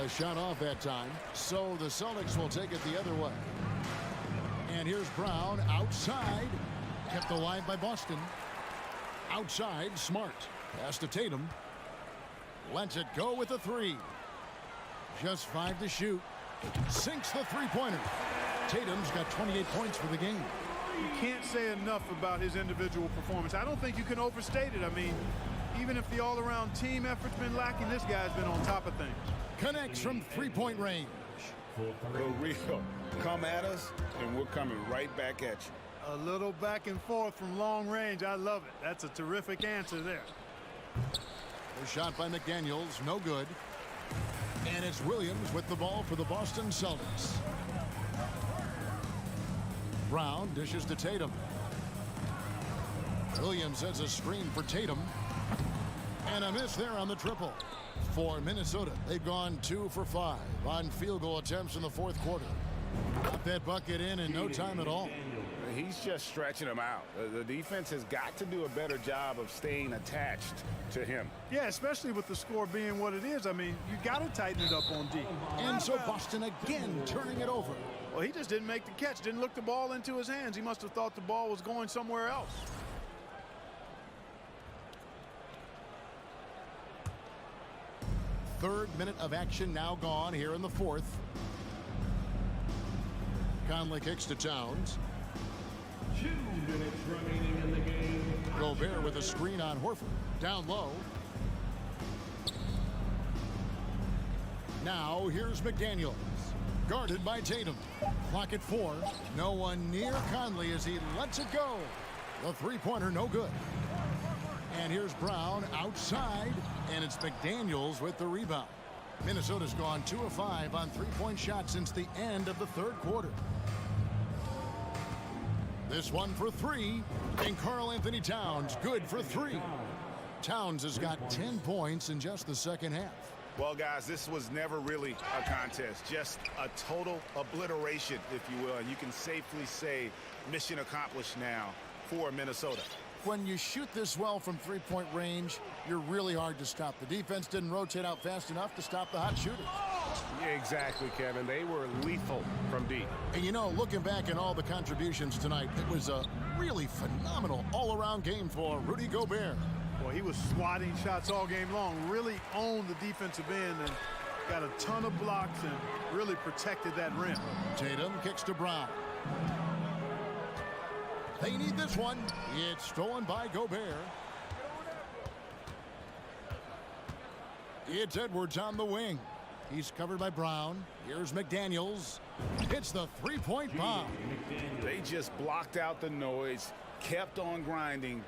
The shot off that time. So the Celtics will take it the other way. And here's Brown outside. Kept alive by Boston. Outside, Smart. Pass to Tatum. Lets it go with the 3. Just 5 to shoot. Sinks the three-pointer. Tatum's got 28 points for the game. You can't say enough about his individual performance. I don't think you can overstate it. I mean, even if the all-around team effort's been lacking, this guy's been on top of things. Connects from three-point range. For real. Come at us, and we're coming right back at you. A little back and forth from long range. I love it. That's a terrific answer there. The shot by McDaniels, no good. And it's Williams with the ball for the Boston Celtics. Brown dishes to Tatum. Williams sets a screen for Tatum. And a miss there on the triple. For Minnesota, they've gone 2 for 5 on field goal attempts in the fourth quarter. Got that bucket in no time at all. He's just stretching them out. The defense has got to do a better job of staying attached to him. Yeah, especially with the score being what it is. I mean, you got to tighten it up on D. And so Boston again turning it over. Well, he just didn't make the catch. Didn't look the ball into his hands. He must have thought the ball was going somewhere else. Third minute of action now gone here in the fourth. Conley kicks to Towns. 2 minutes remaining in the game. Gobert with a screen on Horford. Down low. Now here's McDaniels. Guarded by Tatum. Clock at 4. No one near Conley as he lets it go. The three-pointer no good. And here's Brown outside. And it's McDaniels with the rebound. Minnesota's gone 2 of 5 on three-point shots since the end of the third quarter. This one for 3, and Karl-Anthony Towns good for 3. Towns has got 10 points in just the second half. Well, guys, this was never really a contest, just a total obliteration, if you will, and you can safely say mission accomplished now for Minnesota. When you shoot this well from three-point range, you're really hard to stop. The defense didn't rotate out fast enough to stop the hot shooters. Yeah, exactly, Kevin. They were lethal from deep. And you know, looking back at all the contributions tonight, it was a really phenomenal all-around game for Rudy Gobert. Well, he was swatting shots all game long, really owned the defensive end and got a ton of blocks and really protected that rim. Tatum kicks to Brown. They need this one. It's stolen by Gobert. It's Edwards on the wing. He's covered by Brown. Here's McDaniels. Hits the three-point bomb. They just blocked out the noise, kept on grinding,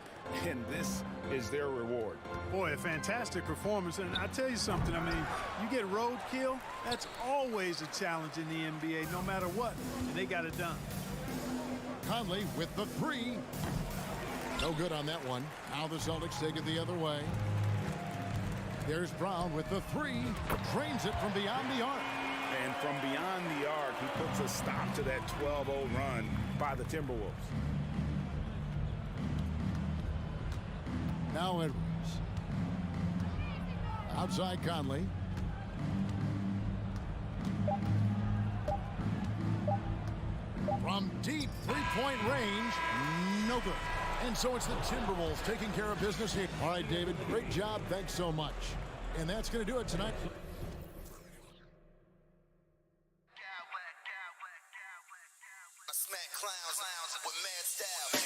and this is their reward. Boy, a fantastic performance. And I tell you something, I mean, you get roadkill, that's always a challenge in the NBA, no matter what. And they got it done. Conley with the 3. No good on that one. Now the Celtics take it the other way. There's Brown with the 3. Drains it from beyond the arc. And from beyond the arc, he puts a stop to that 12-0 run by the Timberwolves. Now Edwards. Outside Conley. from deep three-point range. No good. And so it's the Timberwolves taking care of business here. All right, David, great job. Thanks so much. And that's going to do it tonight. I smack clowns with mad style.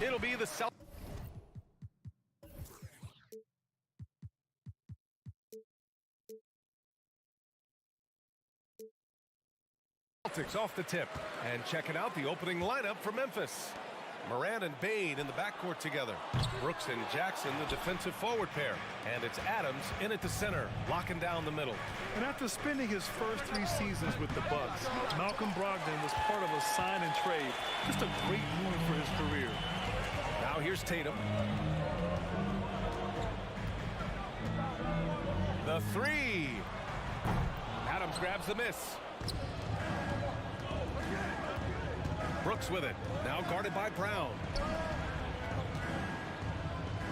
It'll be the Celtics. Celtics off the tip. And checking out the opening lineup for Memphis. Morant and Bane in the backcourt together. Brooks and Jackson, the defensive forward pair. And it's Adams in at the center, locking down the middle. And after spending his first 3 seasons with the Bucks, Malcolm Brogdon was part of a sign and trade. Just a great move for his career. Now here's Tatum. The three. Adams grabs the miss. Brooks with it. Now guarded by Brown.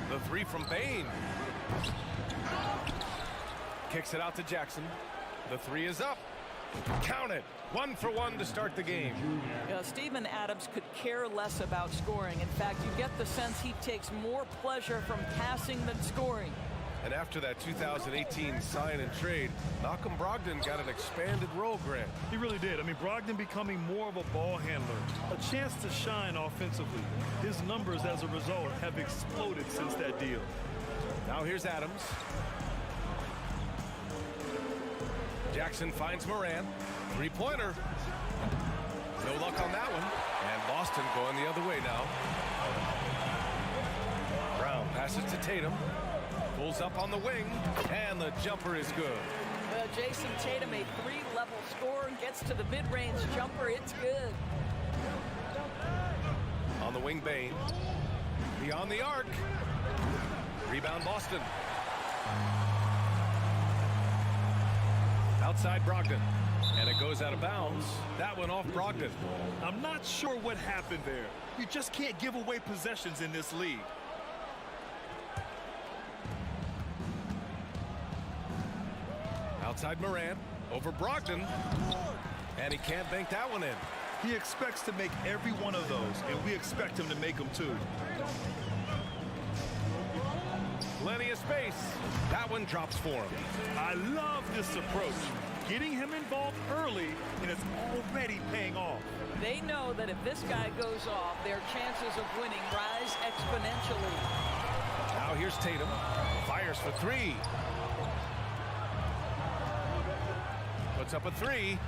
The three from Bane. Kicks it out to Jackson. The three is up. Count it. 1 for 1 to start the game. Steven Adams could care less about scoring. In fact, you get the sense he takes more pleasure from passing than scoring. And after that 2018 sign and trade, Malcolm Brogdon got an expanded role, Grant. He really did. I mean, Brogdon becoming more of a ball handler, a chance to shine offensively. His numbers as a result have exploded since that deal. Now here's Adams. Jackson finds Morant. Three-pointer. No luck on that one. And Boston going the other way now. Brown passes to Tatum. Pulls up on the wing, and the jumper is good. Jason Tatum, a 3-level scorer, gets to the mid-range jumper. It's good. On the wing, Bane. Beyond the arc. Rebound, Boston. Outside Brogdon. And it goes out of bounds. That one off Brogdon. I'm not sure what happened there. You just can't give away possessions in this league. Outside Morant, over Brogdon, and he can't bank that one in. He expects to make every one of those, and we expect him to make them too. Plenty of space. That one drops for him. I love this approach. Getting him involved early, and it's already paying off. They know that if this guy goes off, their chances of winning rise exponentially. Now here's Tatum. Fires for three. Puts up a three.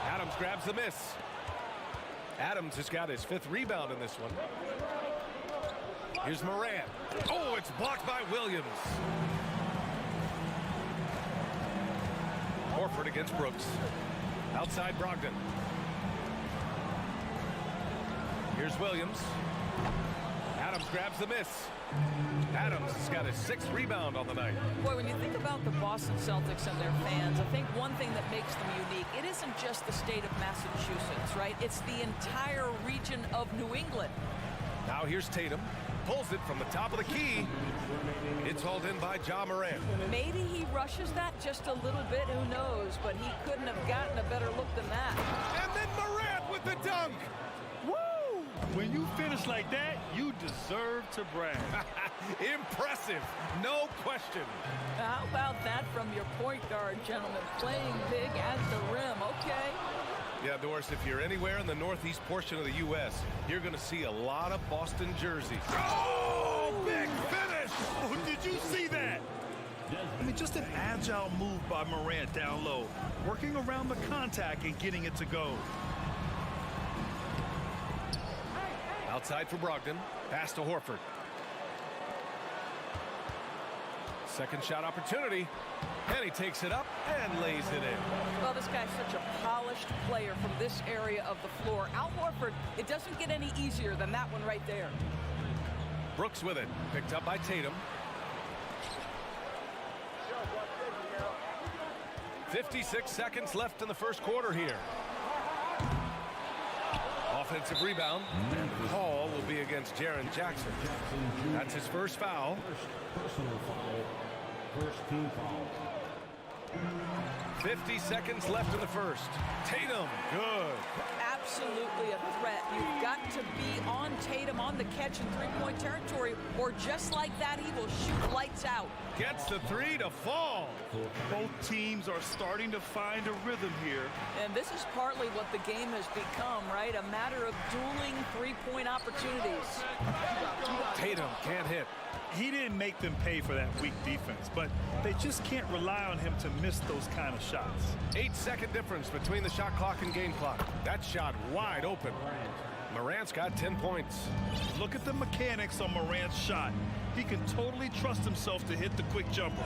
Adams grabs the miss. Adams has got his 5th rebound in this one. Here's Morant. Oh, it's blocked by Williams. Horford against Brooks. Outside Brogdon. Here's Williams. Adams grabs the miss. Adams has got his 6th rebound on the night. Boy, when you think about the Boston Celtics and their fans, I think one thing that makes them unique, it isn't just the state of Massachusetts, right? It's the entire region of New England. Now here's Tatum. Pulls it from the top of the key. It's hauled in by Ja Morant. Maybe he rushes that just a little bit, who knows, but he couldn't have gotten a better look than that. And then Morant with the dunk. Woo! When you finish like that, you deserve to brag. Impressive, no question. How about that from your point guard, gentlemen? Playing big at the rim, okay? Yeah, Doris, if you're anywhere in the northeast portion of the U.S., you're going to see a lot of Boston jerseys. Oh, big finish! Oh, did you see that? I mean, just an agile move by Morant down low, working around the contact and getting it to go. Outside for Brogdon. Pass to Horford. Second shot opportunity. And he takes it up and lays it in. Well, this guy's such a polished player from this area of the floor. Al Horford, it doesn't get any easier than that one right there. Brooks with it. Picked up by Tatum. 56 seconds left in the first quarter here. Offensive rebound. And the call will be against Jaren Jackson. That's his first foul. Personal foul. First team foul. 50 seconds left in the first. Tatum, good. Absolutely a threat. You've got to be on Tatum on the catch in three-point territory, or just like that, he will shoot lights out. Gets the three to fall. Both teams are starting to find a rhythm here. And this is partly what the game has become, right? A a matter of dueling three-point opportunities. Tatum can't hit. He didn't make them pay for that weak defense, but they just can't rely on him to miss those kind of shots. 8-second difference between the shot clock and game clock. That shot wide open. Morant's got 10 points. Look at the mechanics on Morant's shot. He can totally trust himself to hit the quick jumper.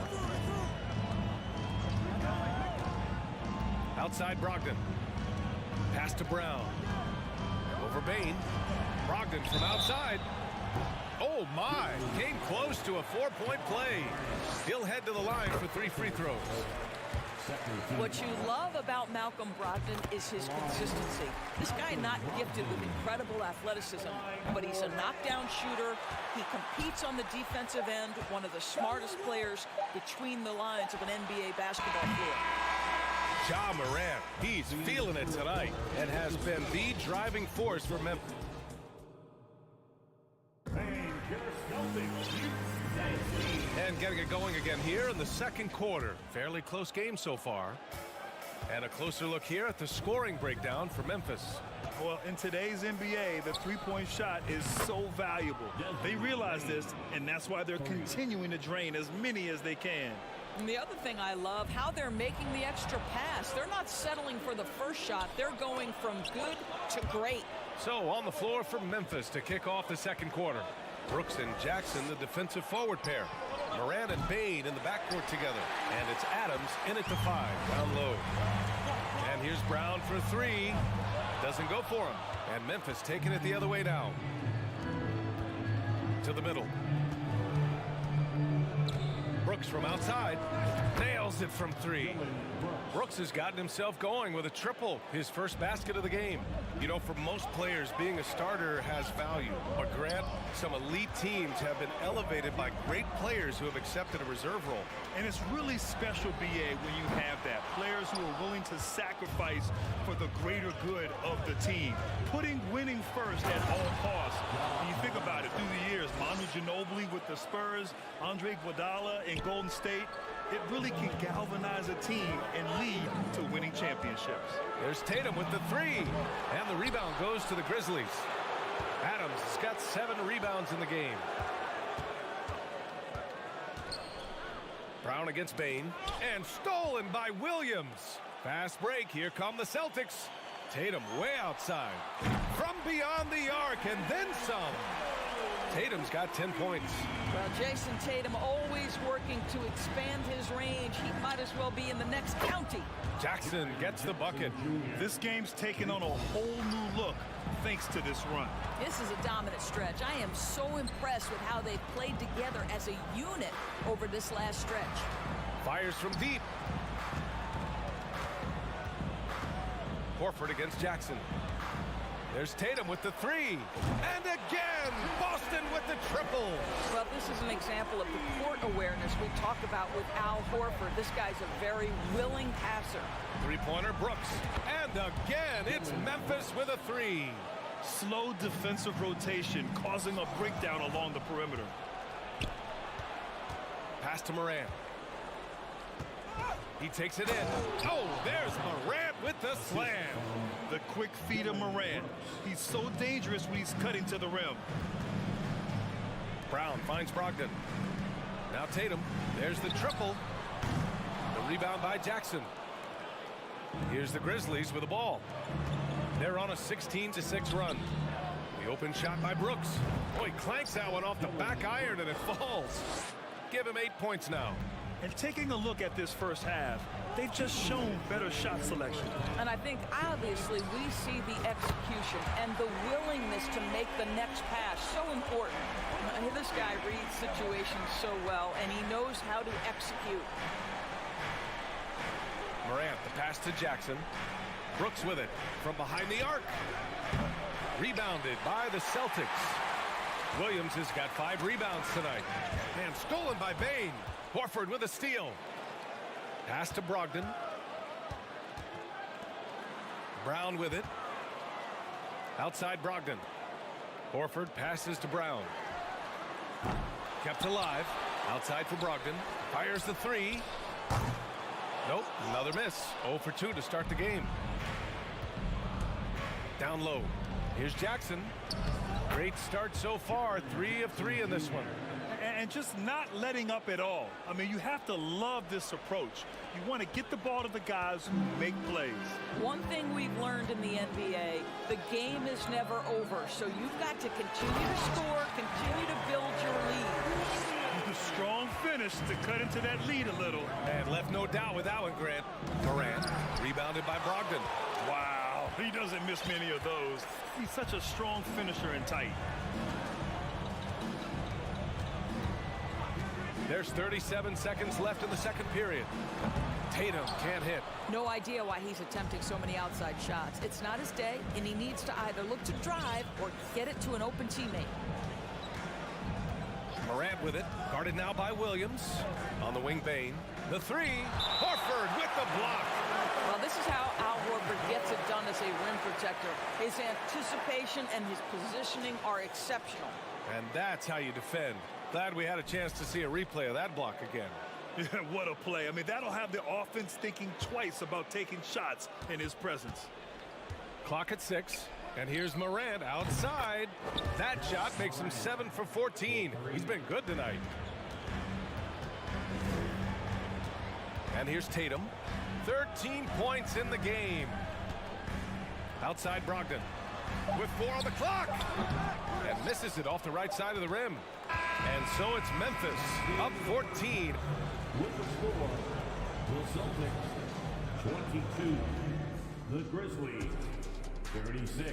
Outside Brogdon. Pass to Brown. Over Bain. Brogdon from outside. Oh my, came close to a 4-point play. He'll head to the line for 3 free throws. What you love about Malcolm Brogdon is his consistency. This guy not gifted with incredible athleticism, but he's a knockdown shooter. He competes on the defensive end, one of the smartest players between the lines of an NBA basketball floor. Ja Morant, he's feeling it tonight and has been the driving force for Memphis. And getting it going again here in the second quarter. Fairly close game so far. And a closer look here at the scoring breakdown for Memphis. Well, in today's NBA, the three-point shot is so valuable. They realize this, and that's why they're continuing to drain as many as they can. And the other thing I love, how they're making the extra pass. They're not settling for the first shot. They're going from good to great. So on the floor for Memphis to kick off the second quarter. Brooks and Jackson, the defensive forward pair. Morant and Bain in the backcourt together. And it's Adams in it to 5, down low. And here's Brown for 3. Doesn't go for him. And Memphis taking it the other way now. To the middle. Brooks from outside. Nails it from 3. Brooks has gotten himself going with a triple, his first basket of the game. You know, for most players, being a starter has value. But Grant, some elite teams have been elevated by great players who have accepted a reserve role. And it's really special, BA, when you have that. Players who are willing to sacrifice for the greater good of the team. Putting winning first at all costs. When you think about it, through the years, Manu Ginobili with the Spurs, Andre Iguodala in Golden State, it really can galvanize a team and lead to winning championships. There's Tatum with the 3. And the rebound goes to the Grizzlies. Adams has got 7 rebounds in the game. Brown against Bain. And stolen by Williams. Fast break. Here come the Celtics. Tatum way outside. From beyond the arc and then some. Tatum's got 10 points. Well, Jason Tatum always working to expand his range. He might as well be in the next county. Jackson gets the bucket. This game's taken on a whole new look thanks to this run. This is a dominant stretch. I am so impressed with how they've played together as a unit over this last stretch. Fires from deep. Horford against Jackson. There's Tatum with the 3. And again, Boston with the triple. Well, this is an example of the court awareness we talked about with Al Horford. This guy's a very willing passer. Three-pointer Brooks. And again, it's Memphis with a 3. Slow defensive rotation causing a breakdown along the perimeter. Pass to Morant. He takes it in. Oh, there's Morant with the slam. The quick feet of Morant. He's so dangerous when he's cutting to the rim. Brown finds Brogdon. Now Tatum. There's the triple. The rebound by Jackson. Here's the Grizzlies with the ball. They're on a 16-6 run. The open shot by Brooks. Oh, he clanks that one off the back iron and it falls. Give him 8 points now. And taking a look at this first half, they've just shown better shot selection. And I think obviously we see the execution and the willingness to make the next pass so important. This guy reads situations so well, and he knows how to execute. Morant, the pass to Jackson. Brooks with it from behind the arc. Rebounded by the Celtics. Williams has got 5 rebounds tonight. And stolen by Bain. Horford with a steal. Pass to Brogdon. Brown with it. Outside Brogdon. Horford passes to Brown. Kept alive. Outside for Brogdon. Fires the 3. Nope, another miss. 0 for 2 to start the game. Down low. Here's Jackson. Great start so far. 3 of 3 in this one. And just not letting up at all. I mean, you have to love this approach. You want to get the ball to the guys who make plays. One thing we've learned in the NBA, the game is never over. So you've got to continue to score, continue to build your lead. Strong finish to cut into that lead a little. And left no doubt with that one, Grant. Morant rebounded by Brogdon. Wow, he doesn't miss many of those. He's such a strong finisher and tight. There's 37 seconds left in the second period. Tatum can't hit. No idea why he's attempting so many outside shots. It's not his day, and he needs to either look to drive or get it to an open teammate. Morant with it, guarded now by Williams. On the wing, Bane. The 3, Horford with the block. Well, this is how Al Horford gets it done as a rim protector. His anticipation and his positioning are exceptional. And that's how you defend. Glad we had a chance to see a replay of that block again. Yeah, what a play. I mean, that'll have the offense thinking twice about taking shots in his presence. Clock at 6. And here's Morant outside. That shot makes him 7 for 14. He's been good tonight. And here's Tatum. 13 points in the game. Outside Brogdon. With 4 on the clock. And misses it off the right side of the rim. And so it's Memphis up 14. With the score, the Celtics 22, the Grizzlies 36.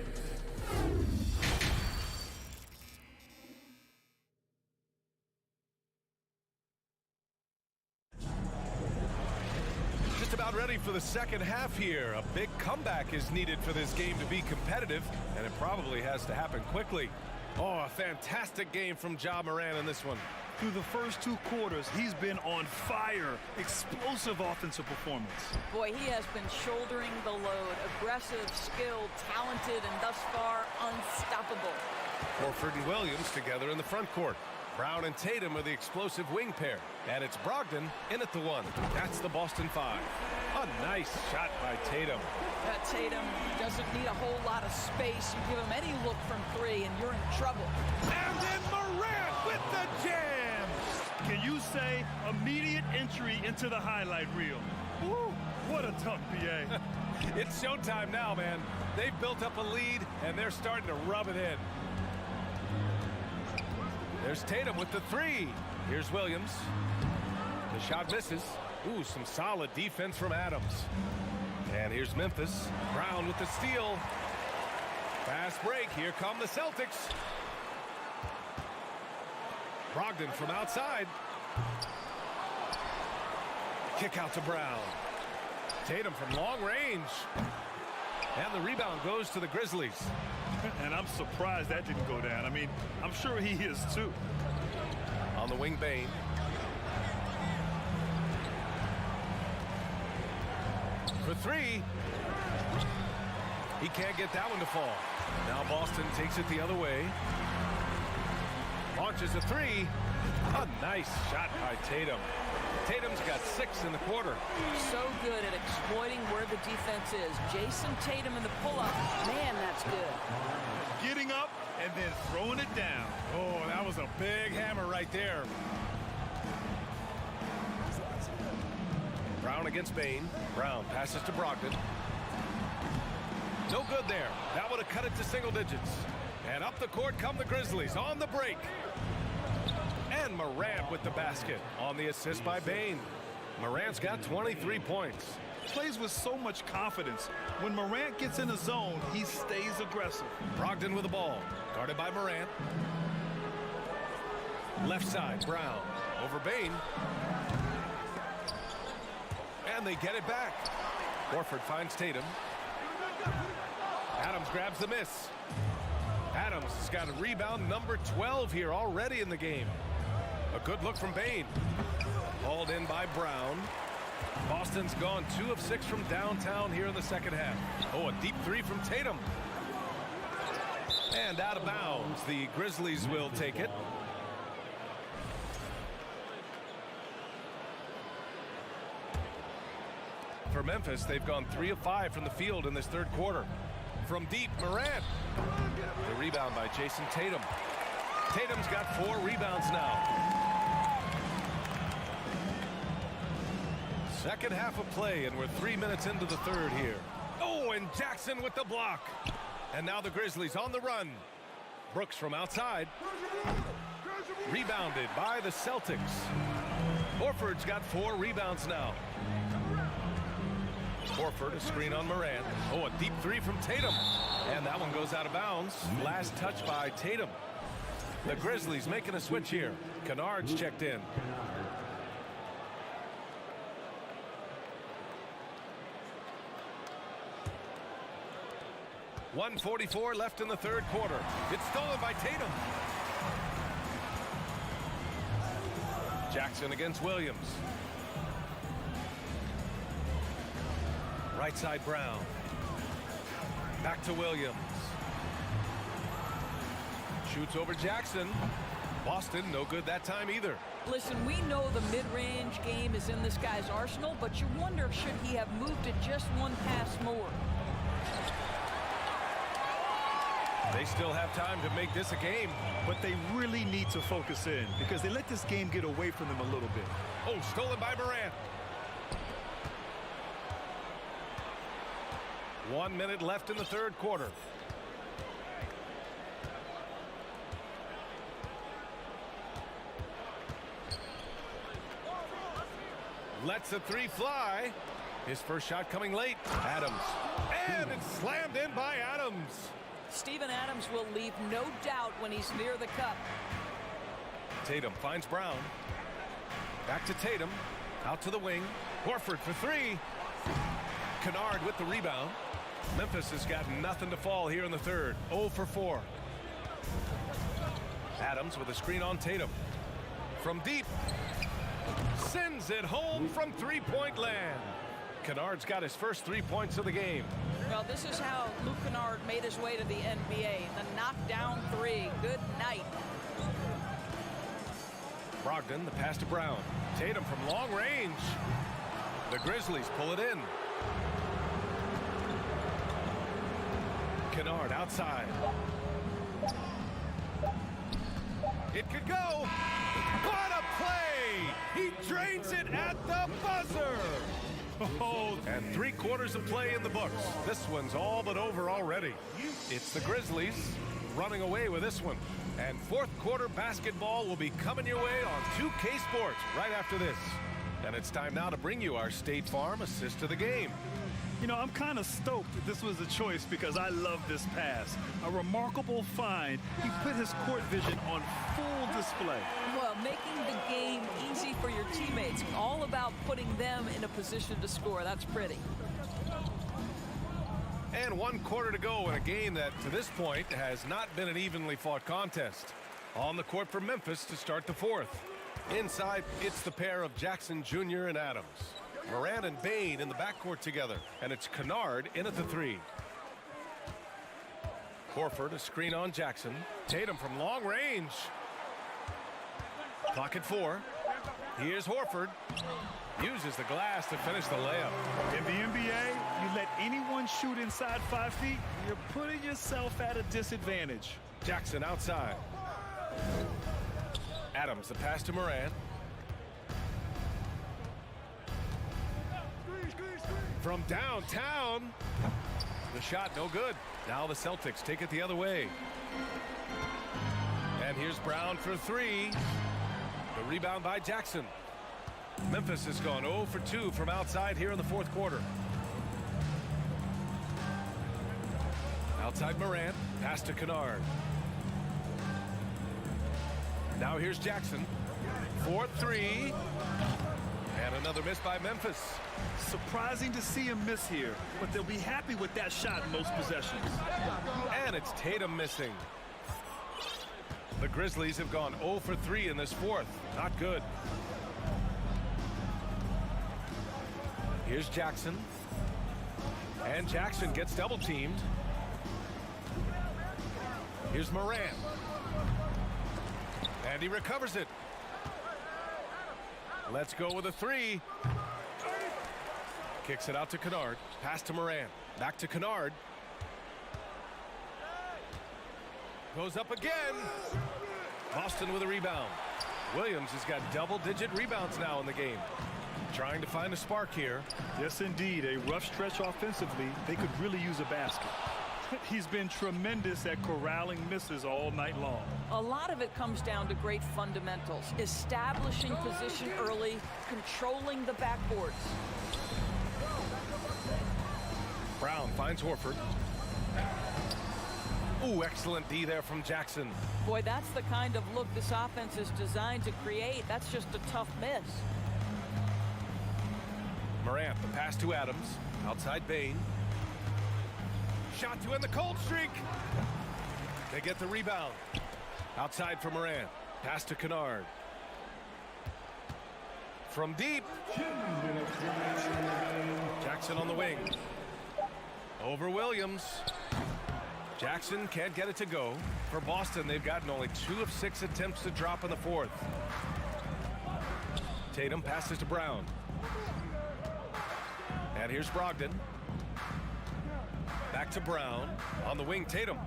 Just about ready for the second half here. A big comeback is needed for this game to be competitive, and it probably has to happen quickly. Oh, a fantastic game from Ja Morant in this one. Through the first 2 quarters, he's been on fire. Explosive offensive performance. Boy, he has been shouldering the load. Aggressive, skilled, talented, and thus far unstoppable. Horford and Williams together in the front court. Brown and Tatum are the explosive wing pair. And it's Brogdon in at the 1. That's the Boston 5. A nice shot by Tatum. Tatum doesn't need a whole lot of space. You give him any look from 3 and you're in trouble. And then Morant with the jam. Can you say immediate entry into the highlight reel? Woo, what a tough BA. It's showtime now, man. They've built up a lead, and they're starting to rub it in. There's Tatum with the 3. Here's Williams. The shot misses. Ooh, some solid defense from Adams. And here's Memphis. Brown with the steal. Fast break. Here come the Celtics. Brogdon from outside. Kick out to Brown. Tatum from long range. And the rebound goes to the Grizzlies. And I'm surprised that didn't go down. I mean, I'm sure he is too. On the wing, Bane. For 3. He can't get that one to fall. Now Boston takes it the other way. Launches a 3. A nice shot by Tatum. Tatum's got 6 in the quarter. So good at exploiting where the defense is. Jason Tatum in the pull-up. Man, that's good. Getting up and then throwing it down. Oh, that was a big hammer right there. Brown against Bane. Brown passes to Brogdon. No good there. That would have cut it to single digits. And up the court come the Grizzlies on the break. And Morant with the basket on the assist by Bane. Morant's got 23 points. Plays with so much confidence. When Morant gets in the zone, he stays aggressive. Brogdon with the ball. Guarded by Morant. Left side, Brown. Over Bane. And they get it back. Horford finds Tatum. Adams grabs the miss. Adams has got a rebound number 12 here already in the game. A good look from Bane. Hauled in by Brown. Boston's gone 2 of 6 from downtown here in the second half. Oh, a deep 3 from Tatum. And out of bounds. The Grizzlies will take it. For Memphis, they've gone 3 of 5 from the field in this third quarter. From deep, Morant. rebound by Jason Tatum. Tatum's got 4 rebounds now. Second half of play, and we're 3 minutes into the third here. Oh, and Jackson with the block. And now the Grizzlies on the run. Brooks from outside. Rebounded by the Celtics. Horford's got 4 rebounds now. Horford, a screen on Morant. Oh, a deep 3 from Tatum. And that one goes out of bounds. Last touch by Tatum. The Grizzlies making a switch here. Kennard's checked in. .144 left in the third quarter. It's stolen by Tatum. Jackson against Williams. Right side Brown. Back to Williams. Shoots over Jackson. Boston, no good that time either. Listen, we know the mid-range game is in this guy's arsenal, but you wonder, should he have moved it just one pass more? They still have time to make this a game. But they really need to focus in because they let this game get away from them a little bit. Oh, stolen by Morant. 1 minute left in the third quarter. Lets a 3 fly. His first shot coming late. Adams. And it's slammed in by Adams. Steven Adams will leave no doubt when he's near the cup. Tatum finds Brown. Back to Tatum. Out to the wing. Horford for 3. Kennard with the rebound. Memphis has got nothing to fall here in the third. 0 for 4. Adams with a screen on Tatum. From deep. Sends it home from three-point land. Kennard's got his first 3 points of the game. Well, this is how Luke Kennard made his way to the NBA. The knockdown 3. Good night. Brogdon, the pass to Brown. Tatum from long range. The Grizzlies pull it in. Kennard outside. It could go. What a play! He drains it at the buzzer. Oh, and 3 quarters of play in the books. This one's all but over already. It's the Grizzlies running away with this one. And fourth quarter basketball will be coming your way on 2K Sports right after this. And it's time now to bring you our State Farm assist to the game. You know, I'm kind of stoked that this was a choice because I love this pass. A remarkable find. He put his court vision on full display. Well, making the game easy for your teammates. All about putting them in a position to score. That's pretty. And 1 quarter to go in a game that, to this point, has not been an evenly fought contest. On the court for Memphis to start the fourth. Inside, it's the pair of Jackson Jr. and Adams. Morant and Bane in the backcourt together. And it's Kennard in at the 3. Horford, a screen on Jackson. Tatum from long range. Clock at 4. Here's Horford. Uses the glass to finish the layup. In the NBA, you let anyone shoot inside 5 feet, you're putting yourself at a disadvantage. Jackson outside. Adams, the pass to Morant. From downtown. The shot no good. Now the Celtics take it the other way. And here's Brown for 3. The rebound by Jackson. Memphis has gone 0 for 2 from outside here in the fourth quarter. Outside Morant. Pass to Kennard. Now here's Jackson. 4-3. And another miss by Memphis. Surprising to see him miss here, but they'll be happy with that shot in most possessions. And it's Tatum missing. The Grizzlies have gone 0 for 3 in this fourth. Not good. Here's Jackson. And Jackson gets double teamed. Here's Morant. And he recovers it. Let's go with a 3. Kicks it out to Kennard. Pass to Morant. Back to Kennard. Goes up again. Boston with a rebound. Williams has got double-digit rebounds now in the game. Trying to find a spark here. Yes, indeed. A rough stretch offensively. They could really use a basket. He's been tremendous at corralling misses all night long. A lot of it comes down to great fundamentals. Establishing position early, controlling the backboards. Brown finds Horford. Ooh, excellent D there from Jackson. Boy, that's the kind of look this offense is designed to create. That's just a tough miss. Morant, the pass to Adams. Outside Bane. Shot to end the cold streak. They get the rebound. Outside for Morant. Pass to Kennard. From deep. Jackson on the wing. Over Williams. Jackson can't get it to go. For Boston, they've gotten only 2 of 6 attempts to drop in the fourth. Tatum passes to Brown. And here's Brogdon. Back to Brown. On the wing, Tatum.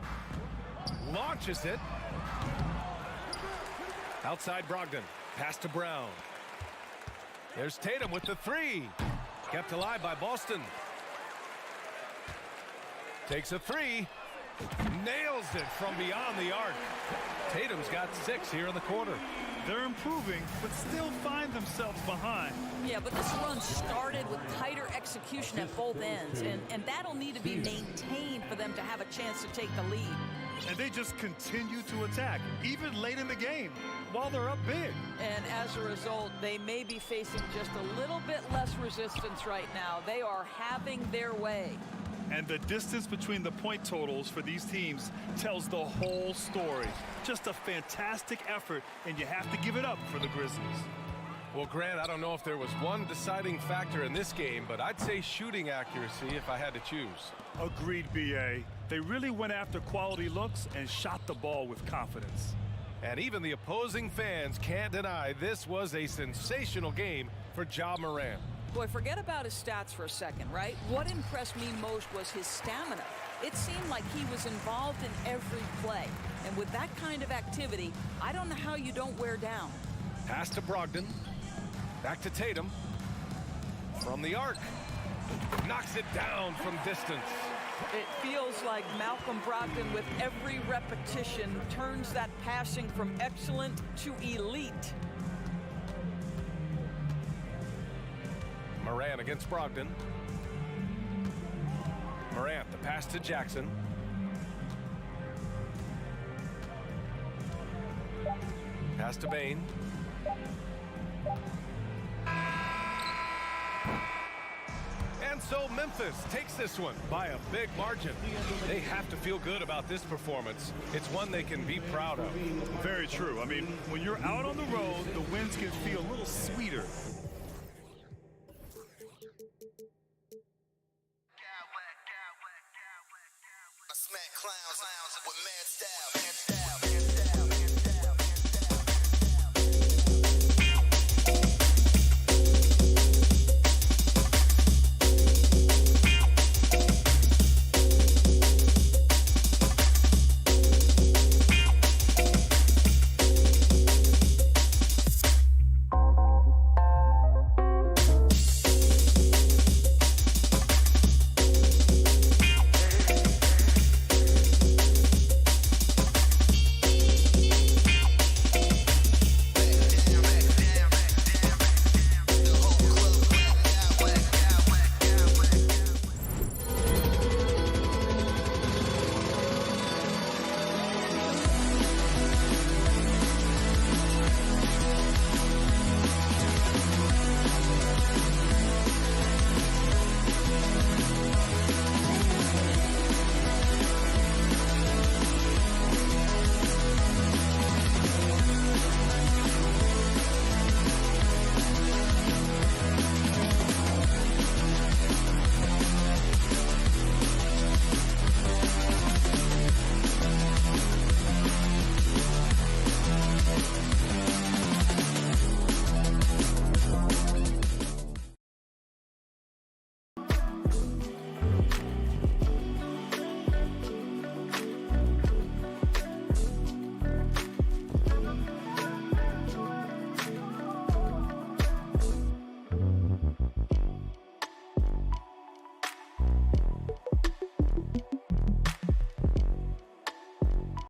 Launches it. Outside Brogdon. Pass to Brown. There's Tatum with the 3. Kept alive by Boston. Takes a 3. Nails it from beyond the arc. Tatum's got 6 here in the quarter. They're improving, but still find themselves behind. Yeah, but this run started with tighter execution at both ends, and that'll need to be maintained for them to have a chance to take the lead. And they just continue to attack, even late in the game, while they're up big. And as a result, they may be facing just a little bit less resistance right now. They are having their way. And the distance between the point totals for these teams tells the whole story. Just a fantastic effort, and you have to give it up for the Grizzlies. Well, Grant, I don't know if there was one deciding factor in this game, but I'd say shooting accuracy if I had to choose. Agreed, B.A. They really went after quality looks and shot the ball with confidence. And even the opposing fans can't deny this was a sensational game for Ja Morant. Boy, forget about his stats for a second, right? What impressed me most was his stamina. It seemed like he was involved in every play. And with that kind of activity, I don't know how you don't wear down. Pass to Brogdon. Back to Tatum. From the arc. Knocks it down from distance. It feels like Malcolm Brogdon, with every repetition, turns that passing from excellent to elite. Morant against Brogdon. Morant, the pass to Jackson. Pass to Bane. And so Memphis takes this one by a big margin. They have to feel good about this performance. It's one they can be proud of. Very true. I mean, when you're out on the road, the wins can feel a little sweeter. Smack clowns with mad style.